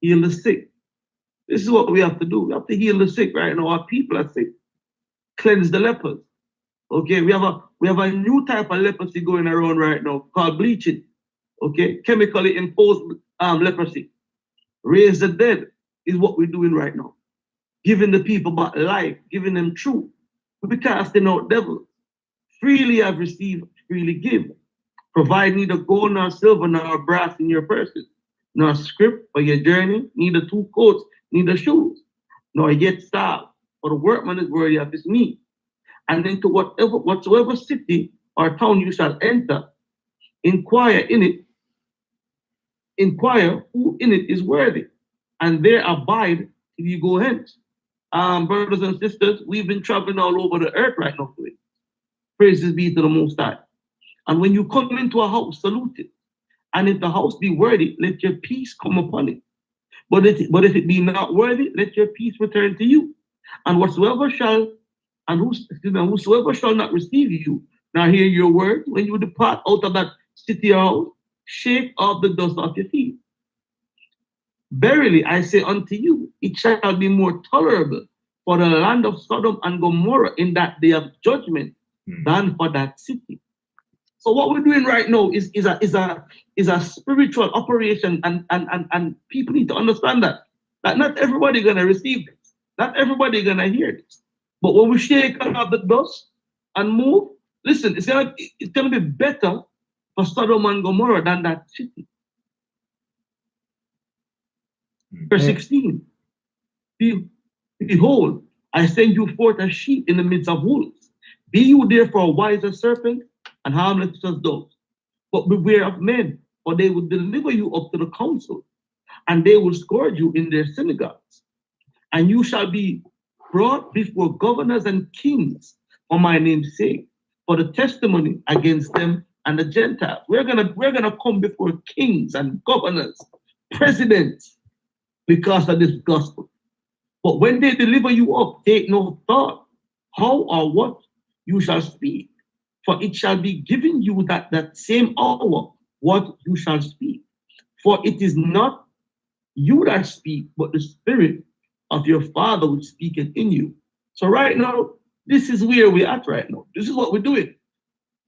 heal the sick. This is what we have to do. We have to heal the sick right now. Our people are sick. Cleanse the lepers. Okay, we have a new type of leprosy going around right now called bleaching. Okay, chemically imposed leprosy. Raise the dead is what we're doing right now. Giving the people back life, giving them truth. We're casting out devils. Freely have received, freely give. Provide neither gold nor silver nor brass in your purses, nor scrip for your journey, neither 2 coats, neither shoes, nor yet starve. For the workman is worthy of his meat. And into whatsoever city or town you shall enter, inquire who in it is worthy, and there abide till you go hence. Brothers and sisters, we've been traveling all over the earth right now today. Praises be to the Most High. And when you come into a house, salute it. And if the house be worthy, let your peace come upon it. But if it be not worthy, let your peace return to you. And whosoever shall not receive you, now hear your word, when you depart out of that city or house, shake off the dust off your feet. Verily I say unto you, it shall be more tolerable for the land of Sodom and Gomorrah in that day of judgment than for that city. So what we're doing right now is a spiritual operation, and people need to understand that not everybody gonna receive this, not everybody gonna hear this. But when we shake off the dust and move, listen, it's gonna be better for Sodom and Gomorrah than that city. Verse 16. Behold, I send you forth as sheep in the midst of wolves. Be you therefore wise as serpents and harmless as doves. But beware of men, for they will deliver you up to the council, and they will scourge you in their synagogues. And you shall be brought before governors and kings for my name's sake, for the testimony against them and the Gentiles. We're gonna come before kings and governors, presidents, because of this gospel. But when they deliver you up, take no thought how or what you shall speak, for it shall be given you that same hour what you shall speak. For it is not you that speak, but the Spirit of your Father which speaketh in you. So right now, this is where we're at right now. This is what we're doing.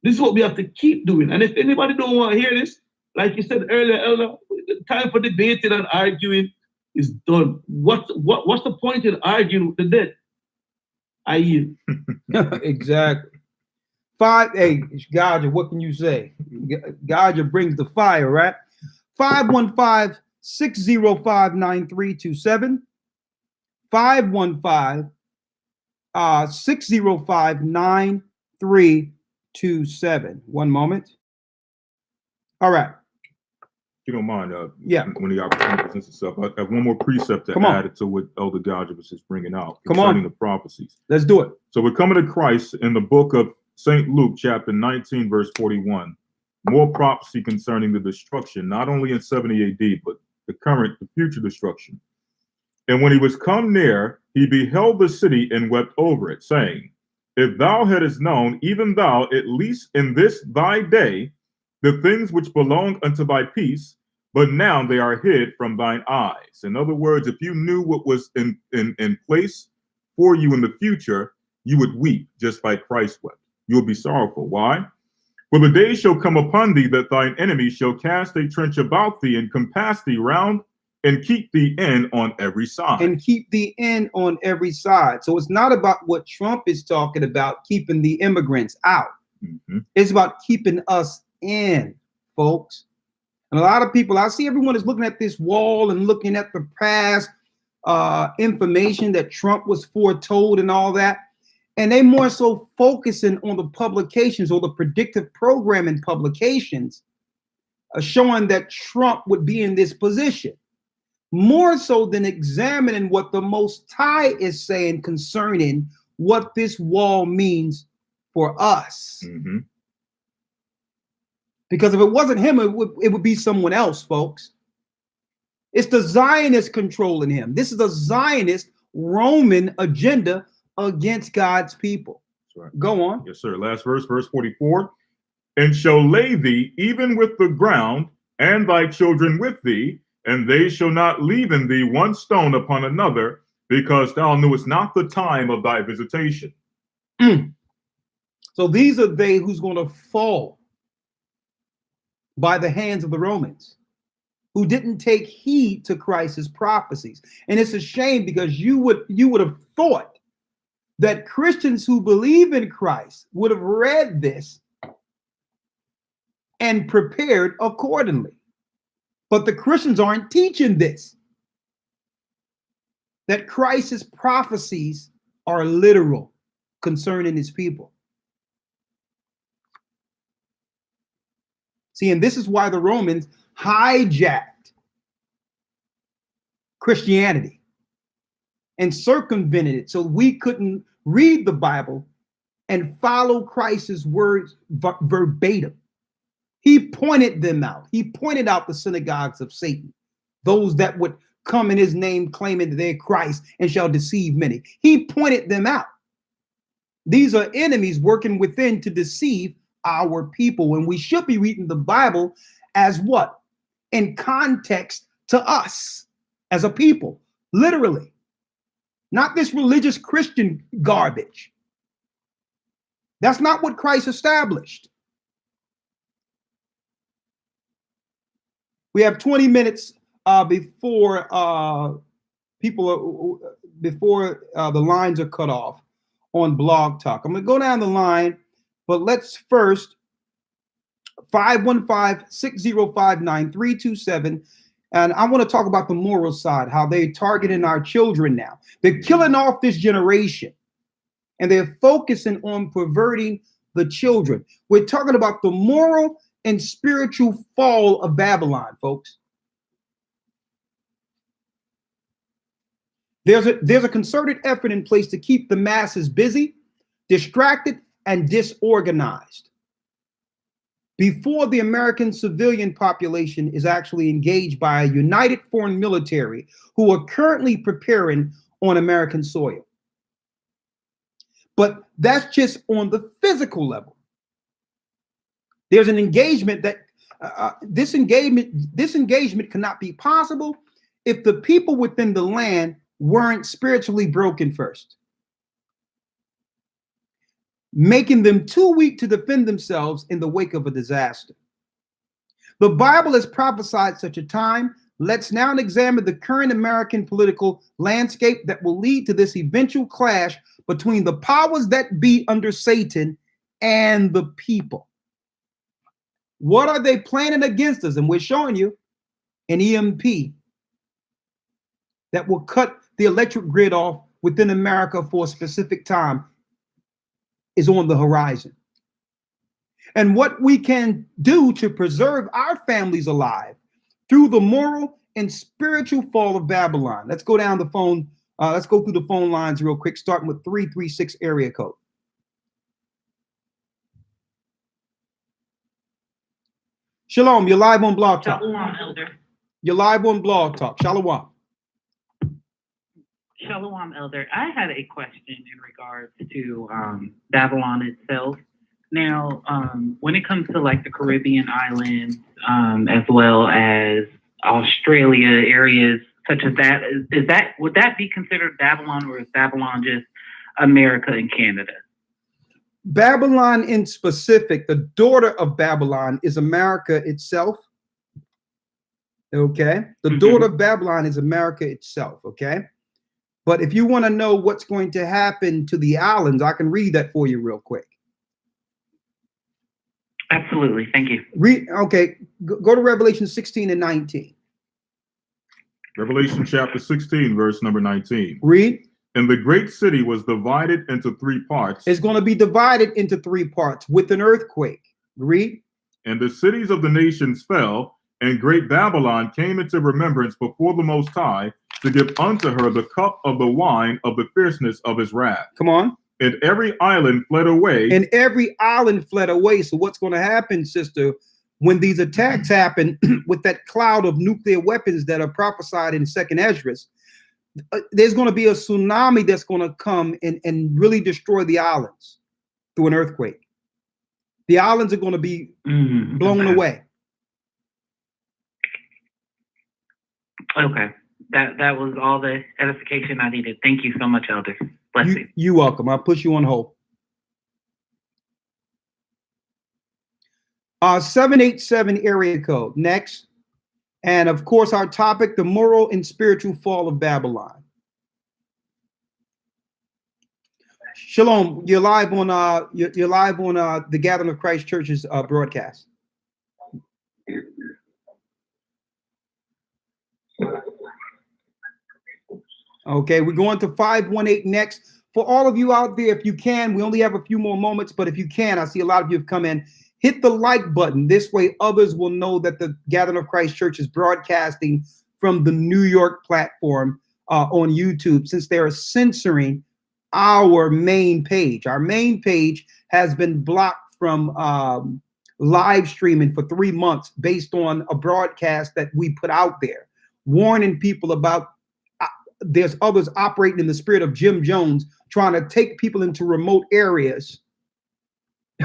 This is what we have to keep doing. And if anybody don't want to hear this, like you said earlier, Elder, the time for debating and arguing is done. What's the point in arguing with the dead? I yield. Exactly. Hey, Gocc, what can you say? Gocc brings the fire, right? 515-605-9327. 515-605-9327. One moment. All right. If you don't mind, yeah. When the opportunity presents itself, I have one more precept to add to what Elder Gocc was just bringing out concerning the prophecies. Let's do it. So we're coming to Christ in the book of St. Luke, chapter 19, verse 41. More prophecy concerning the destruction, not only in 70 AD, but the future destruction. And when he was come near, he beheld the city and wept over it, saying, if thou hadst known, even thou, at least in this thy day, the things which belong unto thy peace, but now they are hid from thine eyes. In other words, if you knew what was in place for you in the future, you would weep just like Christ wept. You will be sorrowful. Why? For the day shall come upon thee that thine enemy shall cast a trench about thee and compass thee round and keep thee in on every side. And keep thee in on every side. So it's not about what Trump is talking about, keeping the immigrants out. Mm-hmm. It's about keeping us in, folks. And a lot of people, I see everyone is looking at this wall and looking at the past information that Trump was foretold and all that. And they more so focusing on the publications or the predictive programming publications showing that Trump would be in this position, more so than examining what the Most High is saying concerning what this wall means for us. Mm-hmm. Because if it wasn't him, it would be someone else, folks. It's the Zionists controlling him. This is a Zionist Roman agenda against God's people. That's right. Go on. Yes, sir. Last verse, verse 44. And shall lay thee even with the ground, and thy children with thee, and they shall not leave in thee one stone upon another, because thou knewest not the time of thy visitation. So these are they who's going to fall by the hands of the Romans, who didn't take heed to Christ's prophecies. And it's a shame, because you would have thought that Christians who believe in Christ would have read this and prepared accordingly. But the Christians aren't teaching this, that Christ's prophecies are literal concerning his people. See, and this is why the Romans hijacked Christianity and circumvented it, so we couldn't read the Bible and follow Christ's words verbatim. He pointed them out. He pointed out the synagogues of Satan, those that would come in his name claiming that they're Christ and shall deceive many. He pointed them out. These are enemies working within to deceive our people, when we should be reading the Bible as what? In context to us as a people, literally. Not this religious Christian garbage. That's not what Christ established. We have 20 minutes before the lines are cut off on Blog Talk. I'm going to go down the line, but let's first 515-605-9327. And I want to talk about the moral side, how they're targeting our children now. They're killing off this generation, and they're focusing on perverting the children. We're talking about the moral and spiritual fall of Babylon, folks. There's a concerted effort in place to keep the masses busy, distracted, and disorganized before the American civilian population is actually engaged by a united foreign military who are currently preparing on American soil. But that's just on the physical level. There's an engagement that this engagement cannot be possible if the people within the land weren't spiritually broken first, making them too weak to defend themselves in the wake of a disaster. The Bible has prophesied such a time. Let's now examine the current American political landscape that will lead to this eventual clash between the powers that be under Satan and the people. What are they planning against us? And we're showing you an EMP that will cut the electric grid off within America for a specific time is on the horizon. And what we can do to preserve our families alive through the moral and spiritual fall of Babylon. Let's go down the phone. Let's go through the phone lines real quick, starting with 336 area code. Shalom, you're live on Blog Talk. Shalom, Elder. You're live on Blog Talk. Shalom. Shalom, Elder. I had a question in regards to Babylon itself. Now, when it comes to like the Caribbean islands, as well as Australia, areas such as that, would that be considered Babylon, or is Babylon just America and Canada? Babylon in specific, the daughter of Babylon is America itself. Okay. The daughter of Babylon is America itself. Okay. But if you want to know what's going to happen to the islands, I can read that for you real quick. Absolutely. Thank you. Okay. Go to Revelation 16 and 19. Revelation chapter 16, verse number 19. Read. And the great city was divided into three parts. It's going to be divided into three parts with an earthquake. Read. And the cities of the nations fell, and great Babylon came into remembrance before the Most High to give unto her the cup of the wine of the fierceness of his wrath. Come on. And every island fled away. And every island fled away. So what's going to happen, sister, when these attacks happen with that cloud of nuclear weapons that are prophesied in 2nd Esdras, there's going to be a tsunami that's going to come and really destroy the islands through an earthquake. The islands are going to be blown away. Okay. That was all the edification I needed. Thank you so much, Elder. Bless you. You're welcome. I'll put you on hold. 787 area code. Next. And of course, our topic, the moral and spiritual fall of Babylon. Shalom, you're live on the Gathering of Christ Church's broadcast. Okay, we're going to 518 next. For all of you out there, if you can, we only have a few more moments, but if you can, I see a lot of you have come in. Hit the like button. This way others will know that the Gathering of Christ Church is broadcasting from the New York platform on YouTube, since they are censoring our main page. Our main page has been blocked from live streaming for 3 months based on a broadcast that we put out there, warning people about there's others operating in the spirit of Jim Jones, trying to take people into remote areas,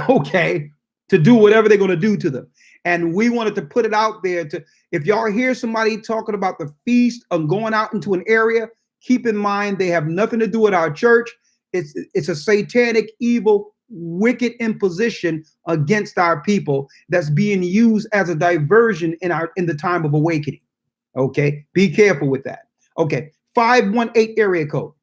okay, to do whatever they're going to do to them. And we wanted to put it out there to, if y'all hear somebody talking about the feast of going out into an area, keep in mind they have nothing to do with our church. It's a satanic, evil, wicked imposition against our people that's being used as a diversion in the time of awakening. Okay, be careful with that. Okay, 518 area code.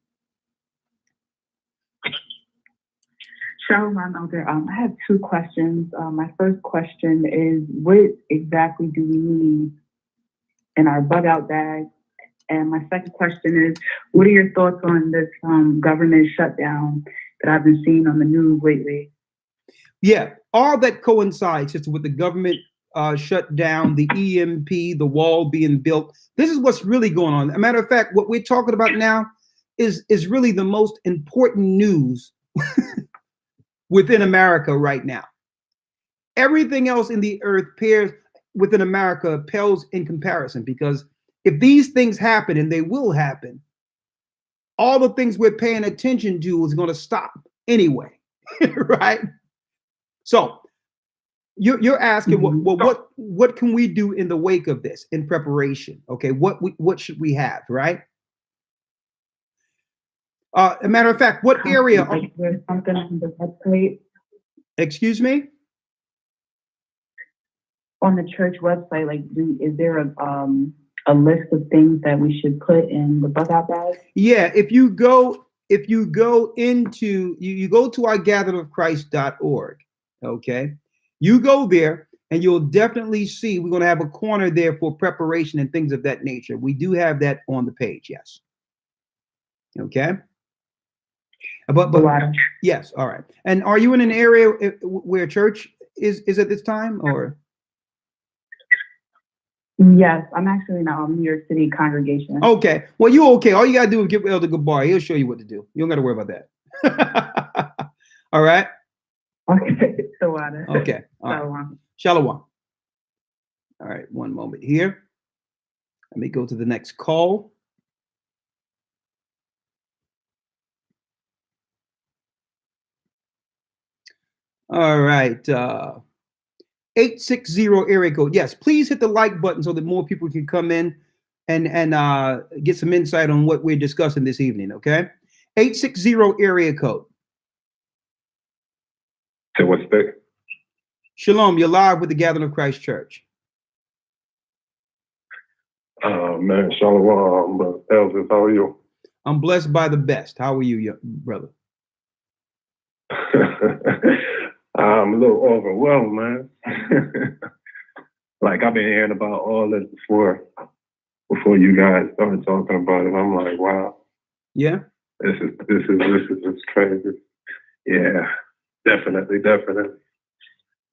Shalom, Elder. I have two questions. My first question is, what exactly do we need in our bug out bag? And my second question is, what are your thoughts on this government shutdown that I've been seeing on the news lately? Yeah, all that coincides just with the government shut down, the EMP, the wall being built. This is what's really going on. As a matter of fact, what we're talking about now is really the most important news within America right now. Everything else in the earth pairs within America pales in comparison, because if these things happen, and they will happen, all the things we're paying attention to is going to stop anyway, right? So you're asking, what can we do in the wake of this, in preparation? Okay, what should we have, right? A matter of fact, what area? Like there's something on the website. Excuse me? On the church website, like, is there a list of things that we should put in the bug out bag? Yeah, if you go into you go to ourgatheredofchrist.org, okay, you go there and you'll definitely see we're going to have a corner there for preparation and things of that nature. We do have that on the page, yes. Okay. But yes, all right. And are you in an area where church is at this time, or? Yes, I'm actually in a New York City congregation. Okay. Well, you okay. All you got to do is give Elder Gabar. He'll show you what to do. You don't got to worry about that. All right. Okay. So okay. All right. Shalom. All right. One moment here. Let me go to the next call. All right. 860 area code. Yes, please hit the like button so that more people can come in and get some insight on what we're discussing this evening. Okay. 860 area code. So what's that? Shalom. You're live with the Gathering of Christ Church. Man, shalom, brother Elvis, how are you? I'm blessed by the best. How are you, brother? I'm a little overwhelmed, man. Like, I've been hearing about all this before you guys started talking about it. I'm like, wow. Yeah. This is crazy. Yeah, definitely.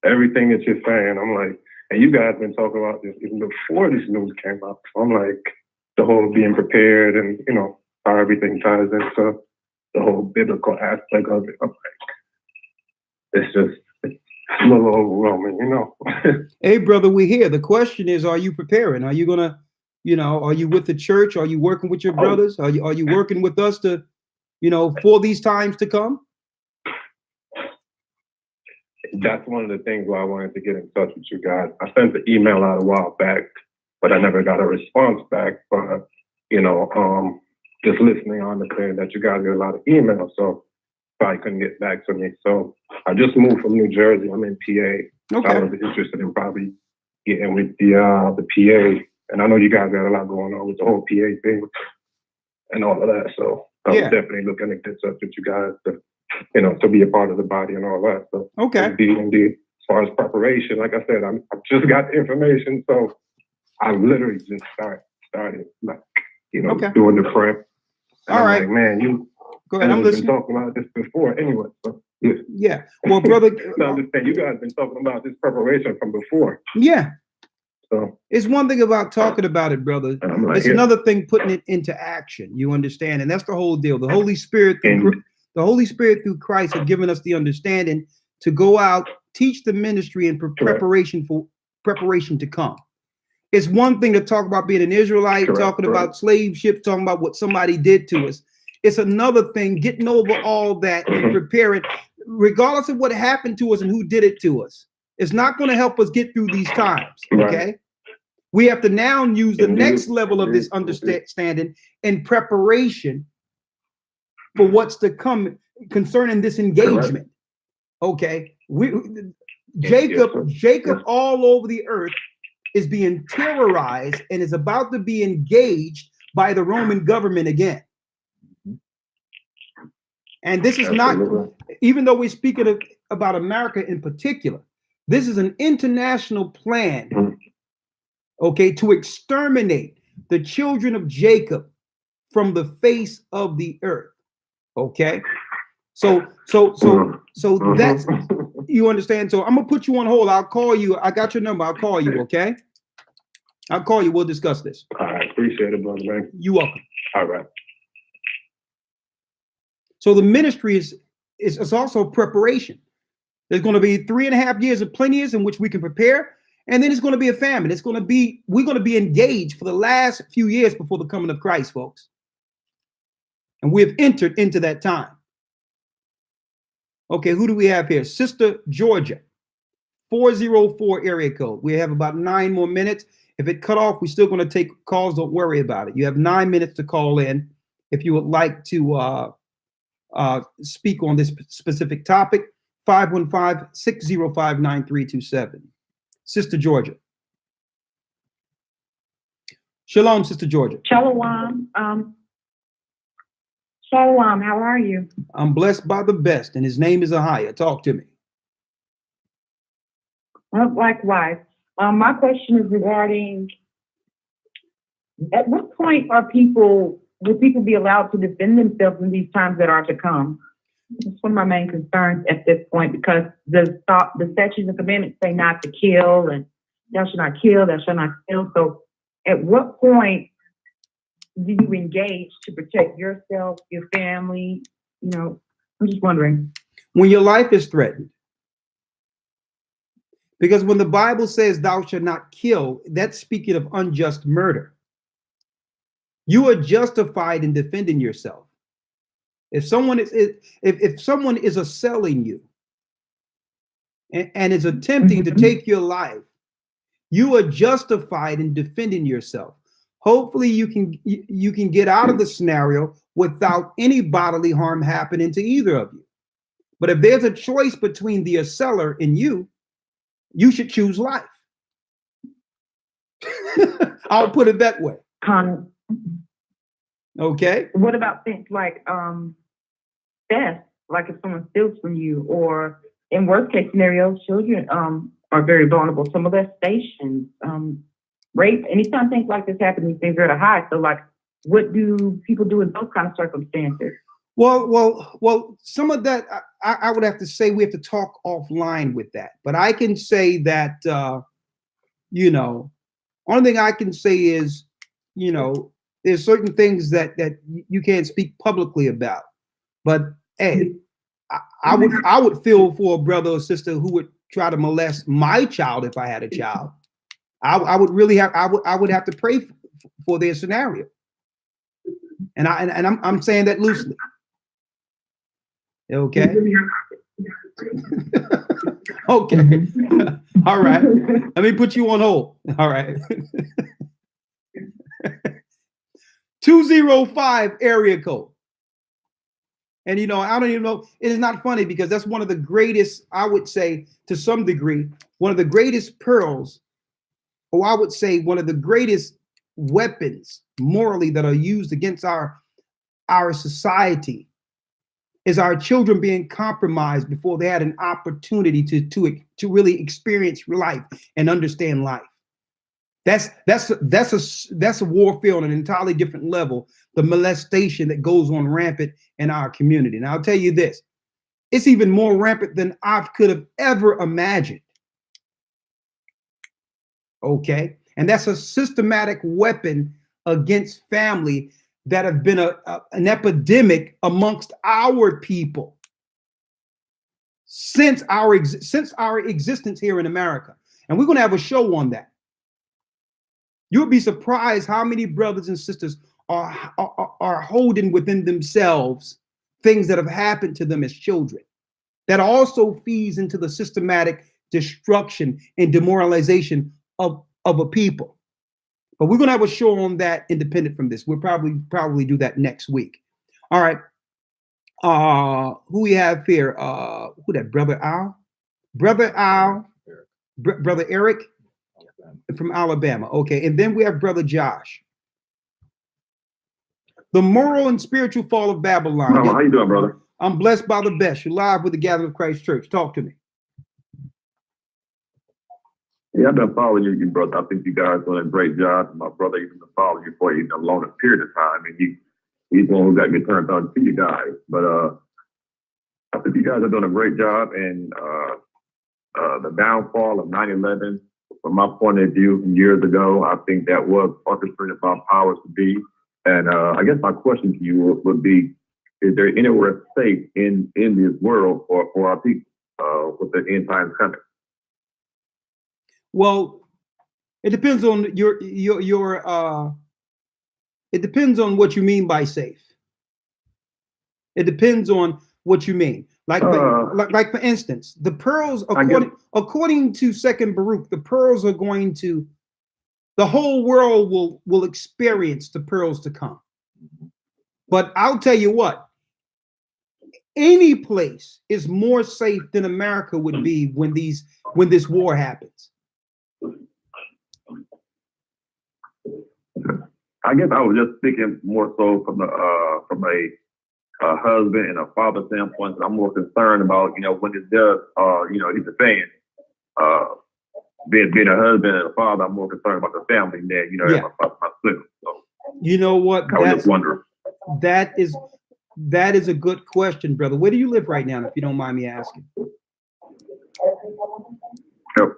Everything that you're saying, I'm like, and you guys been talking about this even before this news came up. So I'm like, the whole being prepared and, you know, how everything ties into the whole biblical aspect of it. I'm like, it's just a little overwhelming, you know. Hey, brother, we're here. The question is, are you preparing? Are you gonna, are you with the church? Are you working with your brothers? Are you working with us to, for these times to come? That's one of the things why I wanted to get in touch with you guys. I sent the email out a while back, but I never got a response back. But, just listening on the thing that you guys get a lot of emails, so probably couldn't get back to me. So I just moved from New Jersey. I'm in PA. Okay. So I was interested in probably getting with the PA. And I know you guys got a lot going on with the whole PA thing and all of that. So I was definitely looking to get in touch with you guys to be a part of the body and all that. So okay. Indeed. As far as preparation, like I said, I just got the information. So I literally just started like, doing the prep. And all I'm right. like, man, you go ahead. I'm listening. Been talking about this before anyway. So, yeah. Well, brother, so understand you guys been talking about this preparation from before. Yeah. So it's one thing about talking about it, brother. Like, it's another thing putting it into action. You understand? And that's the whole deal. The Holy Spirit, the Holy Spirit through Christ have given us the understanding to go out, teach the ministry, and preparation to come. It's one thing to talk about being an Israelite, talking about slave ships, talking about what somebody did to us. It's another thing getting over all that and preparing, regardless of what happened to us and who did it to us. It's not going to help us get through these times. Okay. We have to now use the next level of this understanding and preparation for what's to come concerning this engagement. Okay. Jacob all over the earth is being terrorized and is about to be engaged by the Roman government again. And this is not, even though we're speaking about America in particular, this is an international plan, okay, to exterminate the children of Jacob from the face of the earth. Okay. So that's, you understand? So I'm gonna put you on hold. I'll call you. I got your number. I'll call you. Okay. I'll call you. We'll discuss this. All right. Appreciate it, brother, man. You're welcome. All right. So the ministry is also preparation. There's going to be 3.5 years of plenty in which we can prepare. And then it's going to be a famine. We're going to be engaged for the last few years before the coming of Christ, folks. And we have entered into that time. Okay, who do we have here? Sister Georgia, 404 area code. We have about 9 more minutes. If it cut off, we're still going to take calls. Don't worry about it. You have 9 minutes to call in if you would like to speak on this specific topic. 515-605-9327. Sister Georgia. Shalom, Sister Georgia. Shalom. Shalom, how are you? I'm blessed by the best, and his name is Ahia. Talk to me. Well, likewise. My question is regarding, at what point will people be allowed to defend themselves in these times that are to come? It's one of my main concerns at this point, because the statutes and commandments say not to kill, and thou shalt not kill, thou shalt not steal. So at what point do you engage to protect yourself, your family? You know, I'm just wondering. When your life is threatened. Because when the Bible says thou shalt not kill, that's speaking of unjust murder. You are justified in defending yourself. If someone is assailing you and is attempting to take your life, you are justified in defending yourself. Hopefully you can get out of the scenario without any bodily harm happening to either of you. But if there's a choice between the assailer and you should choose life. I'll put it that way. Okay. What about things like theft, like if someone steals from you, or in worst case scenarios, children are very vulnerable. Some molestations, rape, anytime things like this happen, these things are at a high. So like, what do people do in those kind of circumstances? Well, some of that, I would have to say we have to talk offline with that. But I can say that, only thing I can say is, there's certain things that you can't speak publicly about. But hey, I would feel for a brother or sister who would try to molest my child if I had a child. I would have to pray for their scenario. And I'm saying that loosely. Okay. Okay. All right. Let me put you on hold. All right. 205 area code. And I don't even know. It is not funny because that's one of the greatest, I would say, to some degree, one of the greatest pearls, or I would say one of the greatest weapons morally that are used against our society is our children being compromised before they had an opportunity to really experience life and understand life. That's a warfare on an entirely different level, the molestation that goes on rampant in our community. And I'll tell you this, it's even more rampant than I could have ever imagined. Okay. And that's a systematic weapon against family that have been an epidemic amongst our people since our existence here in America. And we're going to have a show on that. You'll be surprised how many brothers and sisters are holding within themselves things that have happened to them as children. That also feeds into the systematic destruction and demoralization of a people. But we're going to have a show on that independent from this. We'll probably do that next week. All right. Who we have here? Who that? Brother Al? Brother Al? Brother Eric from Alabama. Okay. And then we have Brother Josh. The moral and spiritual fall of Babylon. Mama, how you doing, brother? I'm blessed by the best. You're live with the Gathering of Christ Church. Talk to me. Yeah, I've been following you, brother. I think you guys doing a great job. My brother even been following you for a longer period of time, and he's the one who got me turned on to you guys. But I think you guys are doing a great job. And the downfall of 9/11, from my point of view, from years ago, I think that was orchestrated by powers to be. And I guess my question to you would be: is there anywhere safe in this world for our people? with the end times coming? Well, it depends on it depends on what you mean by safe. It depends on what you mean. Like for instance, the pearls, according to Second Baruch, the pearls are going to, the whole world will experience the pearls to come. But I'll tell you what, any place is more safe than America would be when this war happens. I guess I was just thinking more so from a husband and a father standpoint. I'm more concerned about, when it does, he's a fan. Being a husband and a father, I'm more concerned about the family than, Yeah. myself. So You know what? I was just wondering. That is a good question, brother. Where do you live right now, if you don't mind me asking?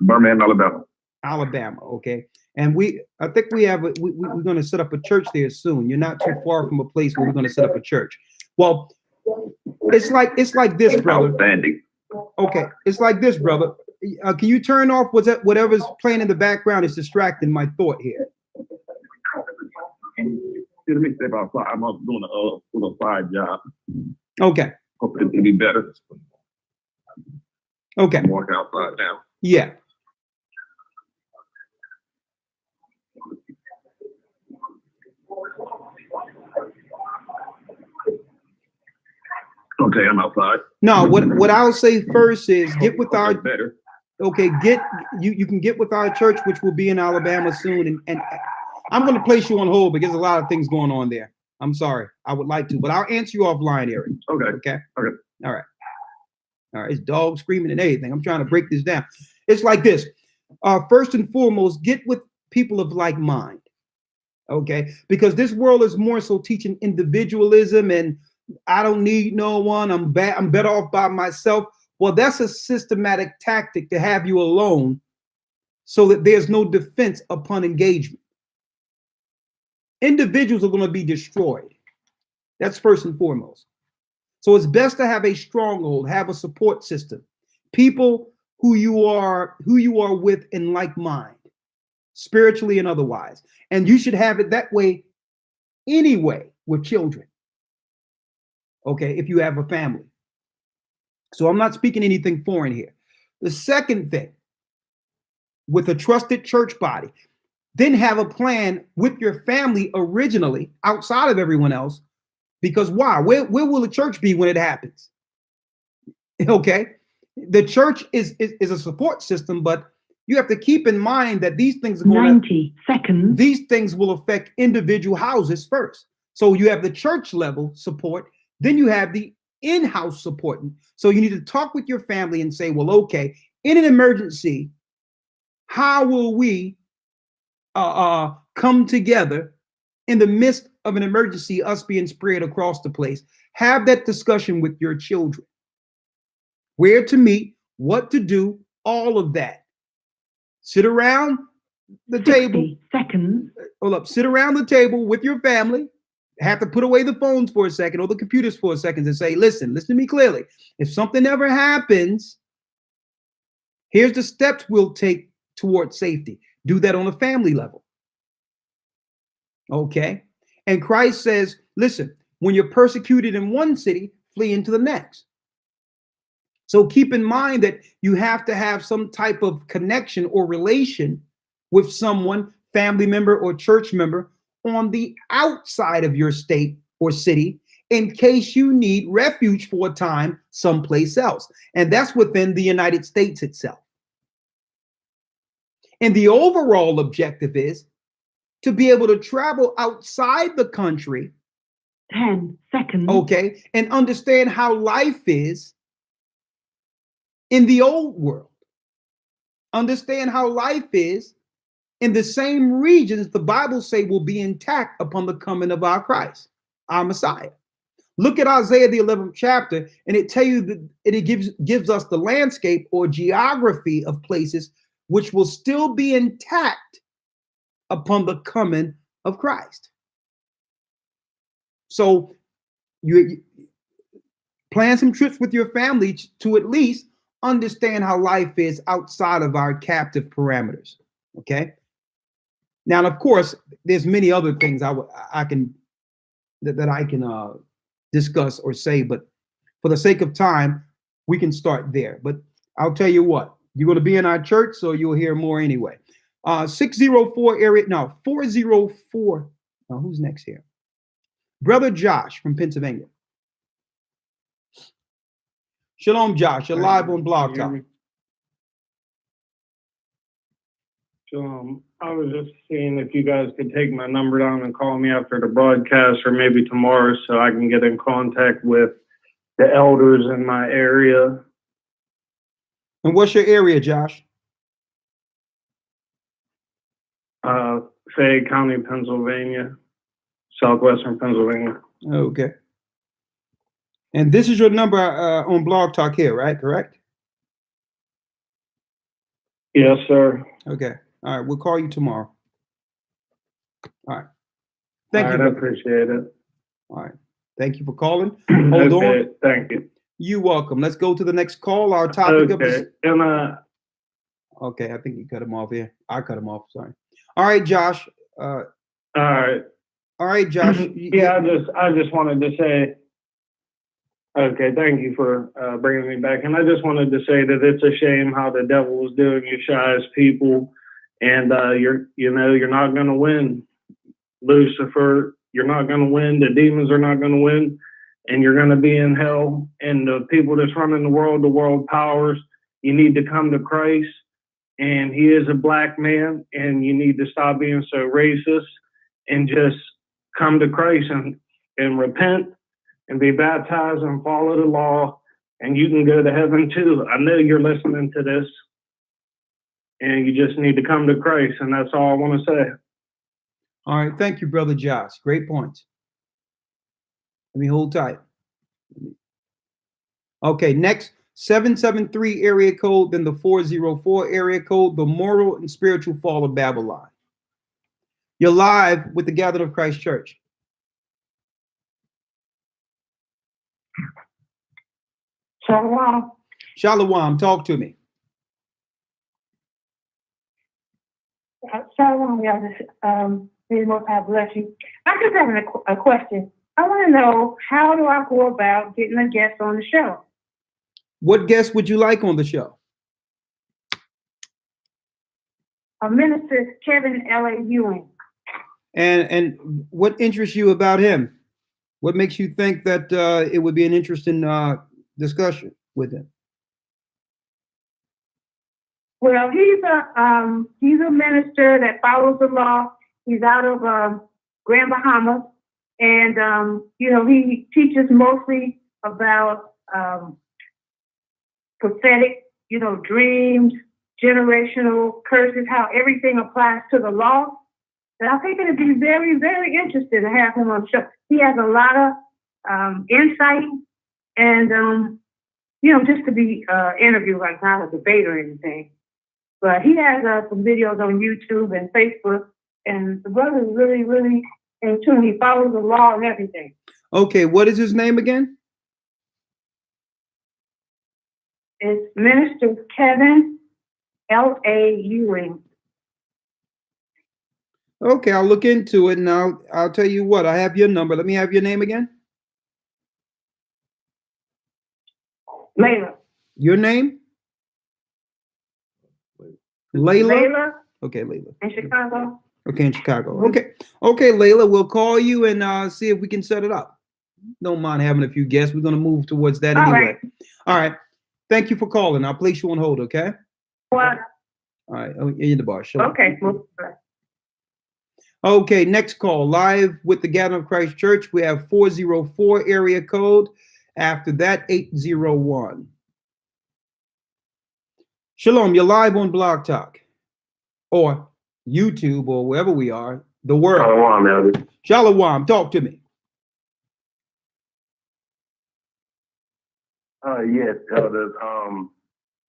Birmingham, Alabama. Alabama, okay. And I think we're going to set up a church there soon. You're not too far from a place where we're going to set up a church. Well, it's like this, brother. Outstanding. Okay, it's like this, brother. Can you turn off whatever's playing in the background is distracting my thought here? Let me step outside. I'm doing a little side job. Okay. Hope it'll be better. Okay. I'm walking outside now. Yeah. Okay, I'm outside. No, what I'll say first is get with our better. Okay, you can get with our church, which will be in Alabama soon, and I'm going to place you on hold because there's a lot of things going on there. I'm sorry, I would like to, but I'll answer you offline, Eric. Okay. All right. It's dogs screaming and everything. I'm trying to break this down. It's like this. First and foremost, get with people of like mind. Okay, because this world is more so teaching individualism and I don't need no one. I'm better off by myself. Well, that's a systematic tactic to have you alone so that there's no defense upon engagement. Individuals are going to be destroyed. That's first and foremost. So it's best to have a stronghold, have a support system, people who you are with in like mind, spiritually and otherwise. And you should have it that way anyway with children. Okay, if you have a family. So I'm not speaking anything foreign here. The second thing, with a trusted church body, then have a plan with your family originally outside of everyone else. Because why? Where will the church be when it happens? Okay, the church is a support system, but you have to keep in mind that these things are going 90 seconds. These things will affect individual houses first. So you have the church level support, then you have the in-house support. So you need to talk with your family and say, well, okay, in an emergency, how will we come together in the midst of an emergency, us being spread across the place? Have that discussion with your children. Where to meet, what to do, all of that. Sit around the table. Seconds. Hold up. Sit around the table with your family. Have to put away the phones for a second or the computers for a second and say, listen to me clearly. If something ever happens, here's the steps we'll take towards safety. Do that on a family level. Okay. And Christ says, listen, when you're persecuted in one city, flee into the next. So keep in mind that you have to have some type of connection or relation with someone, family member or church member on the outside of your state or city in case you need refuge for a time someplace else. And that's within the United States itself. And the overall objective is to be able to travel outside the country. 10 seconds. Okay. And understand how life is in the old world. Understand how life is in the same regions the Bible say will be intact upon the coming of our Christ, our Messiah. Look at Isaiah the 11th chapter, and it tells you that it gives us the landscape or geography of places which will still be intact upon the coming of Christ. So you plan some trips with your family to at least understand how life is outside of our captive parameters. Okay. Now, of course, there's many other things I can discuss or say, but for the sake of time, we can start there. But I'll tell you what, you're going to be in our church, so you'll hear more anyway. 604 area, no, 404. Now, who's next here? Brother Josh from Pennsylvania. Shalom, Josh. You're live on Blog Talk. I was just seeing if you guys could take my number down and call me after the broadcast or maybe tomorrow so I can get in contact with the elders in my area. And what's your area, Josh? Fayette County, Pennsylvania, southwestern Pennsylvania. Okay. And this is your number on Blog Talk here, right? Correct? Yes, sir. Okay. All right. We'll call you tomorrow. All right. Thank you. I Brother. appreciate it. All right. Thank you for calling. Hold Okay, on. thank you. You're welcome. Let's go to the next call. Our topic of Okay, this. and Okay, I think you cut him off here. I cut him off. Sorry. All right, Josh. all right. All right, Josh. Yeah, I just wanted to say, okay, thank you for bringing me back. And I just wanted to say that it's a shame how the devil is doing you shy as people, and you're not going to win, Lucifer. You're not going to win. The demons are not going to win, and you're going to be in hell. And the people that's running the world powers, you need to come to Christ. And he is a black man, and you need to stop being so racist and just come to Christ and repent and be baptized and follow the law, and you can go to heaven too. I know you're listening to this, and you just need to come to Christ, and that's all I want to say. All right. Thank you, Brother Josh. Great points. Let me hold tight. Okay, next, 773 area code, then the 404 area code, the moral and spiritual fall of Babylon. You're live with the Gathered of Christ Church. Shalom. Shalom, talk to me. Shalom, y'all. May the Most High bless you. I'm just having a question. I want to know, how do I go about getting a guest on the show? What guest would you like on the show? Minister Kevin L.A. Ewing. And what interests you about him? What makes you think that it would be an interesting discussion with him? Well, he's a minister that follows the law. He's out of Grand Bahama, and he teaches mostly about prophetic, dreams, generational curses, how everything applies to the law. And I think it'd be very, very interesting to have him on the show. He has a lot of insight, and just to be interviewed, like not a debate or anything. But he has some videos on YouTube and Facebook, and the brother is really, really in tune. He follows the law and everything. Okay, what is his name again? It's Minister Kevin L.A. Ewing. Okay, I'll look into it, and I'll tell you what. I have your number. Let me have your name again. Layla. Your name? Layla. Okay, Layla. In Chicago. Okay, in Chicago. Okay, Layla, we'll call you and see if we can set it up. Don't mind having a few guests. We're going to move towards that anyway. All right. Thank you for calling. I'll place you on hold, okay? What? All right. Oh, in the bar. Sure. Okay. Okay, next call. Live with the Gathering of Christ Church. We have 404 area code. After that, 801. Shalom, you're live on Blog Talk or YouTube or wherever we are. The world. Shalom, Elder. Shalom, talk to me. Yes, Elder.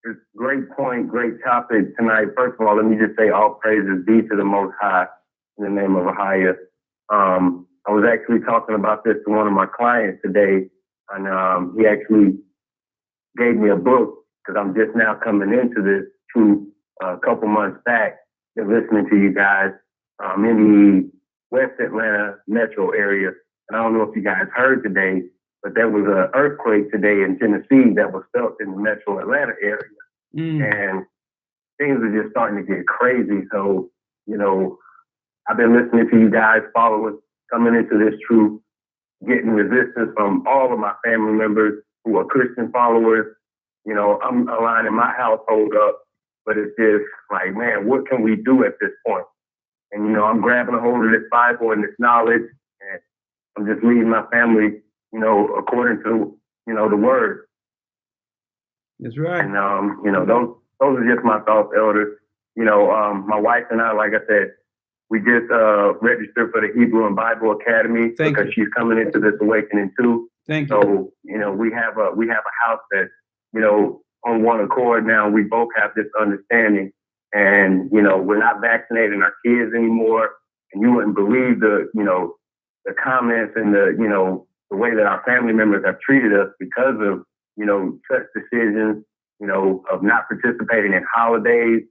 It's great point, great topic tonight. First of all, let me just say all praises be to the Most High in the name of Ahia. I was actually talking about this to one of my clients today, and he actually gave me a book because I'm just now coming into this truth a couple months back and listening to you guys in the West Atlanta metro area. And I don't know if you guys heard today, but there was an earthquake today in Tennessee that was felt in the metro Atlanta area. And things are just starting to get crazy. So, you know, I've been listening to you guys, following, coming into this truth, getting resistance from all of my family members who are Christian followers. You know, I'm aligning my household up, but it's just like, man, what can we do at this point? And, you know, I'm grabbing a hold of this Bible and this knowledge, and I'm just leading my family, you know, according to, you know, the word. That's right. And, you know, those are just my thoughts, elders. You know, my wife and I, like I said, we just registered for the Hebrew and Bible Academy because she's coming into this awakening too. Thank you. you. So, you know, we have a house that, you know, on one accord now. We both have this understanding, and you know, we're not vaccinating our kids anymore. And you wouldn't believe the, you know, the comments and the, you know, the way that our family members have treated us because of, you know, such decisions, you know, of not participating in holidays.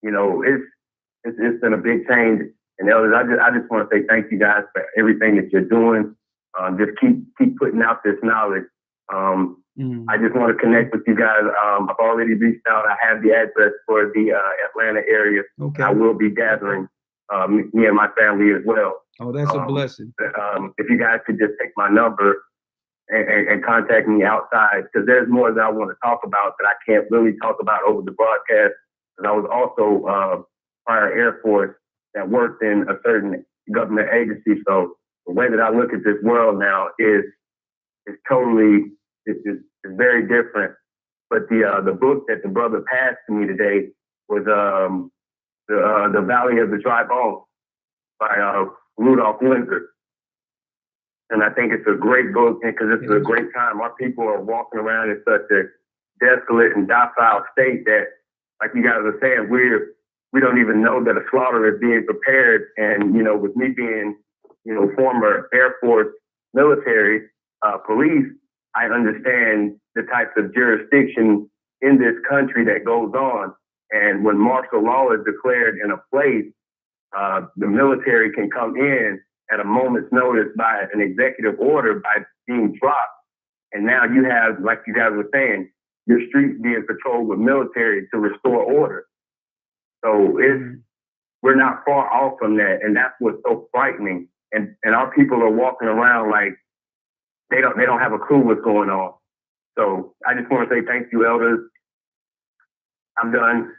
You know, it's been a big change. And elders, I just want to say thank you guys for everything that you're doing. Just keep putting out this knowledge. I just want to connect with you guys. I've already reached out. I have the address for the Atlanta area. Okay. I will be gathering me and my family as well. Oh, that's a blessing. If you guys could just take my number and contact me outside, because there's more that I want to talk about that I can't really talk about over the broadcast. Because I was also prior Air Force that worked in a certain government agency. So the way that I look at this world now is totally, it's very different. But the book that the brother passed to me today was the Valley of the Dry Bones by Rudolph Windsor. And I think it's a great book because it's a great time. Our people are walking around in such a desolate and docile state that, like you guys are saying, we don't even know that a slaughter is being prepared. And, you know, with me being, you know, former Air Force military police, I understand the types of jurisdiction in this country that goes on. And when martial law is declared in a place, the military can come in at a moment's notice by an executive order by being dropped. And now you have, like you guys were saying, your streets being patrolled with military to restore order. So we're not far off from that. And that's what's so frightening. And our people are walking around like they don't have a clue what's going on. So I just want to say thank you, elders. I'm done.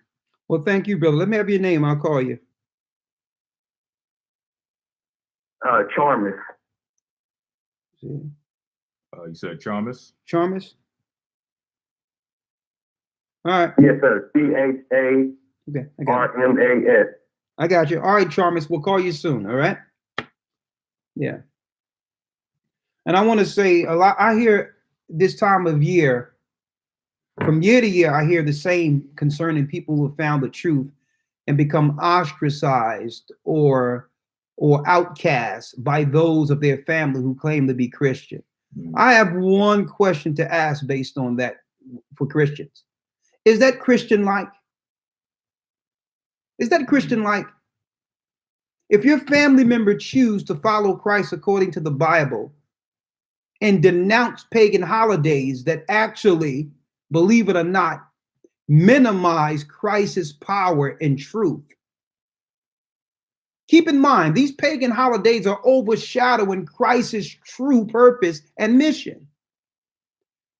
Well, thank you, brother. Let me have your name. I'll call you. Charmis. You said Charmis? Charmis? All right. Yes, sir. CHARMAS. I got you. All right, Charmis. We'll call you soon. All right. Yeah. And I want to say a lot. I hear this time of year, from year to year, I hear the same concerning people who have found the truth and become ostracized or outcast by those of their family who claim to be Christian. I have one question to ask based on that for Christians. Is that Christian-like? Is that Christian-like? If your family member choose to follow Christ according to the Bible and denounce pagan holidays that actually, believe it or not, minimize Christ's power and truth. Keep in mind, these pagan holidays are overshadowing Christ's true purpose and mission.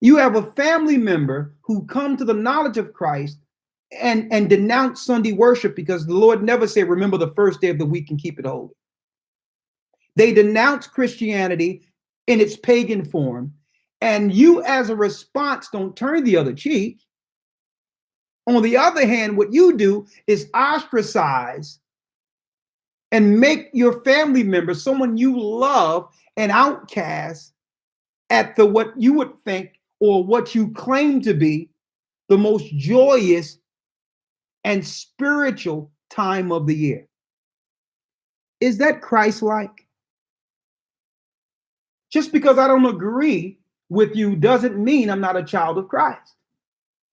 You have a family member who come to the knowledge of Christ and denounce Sunday worship because the Lord never said, remember the first day of the week and keep it holy. They denounce Christianity in its pagan form, and you as a response don't turn the other cheek. On the other hand, what you do is ostracize and make your family member, someone you love, an outcast at the what you would think or what you claim to be the most joyous and spiritual time of the year. Is that Christ-like? Just because I don't agree with you doesn't mean I'm not a child of Christ.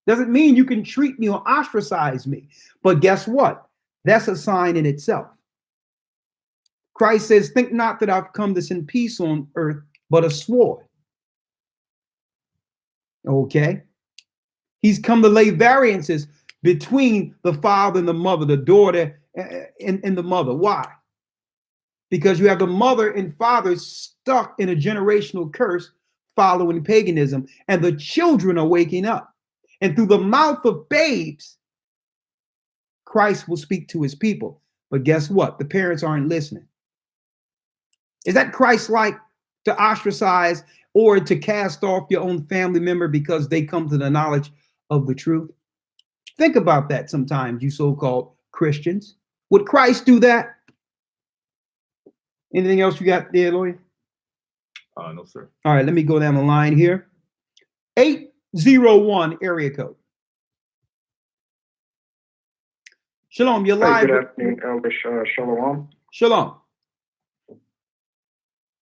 Doesn't mean you can treat me or ostracize me. But guess what? That's a sign in itself. Christ says, think not that I've come to send peace on earth, but a sword. Okay? He's come to lay variances between the father and the mother, the daughter and the mother. Why? Because you have the mother and father stuck in a generational curse following paganism, and the children are waking up. And through the mouth of babes, Christ will speak to his people. But guess what? The parents aren't listening. Is that Christ-like to ostracize or to cast off your own family member because they come to the knowledge of the truth? Think about that sometimes, you so-called Christians. Would Christ do that? Anything else you got there, Lloyd? No, sir. All right, let me go down the line here. 801 area code. Shalom, you're live. Good afternoon, Elder Shalom. Shalom.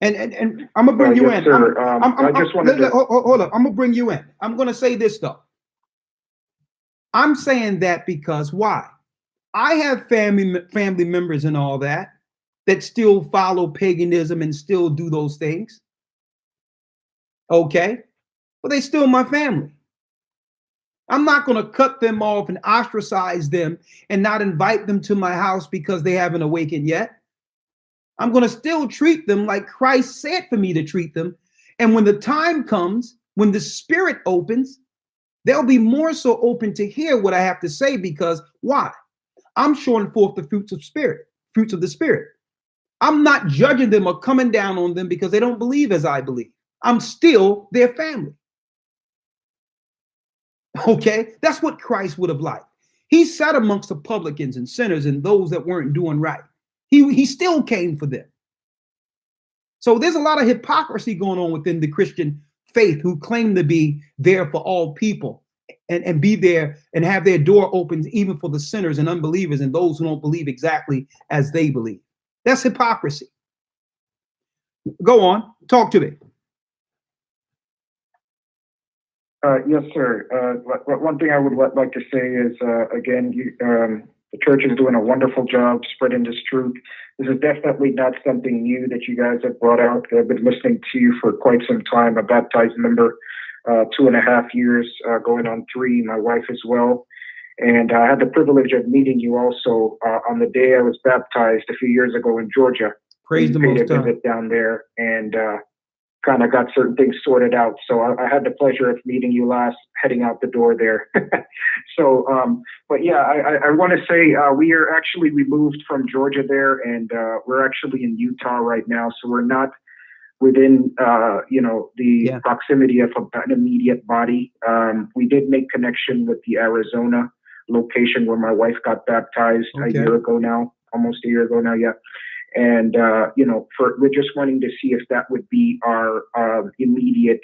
And I'm gonna bring you yes, in. Sir. I just wanted to hold up. I'm gonna bring you in. I'm gonna say this though. I'm saying that because why? I have family members and all that still follow paganism and still do those things. Okay, but they still my family. I'm not going to cut them off and ostracize them and not invite them to my house because they haven't awakened yet. I'm going to still treat them like Christ said for me to treat them. And when the time comes, when the spirit opens, they'll be more so open to hear what I have to say, because why? I'm showing forth the fruits of the spirit. I'm not judging them or coming down on them because they don't believe as I believe. I'm still their family. Okay, that's what Christ would have liked. He sat amongst the publicans and sinners and those that weren't doing right. He still came for them. So there's a lot of hypocrisy going on within the Christian faith, who claim to be there for all people and be there and have their door open even for the sinners and unbelievers and those who don't believe exactly as they believe. That's hypocrisy. Go on, talk to me. Yes, sir. One thing I would like to say is, again, the church is doing a wonderful job spreading this truth. This is definitely not something new that you guys have brought out. I've been listening to you for quite some time. A baptized member, 2.5 years, going on 3, my wife as well. And I had the privilege of meeting you also on the day I was baptized a few years ago in Georgia. Praise the Most Most High. visit down there, and kind of got certain things sorted out. So I had the pleasure of meeting you last, heading out the door there. So, but yeah, I want to say we are actually removed from Georgia there, and we're actually in Utah right now. So we're not within, the proximity of an immediate body. We did make connection with the Arizona location where my wife got baptized a year ago now, almost a year ago now, yeah. And, we're just wanting to see if that would be our immediate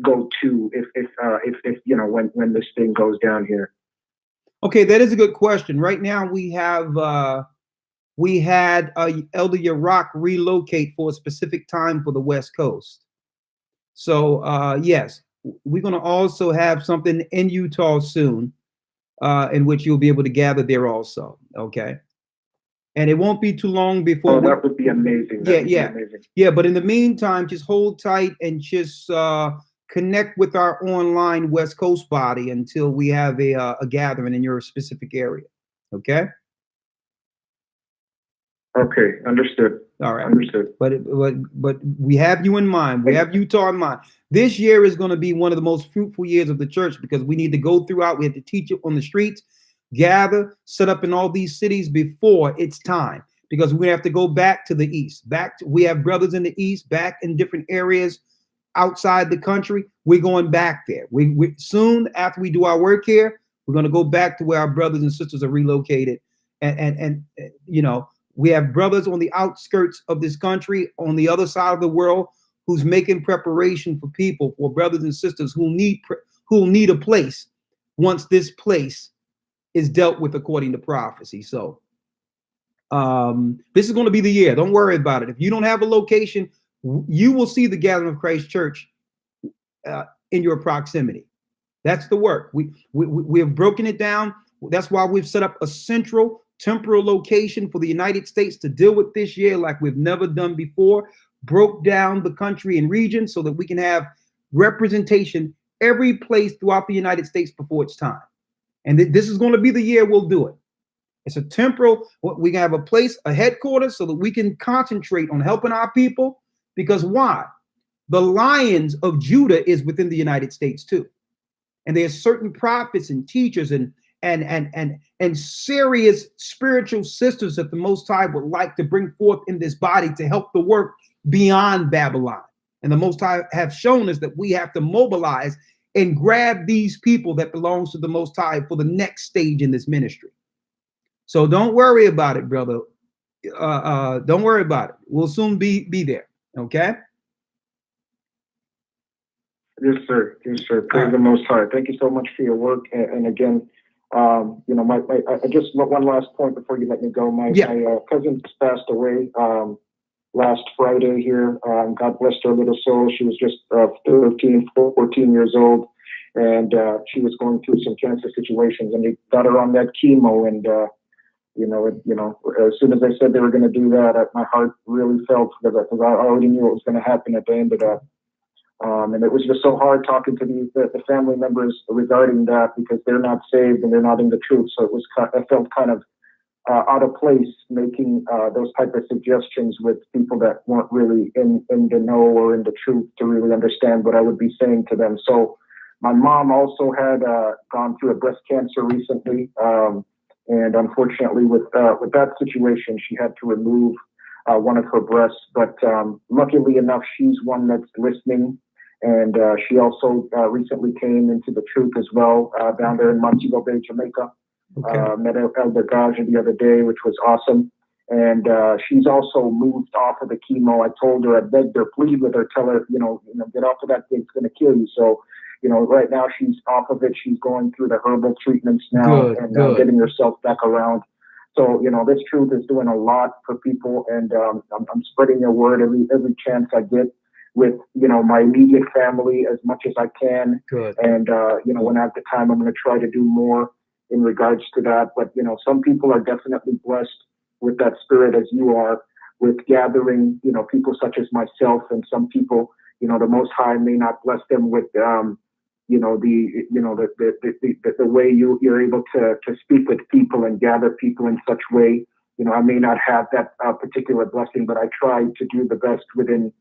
go-to if when this thing goes down here. Okay, that is a good question. Right now we had Elder Gocc relocate for a specific time for the West Coast. So yes, we're going to also have something in Utah soon, in which you'll be able to gather there also. Okay. And it won't be too long before. That would be amazing. Yeah. But in the meantime, just hold tight and just connect with our online West Coast body until we have a gathering in your specific area. Okay. Okay, understood. All right, understood. But we have you in mind. We have Utah in mind. This year is going to be one of the most fruitful years of the church, because we need to go throughout. We have to teach it on the streets, gather, set up in all these cities before it's time, because we have to go back to the east. We have brothers in the east, back in different areas outside the country. We're going back there. We soon after we do our work here, we're going to go back to where our brothers and sisters are relocated, and we have brothers on the outskirts of this country, on the other side of the world, who's making preparation for people, for brothers and sisters who need a place once this place is dealt with according to prophecy. So this is going to be the year. Don't worry about it. If you don't have a location, you will see the Gathering of Christ Church in your proximity. That's the work. We have broken it down. That's why we've set up a central temporal location for the United States to deal with this year like we've never done before. Broke down the country and region so that we can have representation every place throughout the United States before it's time. And this is going to be the year we'll do it. It's a temporal, we can have a place, a headquarters, so that we can concentrate on helping our people. Because why? The lions of Judah is within the United States too. And there's certain prophets and teachers and serious spiritual sisters that the Most High would like to bring forth in this body to help the work beyond Babylon. And the Most High have shown us that we have to mobilize and grab these people that belongs to the Most High for the next stage in this ministry. So don't worry about it, brother. Don't worry about it. We'll soon be there. Okay. Yes, sir. Yes, sir. Praise the Most High. Thank you so much for your work. And again, you know, I just one last point before you let me go. My cousin just passed away last Friday here. God bless her little soul. She was just 13, 14 years old, and she was going through some cancer situations, and they got her on that chemo. And you know, as soon as they said they were going to do that, my heart really felt because I already knew what was going to happen at the end of that. And it was just so hard talking to the family members regarding that because they're not saved and they're not in the truth. So I felt kind of out of place making those type of suggestions with people that weren't really in the know or in the truth to really understand what I would be saying to them. So my mom also had gone through a breast cancer recently. And unfortunately with that situation, she had to remove one of her breasts. But luckily enough, she's one that's listening. And she also recently came into the truth as well down there in Montego Bay, Jamaica. Okay. Met Elder Gocc the other day, which was awesome. And she's also moved off of the chemo. I told her, I begged her, plead with her, tell her, get off of that thing, it's going to kill you. So, right now she's off of it. She's going through the herbal treatments now and getting herself back around. So, this truth is doing a lot for people. And I'm spreading the word every chance I get with, my immediate family as much as I can. Good. And, when I have the time, I'm going to try to do more in regards to that. But, some people are definitely blessed with that spirit as you are, with gathering, people such as myself, and some people, the Most High may not bless them with, the way you're able to speak with people and gather people in such way. I may not have that particular blessing, but I try to do the best within,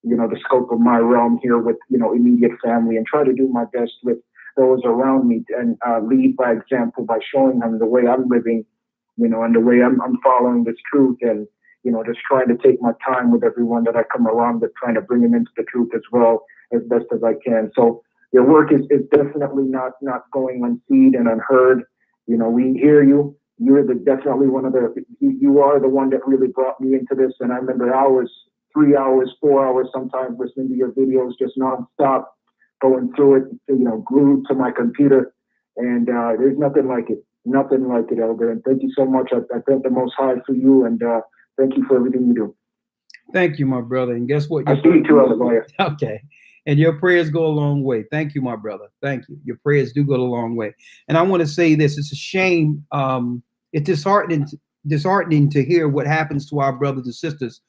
the scope of my realm here with, immediate family, and try to do my best with those around me and lead by example by showing them the way I'm living, and the way I'm following this truth, and, just trying to take my time with everyone that I come around with, trying to bring them into the truth as well as best as I can. So your work is definitely not going unseen and unheard. We hear you. You're definitely one of you are the one that really brought me into this. And I remember hours, 3 hours, 4 hours, sometimes listening to your videos just nonstop, going through it, glued to my computer. And there's nothing like it. Nothing like it, Elder. And thank you so much. I thank the Most High for you, and thank you for everything you do. Thank you, my brother. And guess what? I see you too, Elder. Okay. And your prayers go a long way. Thank you, my brother. Thank you. Your prayers do go a long way. And I want to say this. It's a shame. It's disheartening to hear what happens to our brothers and sisters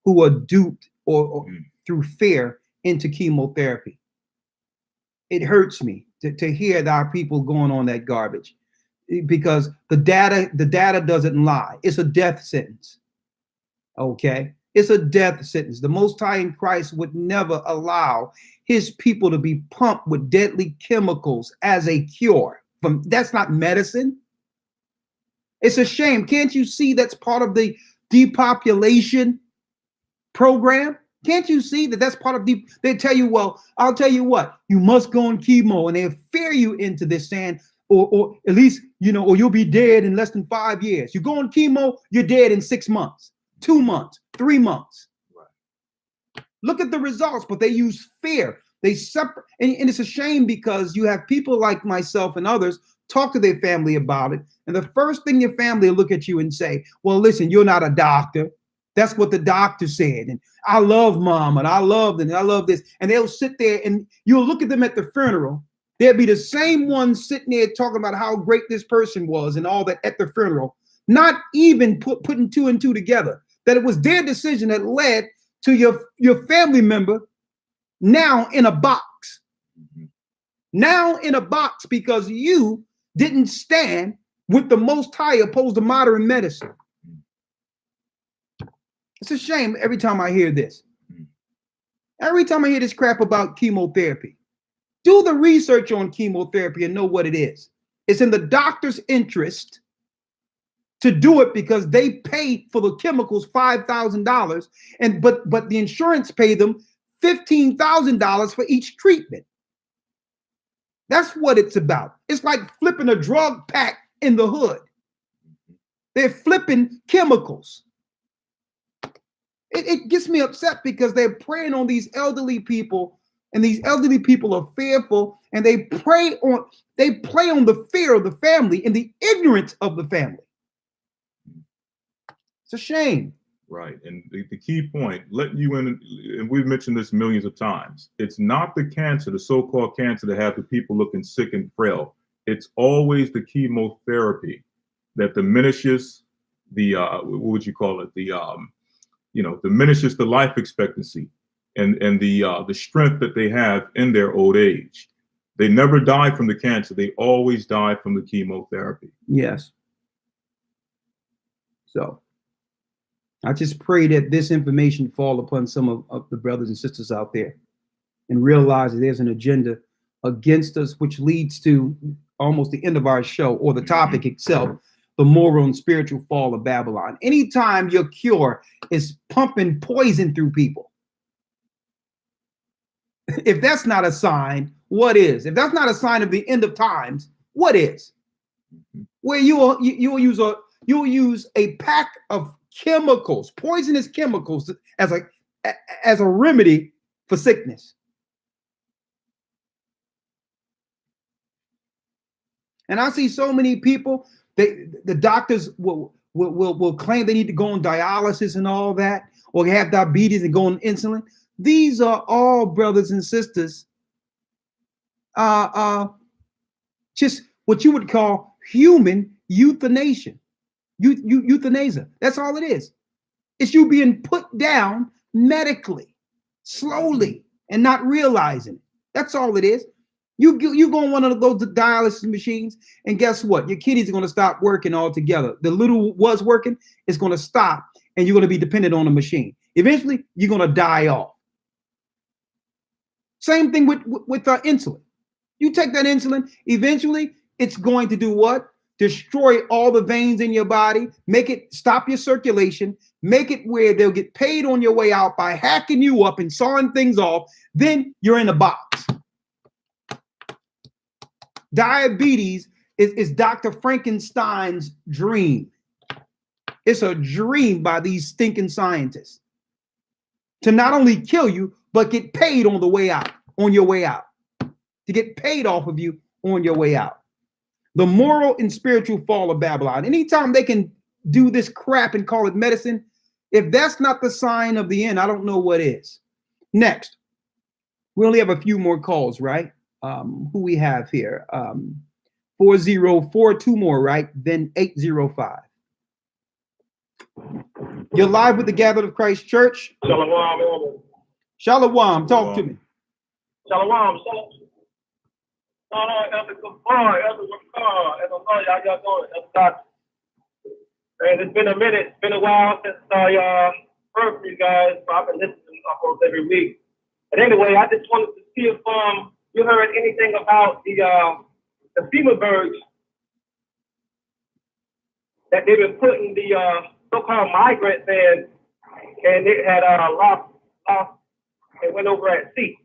who are duped or through fear into chemotherapy. It hurts me to hear that our people going on that garbage, because the data doesn't lie. It's a death sentence. Okay. It's a death sentence. The Most High in Christ would never allow his people to be pumped with deadly chemicals as a cure. That's not medicine. It's a shame. Can't you see that's part of the depopulation program? Can't you see that that's part of they tell you, well, I'll tell you what, you must go on chemo, and they fear you into this, saying, or at least, or you'll be dead in less than 5 years. You go on chemo, you're dead in 6 months, 2 months, 3 months. Right. Look at the results, but they use fear. They separate, and it's a shame because you have people like myself and others talk to their family about it, and the first thing your family will look at you and say, well, listen, you're not a doctor. That's what the doctor said. And I love mom, and I love them, and I love this. And they'll sit there and you'll look at them at the funeral there'd be the same ones sitting there talking about how great this person was and all that at the funeral, not even putting two and two together, that it was their decision that led to your family member now in a box. Now in a box because you didn't stand with the Most High opposed to modern medicine. It's a shame every time I hear this. Every time I hear this crap about chemotherapy, do the research on chemotherapy and know what it is. It's in the doctor's interest to do it because they pay for the chemicals $5,000, but the insurance pay them $15,000 for each treatment. That's what it's about. It's like flipping a drug pack in the hood. They're flipping chemicals. It gets me upset because they're preying on these elderly people, and these elderly people are fearful, and they play on the fear of the family and the ignorance of the family. It's a shame. Right. And the key point, letting you in, and we've mentioned this millions of times, it's not the cancer, the so-called cancer that have the people looking sick and frail. It's always the chemotherapy that diminishes the, what would you call it? The, diminishes the life expectancy and the strength that they have in their old age. They never die from the cancer. They always die from the chemotherapy. Yes. So I just pray that this information fall upon some of the brothers and sisters out there and realize that there's an agenda against us, which leads to almost the end of our show, or the topic itself, the moral and spiritual fall of Babylon. Anytime your cure is pumping poison through people, if that's not a sign, what is? If that's not a sign of the end of times, what is? Where you'll use a pack of chemicals, poisonous chemicals, as a remedy for sickness. And I see so many people, the doctors will claim they need to go on dialysis and all that, or have diabetes and go on insulin. These are all, brothers and sisters, just what you would call human euthanasia. Euthanasia. That's all it is. It's you being put down medically, slowly, and not realizing it. That's all it is. You go on one of those dialysis machines, and guess what? Your kidneys are going to stop working altogether. The little was working is going to stop, and you're going to be dependent on a machine. Eventually, you're going to die off. Same thing with insulin. You take that insulin, eventually, it's going to do what? Destroy all the veins in your body, make it stop your circulation, make it where they'll get paid on your way out by hacking you up and sawing things off. Then you're in a box. Diabetes is Dr. Frankenstein's dream. It's a dream by these stinking scientists to not only kill you, but get paid on the way out, on your way out, to get paid off of you on your way out. The moral and spiritual fall of Babylon. Anytime they can do this crap and call it medicine, if that's not the sign of the end, I don't know what is. Next, we only have a few more calls, right? Who we have here? 404, two more, right? Then 805. You're live with the Gathered of Christ Church. Shalom. Shalom, talk to me. Shalom. Elder Gocc, Elder Gocc, Elder Gocc, how y'all doing? And it's been a minute. It's been a while since I heard from you guys. So I've been listening almost every week. But anyway, I just wanted to see if you heard anything about the FEMA birds that they've been putting the so-called migrants in, and it had lost and went over at sea.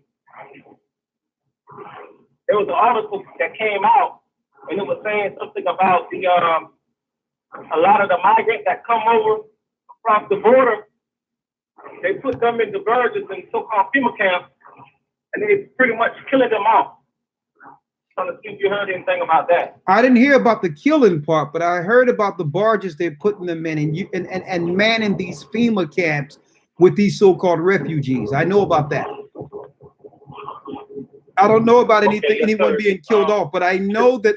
There was an article that came out, and it was saying something about the a lot of the migrants that come over across the border, they put them in the barges and so-called FEMA camps, and they pretty much killing them off. Trying to see if you heard anything about that. I didn't hear about the killing part, but I heard about the barges they're putting them in and manning these FEMA camps with these so-called refugees. I know about that. I don't know about anything, Okay, yes, anyone sir. being killed off, but I know that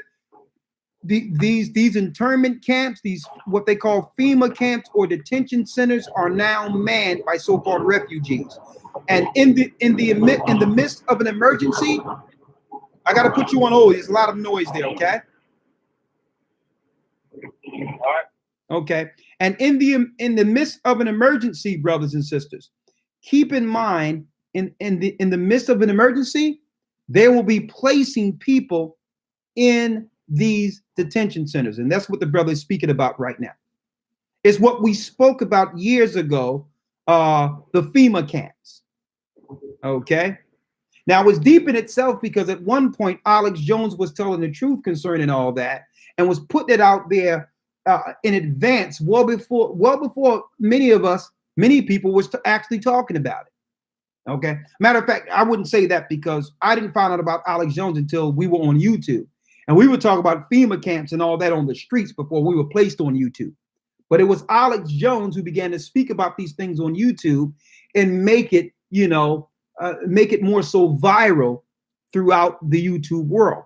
these internment camps, these what they call FEMA camps or detention centers, are now manned by so-called refugees. And in the midst of an emergency, I got to put you on hold. There's a lot of noise there. Okay. All right. Okay. And in the midst of an emergency, brothers and sisters, keep in mind, in the midst of an emergency, they will be placing people in these detention centers. And that's what the brother is speaking about right now. It's what we spoke about years ago, the FEMA camps. Okay. Now it was deep in itself because at one point Alex Jones was telling the truth concerning all that and was putting it out there in advance, well before many people was actually talking about it. Okay. Matter of fact, I wouldn't say that because I didn't find out about Alex Jones until we were on YouTube. And we would talk about FEMA camps and all that on the streets before we were placed on YouTube. But it was Alex Jones who began to speak about these things on YouTube and make it, make it more so viral throughout the YouTube world.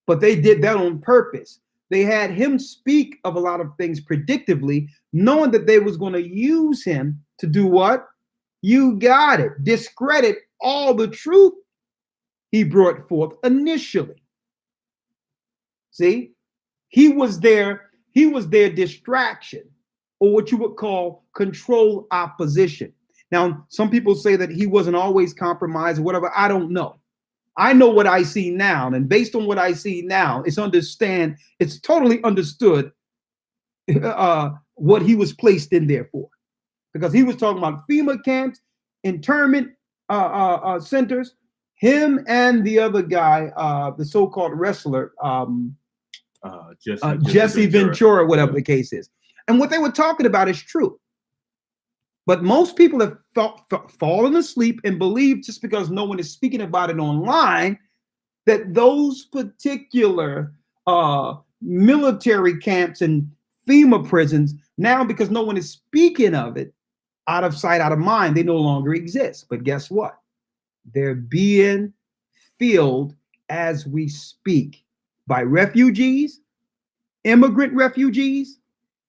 But they did that on purpose. They had him speak of a lot of things predictively, knowing that they was going to use him to do what? You got it. Discredit all the truth he brought forth initially. See, he was their distraction, or what you would call control opposition. Now, some people say that he wasn't always compromised or whatever. I don't know. I know what I see now, and based on what I see now, it's totally understood what he was placed in there for, because he was talking about FEMA camps, internment centers. Him and the other guy, the so-called wrestler, Jesse Ventura, whatever the case is. And what they were talking about is true. But most people have fallen asleep and believe, just because no one is speaking about it online, that those particular military camps and FEMA prisons, now because no one is speaking of it, out of sight, out of mind, they no longer exist. But guess what? They're being filled as we speak by refugees, immigrant refugees,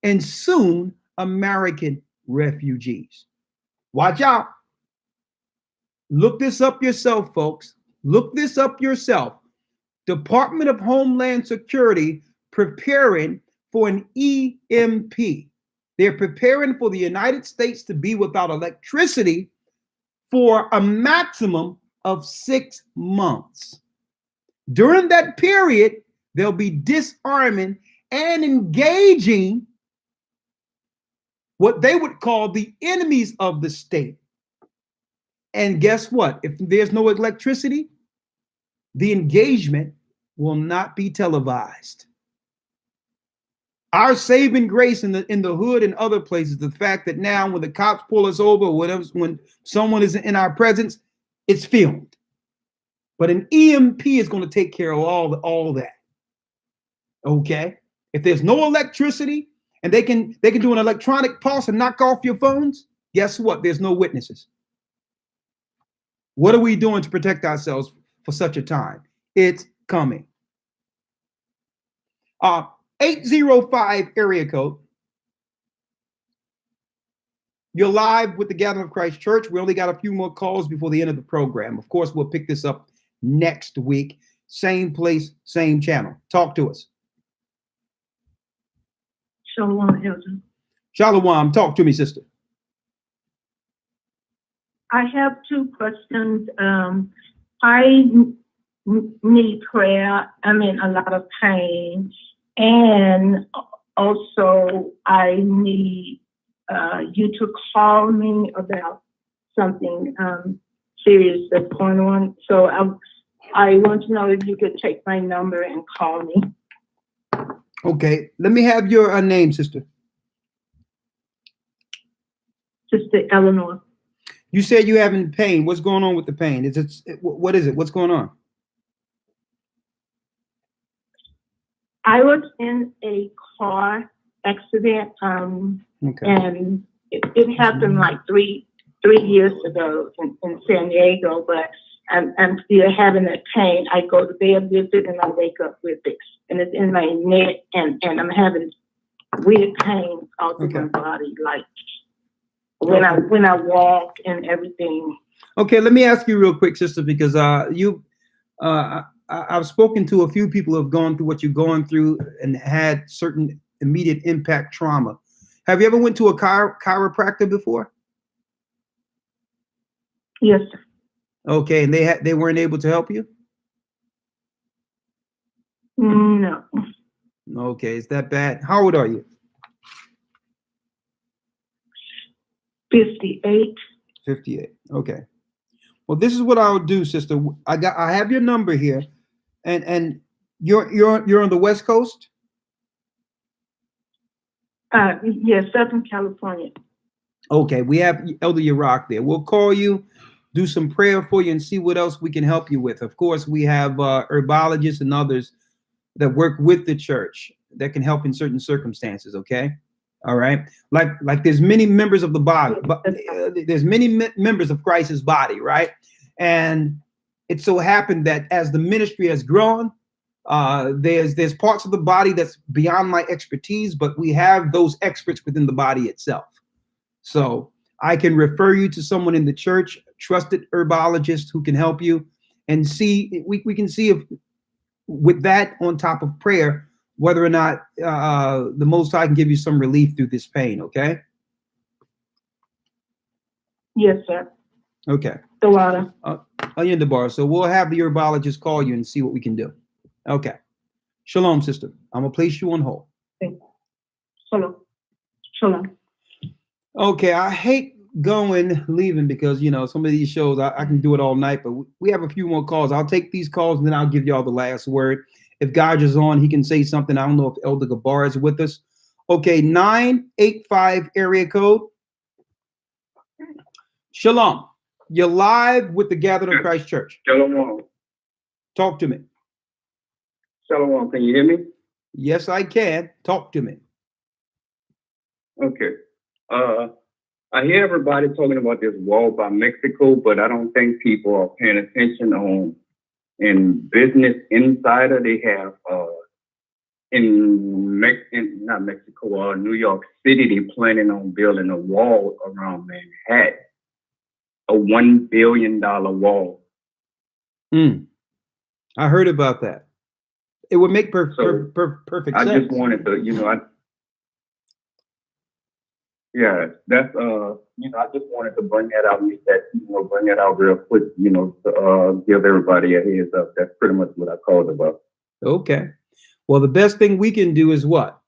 and soon American refugees. Watch out. Look this up yourself, folks. Look this up yourself. Department of Homeland Security preparing for an EMP. They're preparing for the United States to be without electricity for a maximum of 6 months. During that period, they'll be disarming and engaging what they would call the enemies of the state. And guess what? If there's no electricity, the engagement will not be televised. Our saving grace in the hood and other places, the fact that now when the cops pull us over, when someone is in our presence, it's filmed. But an EMP is going to take care of all that. Okay? If there's no electricity and they can do an electronic pulse and knock off your phones, guess what? There's no witnesses. What are we doing to protect ourselves for such a time? It's coming. 805 area code. You're live with the Gathering of Christ Church. We only got a few more calls before the end of the program. Of course, we'll pick this up next week. Same place, same channel. Talk to us. Shalom, Hilton. Shalom. Talk to me, sister. I have 2 questions. I need prayer. I'm in a lot of pain. And also, I need you to call me about something serious that's going on. So I want to know if you could take my number and call me. Okay. Let me have your name, sister. Sister Eleanor. You said you're having pain. What's going on with the pain? What is it? What's going on? I was in a car accident, Okay. and it happened like three years ago in San Diego, but I'm still having that pain. I go to bed with it and I wake up with it. And it's in my neck and I'm having weird pains all through my body, like when I walk and everything. Okay, let me ask you real quick, sister, because I've spoken to a few people who have gone through what you're going through and had certain immediate impact trauma. Have you ever went to a chiropractor before? Yes, sir. Okay, and they weren't able to help you? No. Okay, is that bad? How old are you? 58. 58. Okay. Well, this is what I'll do, sister. I have your number here, and you're on the West Coast? Yes, Southern California. Okay, we have Elder Yarack there. We'll call you, do some prayer for you, and see what else we can help you with. Of course, we have herbologists and others that work with the church that can help in certain circumstances. Okay, all right. Like there's many members of the body, but there's many members of Christ's body, right? And it so happened that as the ministry has grown, there's parts of the body that's beyond my expertise, but we have those experts within the body itself. So I can refer you to someone in the church, trusted herbologist who can help you, and see we can see if with that on top of prayer, whether or not the Most High can give you some relief through this pain. Okay. Yes, sir. Okay. The water. In the bar. So we'll have the herbologist call you and see what we can do. Okay. Shalom, sister. I'm gonna place you on hold. Shalom. Shalom. Okay, I hate leaving because some of these shows I can do it all night, but we have a few more calls. I'll take these calls and then I'll give y'all the last word. If Gocc is on, he can say something. I don't know if Elder Gabar is with us. Okay, 985 area code. Shalom. You're live with the Gathering of Christ Church. Shalom. Talk to me. Shalom. Can you hear me? Yes, I can. Talk to me. Okay. I hear everybody talking about this wall by Mexico, but I don't think people are paying attention on in Business Insider. They have not Mexico, New York City, they're planning on building a wall around Manhattan, a $1 billion wall. I heard about that. It would make perfect sense. I just wanted to, yeah, that's I just wanted to bring that out, bring that out real quick, to give everybody a heads up. That's pretty much what I called about. Okay. Well, the best thing we can do is what?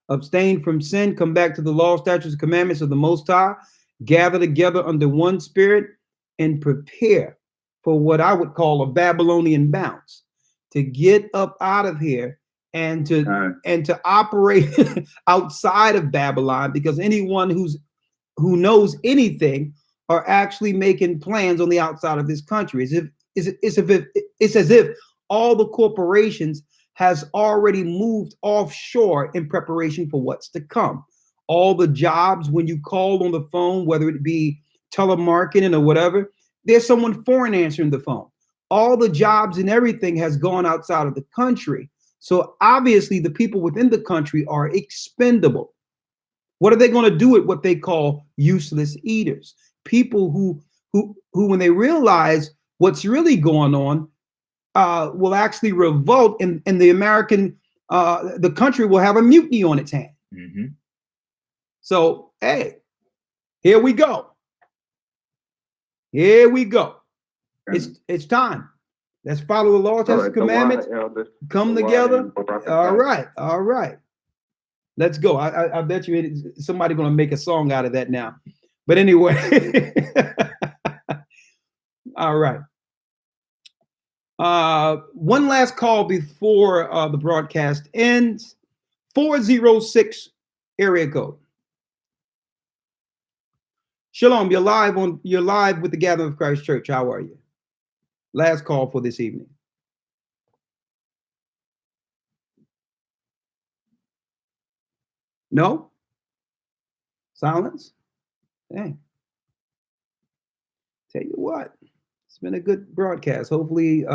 Abstain from sin, come back to the law, statutes, and commandments of the Most High, gather together under one spirit, and prepare for what I would call a Babylonian bounce, to get up out of here and to operate outside of Babylon, because anyone who knows anything are actually making plans on the outside of this country. It's as if all the corporations has already moved offshore in preparation for what's to come. All the jobs, when you call on the phone, whether it be telemarketing or whatever, there's someone foreign answering the phone. All the jobs and everything has gone outside of the country. So obviously the people within the country are expendable. What are they going to do with what they call useless eaters? People who when they realize what's really going on, will actually revolt, and the country will have a mutiny on its hand. Mm-hmm. So, hey, here we go. Here we go. It's time. Let's follow the law, statutes, commandments. Come together. All right. Let's go. I bet you somebody's going to make a song out of that now. But anyway, all right. One last call before the broadcast ends. 406 area code. Shalom, you're live with the Gathering of Christ Church. How are you? Last call for this evening. No? Silence? Hey. Tell you what, It's been a good broadcast. Hopefully,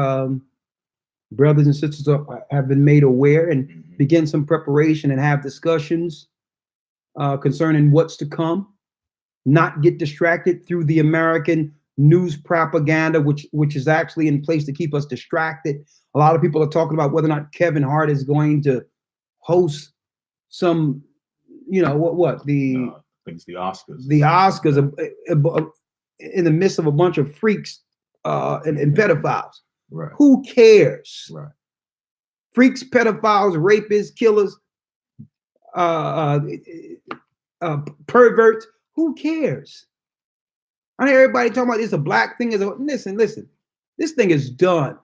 brothers and sisters have been made aware and begin some preparation and have discussions concerning what's to come. Not get distracted through the American news propaganda, which is actually in place to keep us distracted. A lot of people are talking about whether or not Kevin Hart is going to host some, what the I think it's the Oscars. The Oscars in the midst of a bunch of freaks and pedophiles. Right. Who cares? Right. Freaks, pedophiles, rapists, killers, perverts. Who cares? I hear everybody talking about it's a black thing. Listen. This thing is done.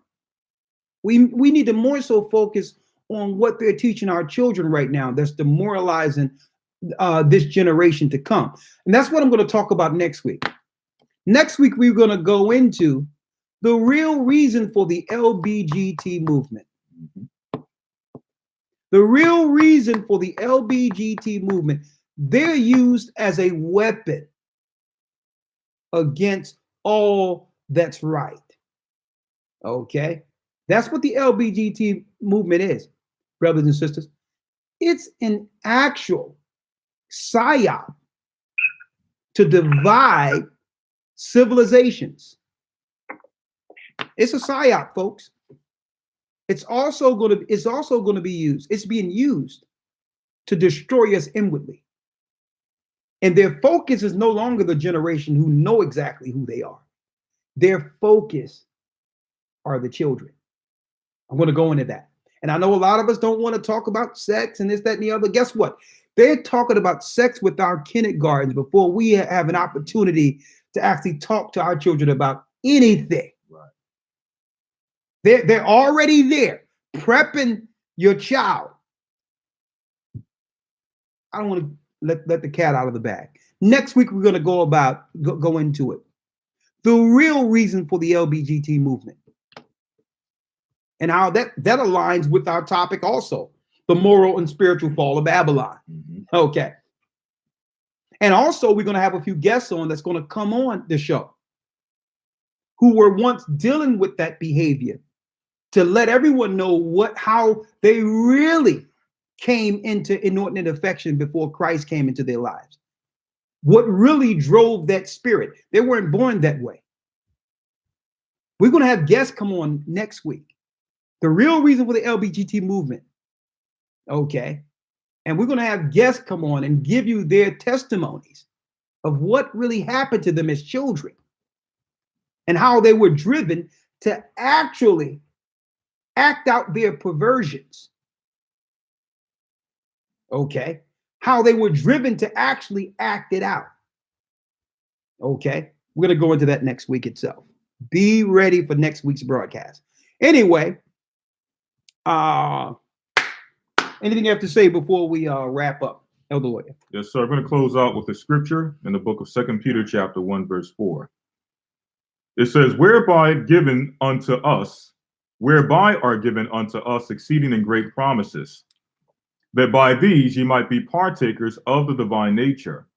We need to more so focus on what they're teaching our children right now. That's demoralizing this generation to come. And that's what I'm going to talk about next week. Next week, we're going to go into the real reason for the LBGT movement. The real reason for the LBGT movement, they're used as a weapon against all that's right. Okay? That's what the LBGT movement is, brothers and sisters. It's an actual psyop to divide civilizations. It's a psyop, folks. It's also going to be used. It's being used to destroy us inwardly. And their focus is no longer the generation who know exactly who they are. Their focus are the children. I'm going to go into that. And I know a lot of us don't want to talk about sex and this, that, and the other. Guess what? They're talking about sex with our kindergartens before we have an opportunity to actually talk to our children about anything. Right. They're already there, prepping your child. I don't want to let the cat out of the bag. Next week, we're going to go into it. The real reason for the LBGT movement. And how that aligns with our topic also, the moral and spiritual fall of Babylon. Okay. And also, we're going to have a few guests on that's going to come on the show who were once dealing with that behavior to let everyone know how they really came into inordinate affection before Christ came into their lives. What really drove that spirit? They weren't born that way. We're going to have guests come on next week. The real reason for the LBGT movement. Okay. And we're going to have guests come on and give you their testimonies of what really happened to them as children and how they were driven to actually act out their perversions. Okay. How they were driven to actually act it out. Okay. We're going to go into that next week itself. Be ready for next week's broadcast. Anyway, anything you have to say before we wrap up, Elder Lawyer? Yes, sir. I'm going to close out with the scripture in the book of 2 Peter chapter 1, verse 4. It says, whereby are given unto us exceeding and great promises, that by these ye might be partakers of the divine nature,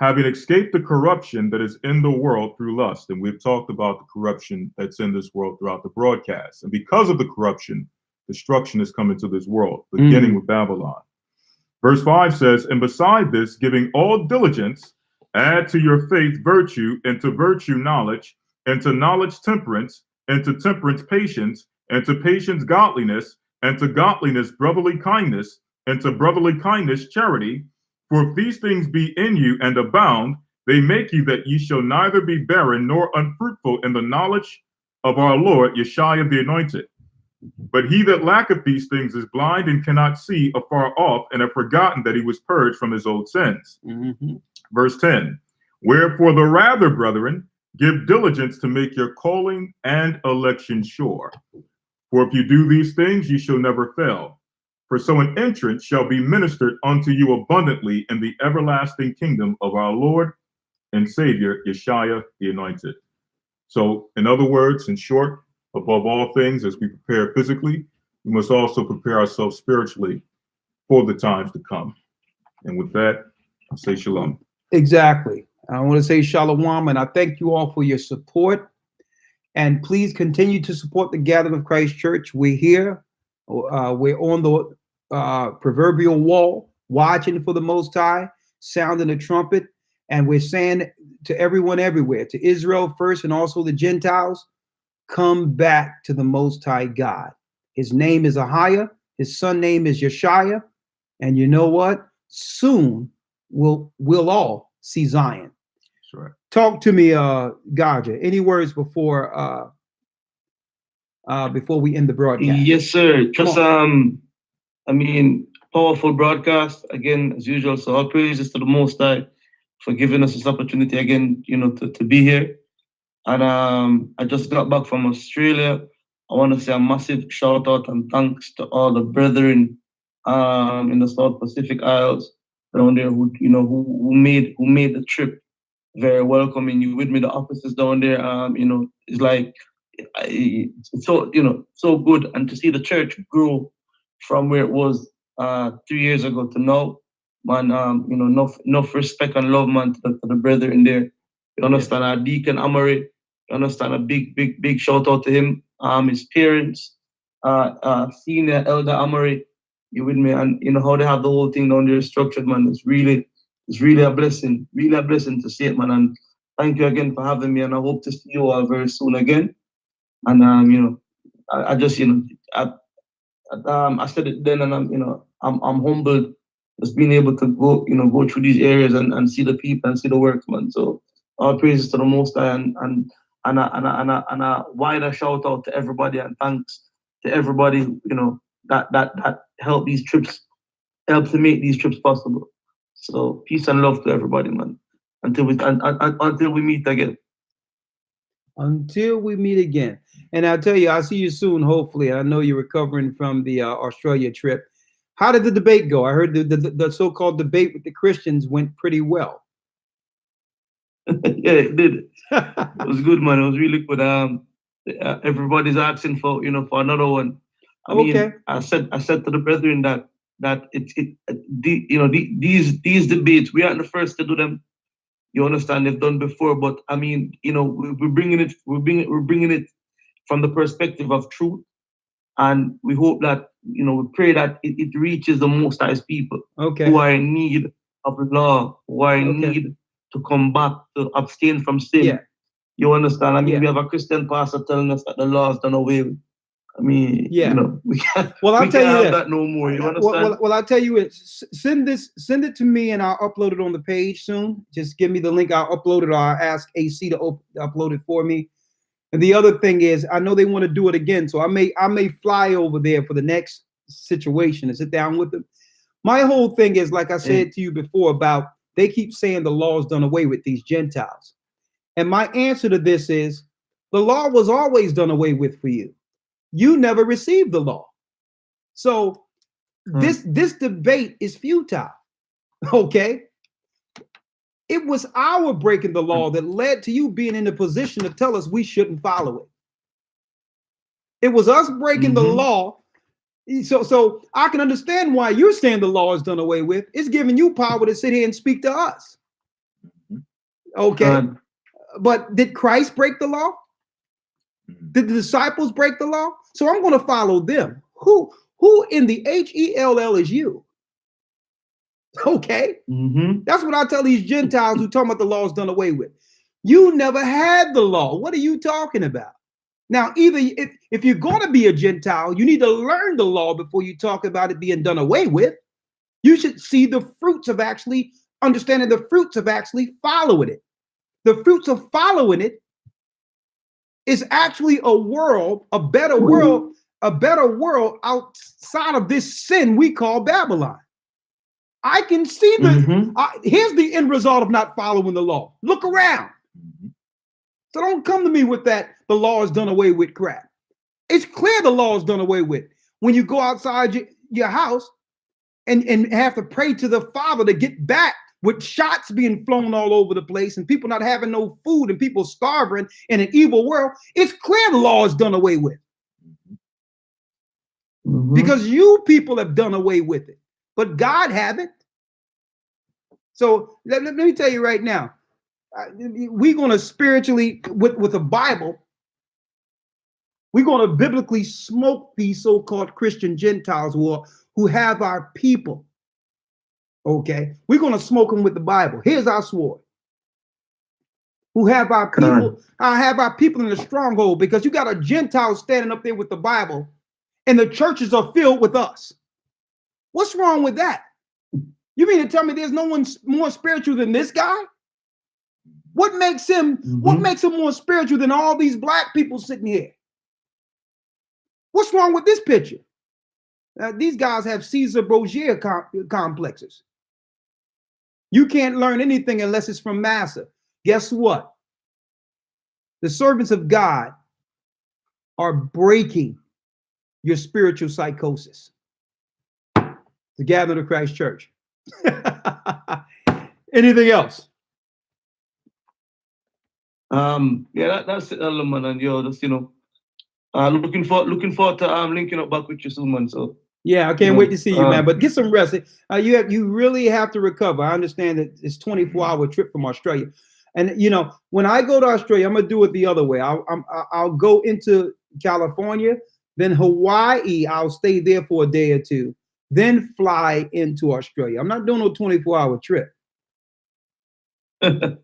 having escaped the corruption that is in the world through lust. And we've talked about the corruption that's in this world throughout the broadcast. And because of the corruption, destruction has come into this world, beginning with Babylon. Verse 5 says, and beside this, giving all diligence, add to your faith virtue, and to virtue knowledge, and to knowledge temperance, and to temperance patience, and to patience godliness, and to godliness brotherly kindness, and to brotherly kindness charity. For if these things be in you and abound, they make you that ye shall neither be barren nor unfruitful in the knowledge of our Lord Yeshua the Anointed. But he that lacketh these things is blind and cannot see afar off, and have forgotten that he was purged from his old sins. Verse 10, wherefore the rather, brethren, give diligence to make your calling and election sure. For if you do these things, ye shall never fail. For so an entrance shall be ministered unto you abundantly in the everlasting kingdom of our Lord and Savior, Yeshua the Anointed. So, in other words, in short, above all things, as we prepare physically, we must also prepare ourselves spiritually for the times to come. And with that, I'll say shalom. Exactly. I want to say shalom, and I thank you all for your support. And please continue to support the Gathering of Christ Church. We're here. We're on the proverbial wall, watching for the Most High, sounding the trumpet. And we're saying to everyone everywhere, to Israel first and also the Gentiles, come back to the Most High God. His name is Ahiah. His son name is Yeshaya. And you know what? Soon we'll all see Zion. That's right. Talk to me, Gaja. Any words before we end the broadcast? Yes, sir. Just I mean, powerful broadcast again as usual. So all praises to the Most High for giving us this opportunity again, to be here. And I just got back from Australia. I want to say a massive shout out and thanks to all the brethren in the South Pacific Isles down there who made the trip very welcoming. You with me, the officers down there, it's like it's so good, and to see the church grow from where it was 3 years ago to now, man. Enough respect and love, man, to the brethren there. You understand, our Deacon Amory. You understand, a big shout out to him, his parents, Senior Elder Amory. You with me, and how they have the whole thing down there structured, man. It's really a blessing, to see it, man. And thank you again for having me, and I hope to see you all very soon again. And I just I said it then, and I'm humbled just being able to go through these areas and see the people and see the work, man. So all praises to the Most High, and a wider shout out to everybody, and thanks to everybody that helped to make these trips possible. So peace and love to everybody, man. Until we meet again. Until we meet again. And I'll tell you, I'll see you soon, hopefully. I know you're recovering from the Australia trip. How did the debate go? I heard the so-called debate with the Christians went pretty well. Yeah, it did. It was good, man. It was really good. Everybody's asking for another one. I mean, I said to the brethren that these debates, we aren't the first to do them. You understand? They've done before, but I mean, we're bringing it from the perspective of truth, and we hope that we pray that it reaches the Most High's people who are in need of the law, who are in need to come back to abstain from sin. Yeah. You understand? I mean, we have a Christian pastor telling us that the law is done away with. I mean, we can't. Well, I'll tell you have this. that no more. You understand? Well, I'll tell you it. Send it to me, and I'll upload it on the page soon. Just give me the link. I'll upload it, or I'll ask AC to upload it for me. And the other thing is, I know they want to do it again, so I may fly over there for the next situation and sit down with them. My whole thing is, like I said to you before, about they keep saying the law is done away with, these Gentiles. And my answer to this is, the law was always done away with for you. You never received the law. So this debate is futile. Okay? It was our breaking the law that led to you being in a position to tell us we shouldn't follow it. It was us breaking the law. So I can understand why you're saying the law is done away with. It's giving you power to sit here and speak to us. Okay. But did Christ break the law? Did the disciples break the law? So I'm going to follow them. Who in the HELL is you? Okay. That's what I tell these Gentiles who talk about the law is done away with. You never had the law. What are you talking about? Now, either if you're going to be a Gentile, you need to learn the law before you talk about it being done away with. You should see the fruits of actually understanding the fruits of actually following it. The fruits of following it is actually a better world outside of this sin we call Babylon. I can see here's the end result of not following the law. Look around. So don't come to me with that the law is done away with crap. It's clear the law is done away with. When you go outside your house and have to pray to the Father to get back with shots being flown all over the place and people not having no food and people starving in an evil world, it's clear the law is done away with. Because you people have done away with it, but God haven't. So let me tell you right now, we're going to spiritually, with the Bible, We're going to biblically smoke these so-called Christian Gentiles who have our people. Okay, we're going to smoke them with the Bible. Here's our sword. Who have our people? I have our people in the stronghold, because you got a Gentile standing up there with the Bible, and the churches are filled with us. What's wrong with that? You mean to tell me there's no one more spiritual than this guy? What makes him? What makes him more spiritual than all these black people sitting here? What's wrong with this picture? These guys have Caesar Borgia complexes. You can't learn anything unless it's from Massa. Guess what? The servants of God are breaking your spiritual psychosis. The Gathering of Christ Church. Anything else? Yeah, that's it, man. And just looking forward to linking up back with you soon, man. So yeah, I can't wait to see you, man. But get some rest. You really have to recover. I understand that it's 24-hour trip from Australia, and when I go to Australia, I'm gonna do it the other way. I'll go into California, then Hawaii. I'll stay there for a day or two, then fly into Australia. I'm not doing no 24-hour trip. That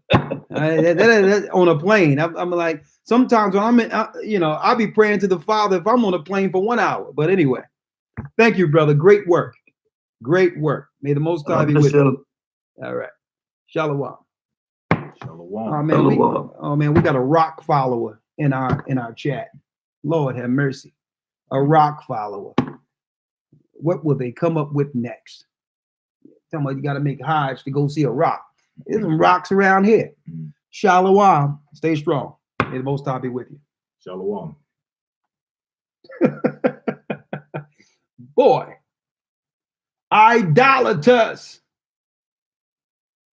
on a plane. I'm like, sometimes when I'm in, I'll be praying to the Father if I'm on a plane for 1 hour. But anyway, thank you, brother. Great work. Great work. May the Most High be with you. All right. Shalom. Shalom. Oh man, we got a rock follower in our chat. Lord have mercy. A rock follower. What will they come up with next? Tell me you got to make Hajj to go see a rock. There's some rocks around here. Shalom. Stay strong. May the Most High be with you. Shalom. Boy. Idolaters.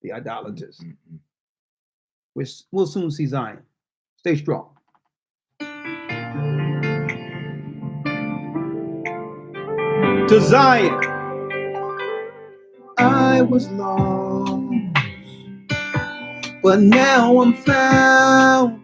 The idolaters. We'll soon see Zion. Stay strong. To Zion. I was lost, but now I'm found.